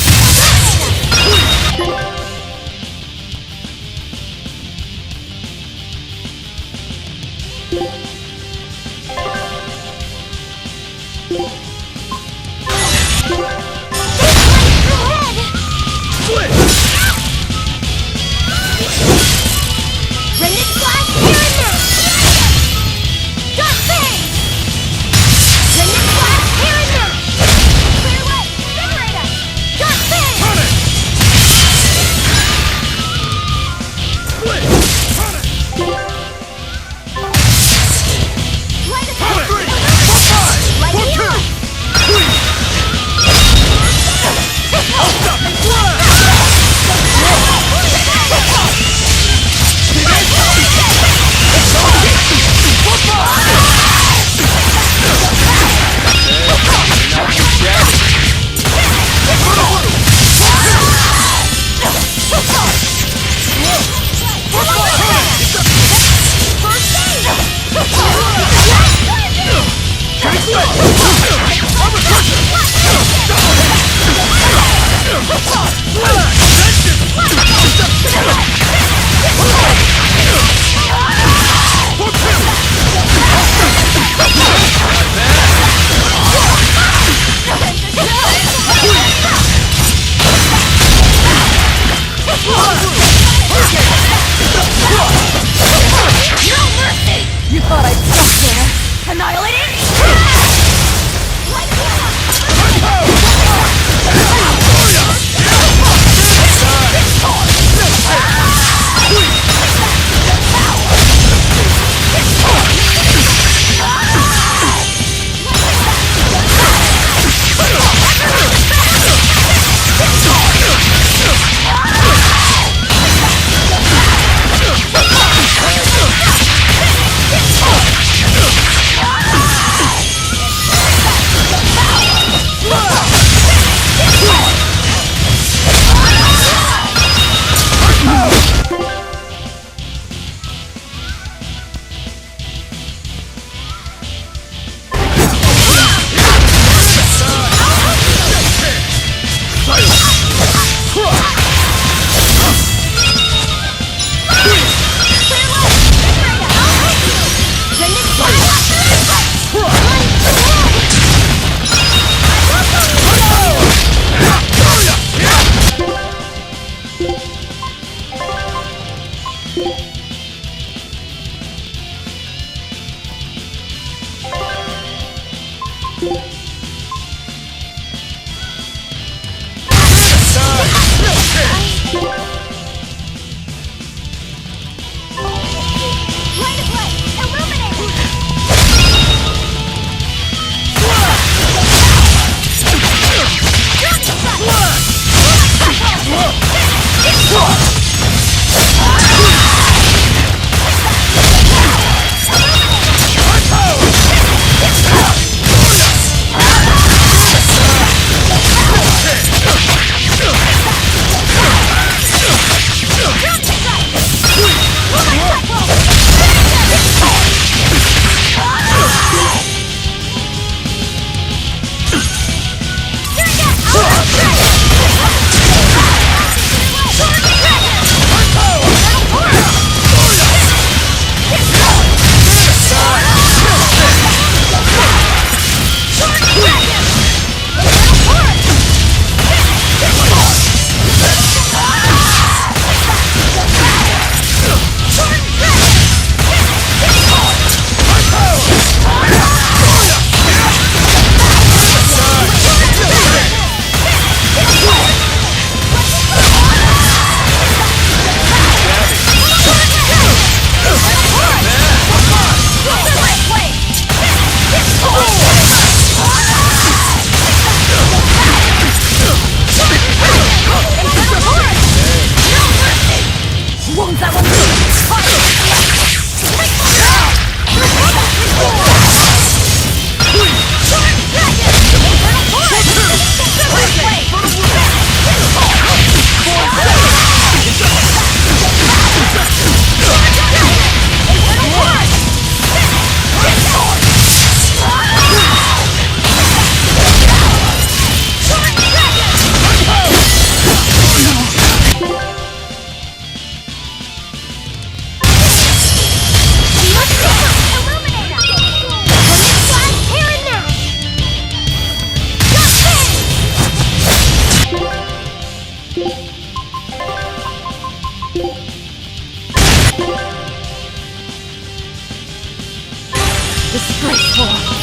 Disgraceful.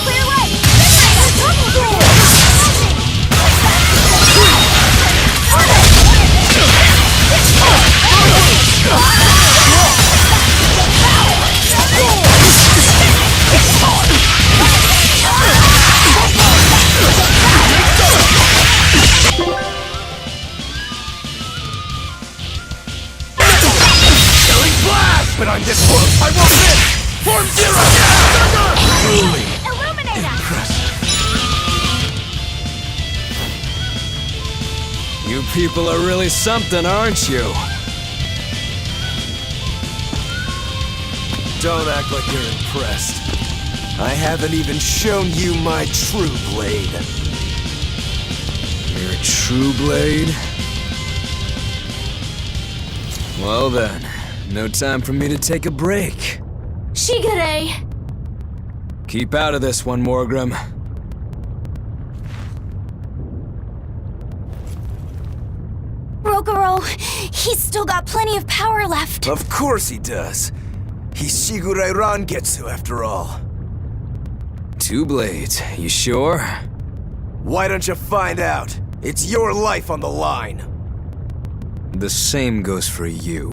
Clear way!
But I'm this close, I won't miss! Form zero! Truly
Illuminate us!
impressive.
You people are really something, aren't you?
Don't act like you're impressed. I haven't even shown you my true blade.
Your true blade? Well then, no time for me to take a break.
Shigure!
Keep out of this one, Morgrim.
Rokuro, he's still got plenty of power left.
Of course he does. He's Shigure Rangetsu after all.
2 blades, you sure?
Why don't you find out? It's your life on the line.
The same goes for you.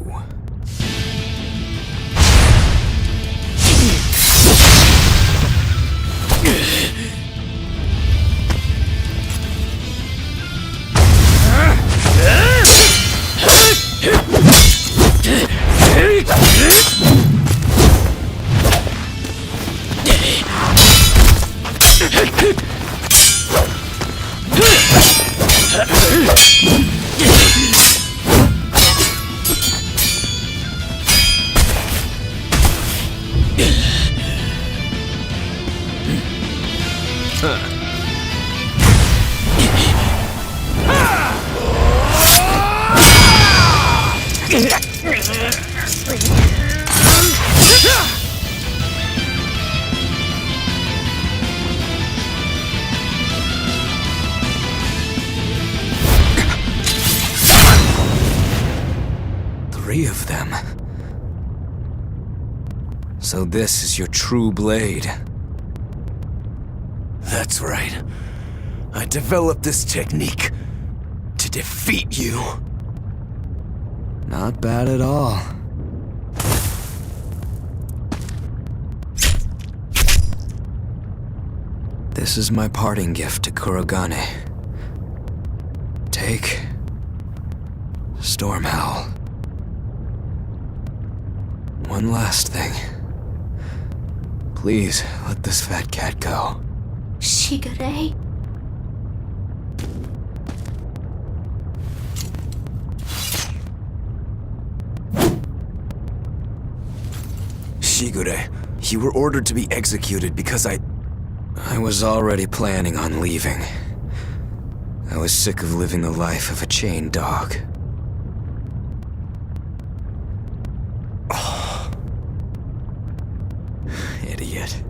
Of them. So this is your true blade.
That's right. I developed this technique to defeat you.
Not bad at all. This is my parting gift to Kurogane. Take Stormhowl. One last thing. Please, let this fat cat go.
Shigure?
Shigure, you were ordered to be executed because I
was already planning on leaving. I was sick of living the life of a chained dog. Idiot.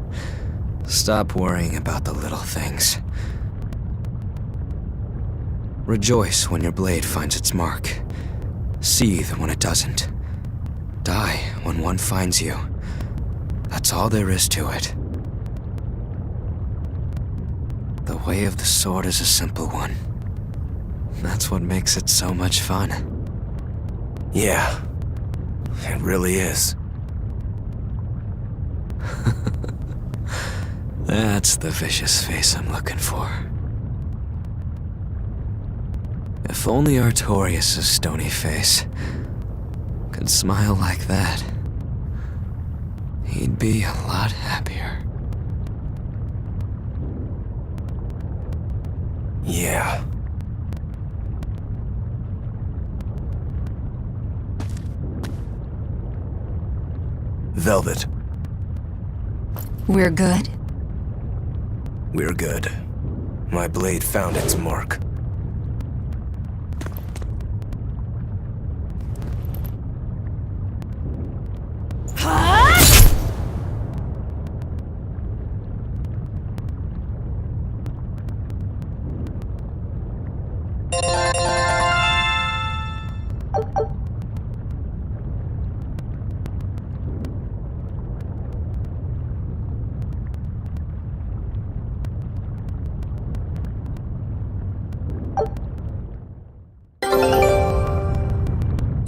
Stop worrying about the little things. Rejoice when your blade finds its mark. Seethe when it doesn't. Die when one finds you. That's all there is to it. The way of the sword is a simple one. That's what makes it so much fun.
Yeah, it really is.
That's the vicious face I'm looking for. If only Artorias' stony face could smile like that, he'd be a lot happier.
Yeah. Velvet.
We're good?
We're good. My blade found its mark.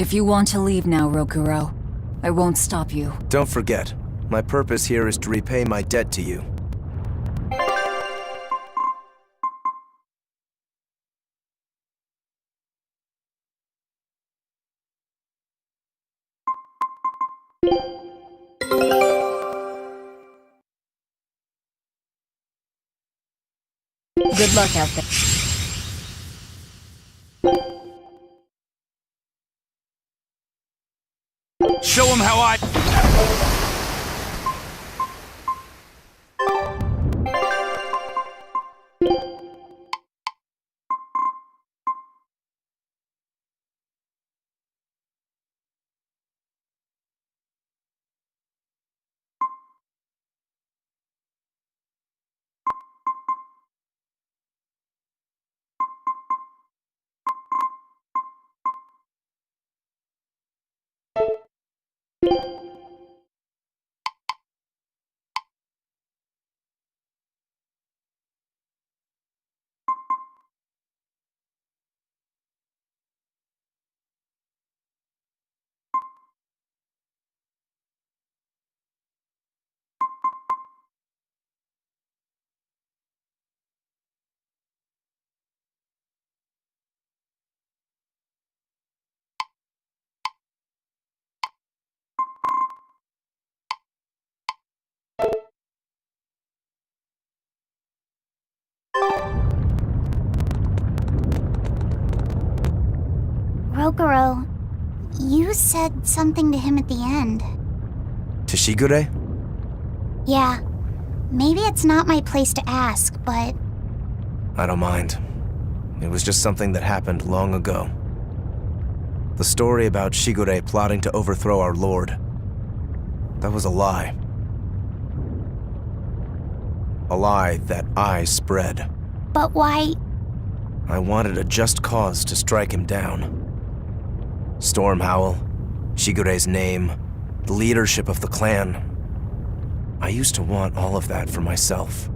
If you want to leave now, Rokuro, I won't stop you.
Don't forget, my purpose here is to repay my debt to you.
Good luck out there.
Show him how I...
Rokuro, you said something to him at the end.
To Shigure?
Yeah. Maybe it's not my place to ask, but...
I don't mind. It was just something that happened long ago. The story about Shigure plotting to overthrow our lord. That was a lie. A lie that I spread.
But why...
I wanted a just cause to strike him down. Storm Howl, Shigure's name, the leadership of the clan. I used to want all of that for myself.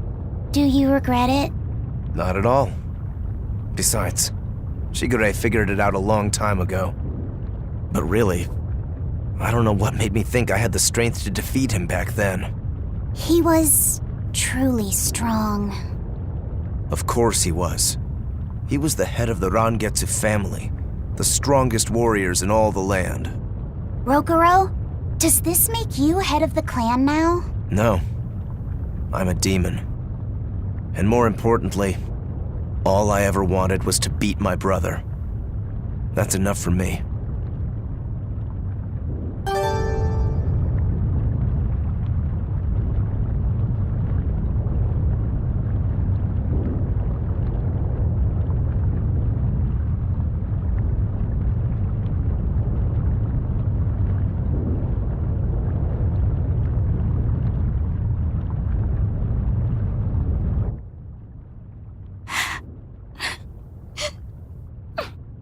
Do you regret it?
Not at all. Besides, Shigure figured it out a long time ago. But really, I don't know what made me think I had the strength to defeat him back then.
He was truly strong.
Of course he was. He was the head of the Rangetsu family, the strongest warriors in all the land.
Rokuro, does this make you head of the clan now?
No. I'm a demon. And more importantly, all I ever wanted was to beat my brother. That's enough for me.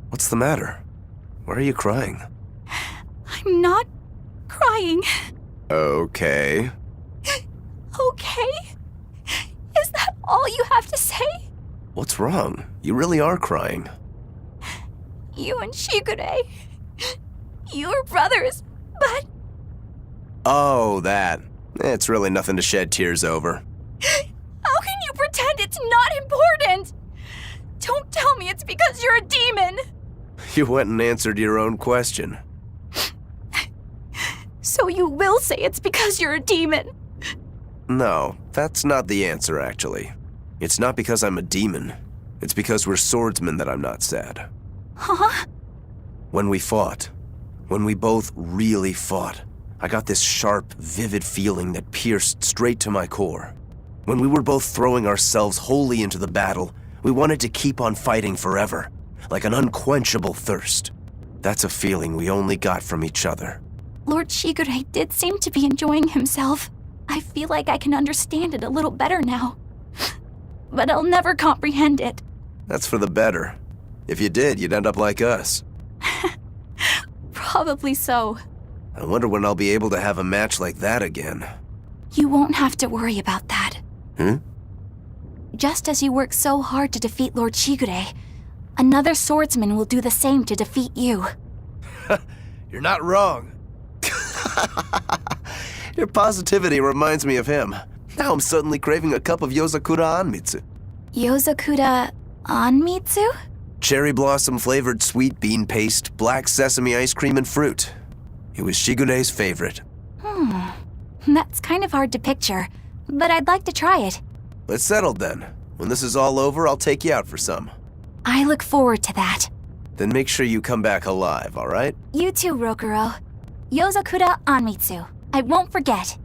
What's the matter? Why are you crying?
I'm not crying.
Okay.
Okay? Is that all you have to say?
What's wrong? You really are crying.
You and Shigure. You're brothers, but...
Oh, that. It's really nothing to shed tears over.
How can you pretend it's not important? Don't tell me it's because you're a demon.
You went and answered your own question.
So you will say it's because you're a demon?
No, that's not the answer, actually. It's not because I'm a demon. It's because we're swordsmen that I'm not sad.
Huh?
When we fought, when we both really fought, I got this sharp, vivid feeling that pierced straight to my core. When we were both throwing ourselves wholly into the battle, we wanted to keep on fighting forever, like an unquenchable thirst. That's a feeling we only got from each other.
Lord Shigure did seem to be enjoying himself. I feel like I can understand it a little better now. But I'll never comprehend it.
That's for the better. If you did, you'd end up like us.
Probably so.
I wonder when I'll be able to have a match like that again.
You won't have to worry about that. Just as you worked so hard to defeat Lord Shigure, another swordsman will do the same to defeat you.
You're not wrong. Your positivity reminds me of him. Now I'm suddenly craving a cup of Yozakura Anmitsu.
Yozakura Anmitsu?
Cherry blossom flavored sweet bean paste, black sesame ice cream, and fruit. It was Shigure's favorite.
That's kind of hard to picture, but I'd like to try it.
Let's settle then. When this is all over, I'll take you out for some.
I look forward to that.
Then make sure you come back alive, all right?
You too, Rokuro. Yozakura Anmitsu. I won't forget.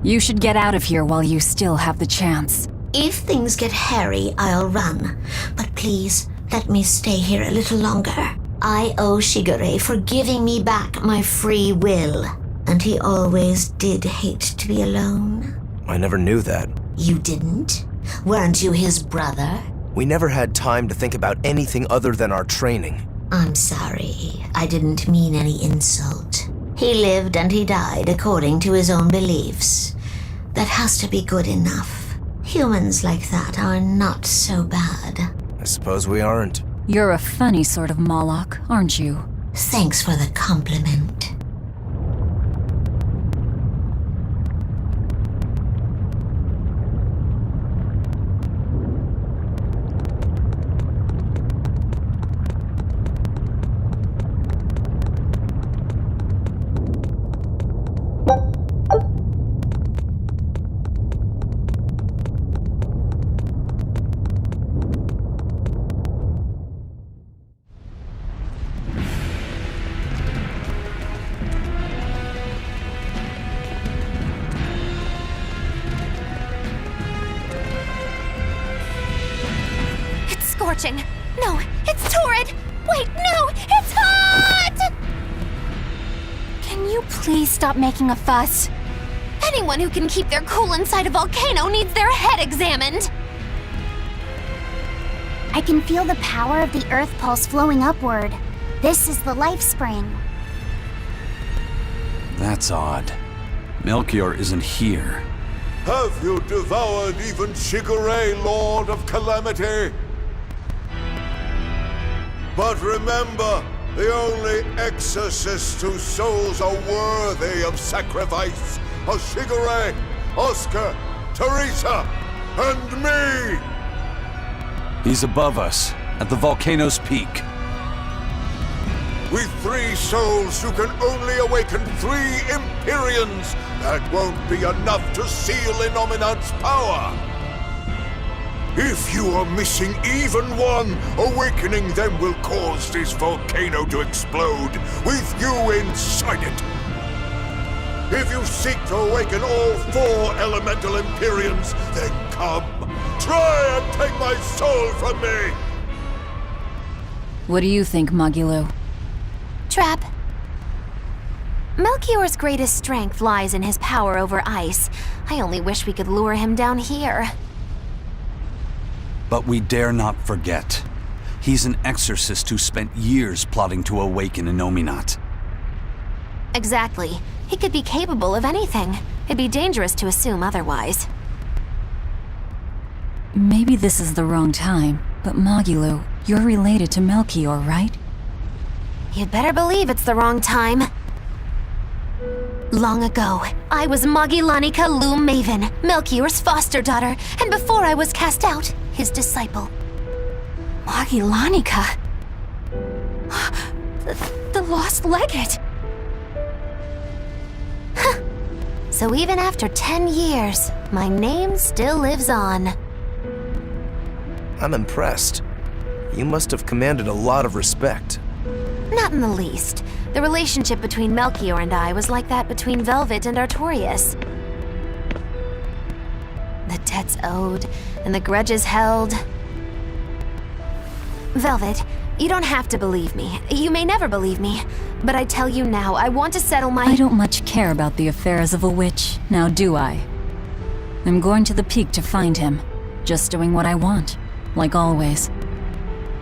You should get out of here while you still have the chance.
If things get hairy, I'll run. But please, let me stay here a little longer. I owe Shigure for giving me back my free will. And he always did hate to be alone.
I never knew that.
You didn't? Weren't you his brother?
We never had time to think about anything other than our training.
I'm sorry. I didn't mean any insult. He lived and he died according to his own beliefs. That has to be good enough. Humans like that are not so bad.
I suppose we aren't.
You're a funny sort of Moloch, aren't you?
Thanks for the compliment.
Scorching. No, it's torrid. Wait, no, it's hot!
Can you please stop making a fuss?
Anyone who can keep their cool inside a volcano needs their head examined.
I can feel the power of the earth pulse flowing upward. This is the life spring.
That's odd. Melchior isn't here.
Have you devoured even Shigure, Lord of Calamity? But remember, the only exorcists whose souls are worthy of sacrifice are Shigure, Oscar, Teresa, and me!
He's above us, at the volcano's peak.
With 3 souls, you can only awaken 3 Empyreans. That won't be enough to seal Innominat's power. If you are missing even one, awakening them will cause this volcano to explode, with you inside it. If you seek to awaken all 4 elemental Empyreans, then come. Try and take my soul from me!
What do you think, Magilou?
Trap. Melchior's greatest strength lies in his power over ice. I only wish we could lure him down here.
But we dare not forget. He's an exorcist who spent years plotting to awaken Innominat.
Exactly. He could be capable of anything. It'd be dangerous to assume otherwise.
Maybe this is the wrong time, but Magilou, you're related to Melchior, right?
You'd better believe it's the wrong time. Long ago, I was Magilanica Loom Maven, Melchior's foster daughter, and before I was cast out, his disciple. Magilanica? The lost legate? Huh. So even after 10 years, my name still lives on.
I'm impressed. You must have commanded a lot of respect.
Not in the least. The relationship between Melchior and I was like that between Velvet and Artorias. The debts owed, and the grudges held. Velvet, you don't have to believe me. You may never believe me. But I tell you now, I want to settle my—
I don't much care about the affairs of a witch, now do I? I'm going to the peak to find him. Just doing what I want, like always.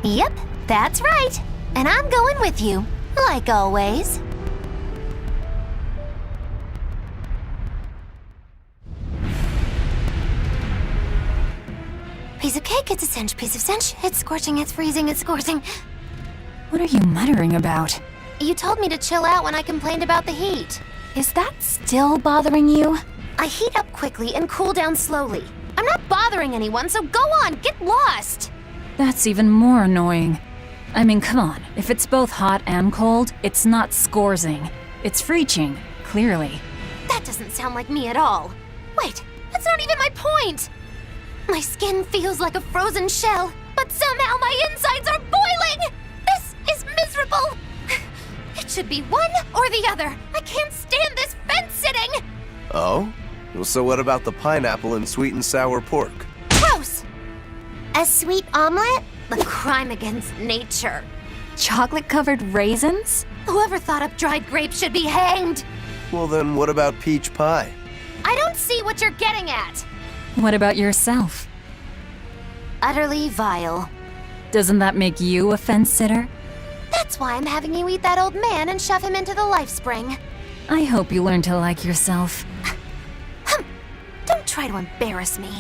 Yep, that's right. And I'm going with you, like always.
piece of cake, it's a cinch, piece of cinch. It's scorching, it's freezing, it's scorching.
What are you muttering about?
You told me to chill out when I complained about the heat.
Is that still bothering you?
I heat up quickly and cool down slowly. I'm not bothering anyone, so go on, get lost!
That's even more annoying. I mean, come on. If it's both hot and cold, it's not scorzing. It's freeching, clearly.
That doesn't sound like me at all. Wait, that's not even my point! My skin feels like a frozen shell, but somehow my insides are boiling! This is miserable! It should be one or the other. I can't stand this fence-sitting!
Oh? Well, so what about the pineapple and sweet and sour pork?
Gross!
A sweet omelet?
A crime against nature.
Chocolate-covered raisins?
Whoever thought up dried grapes should be hanged!
Well then, what about peach pie?
I don't see what you're getting at!
What about yourself?
Utterly vile.
Doesn't that make you a fence-sitter?
That's why I'm having you eat that old man and shove him into the life spring.
I hope you learn to like yourself.
Don't try to embarrass me.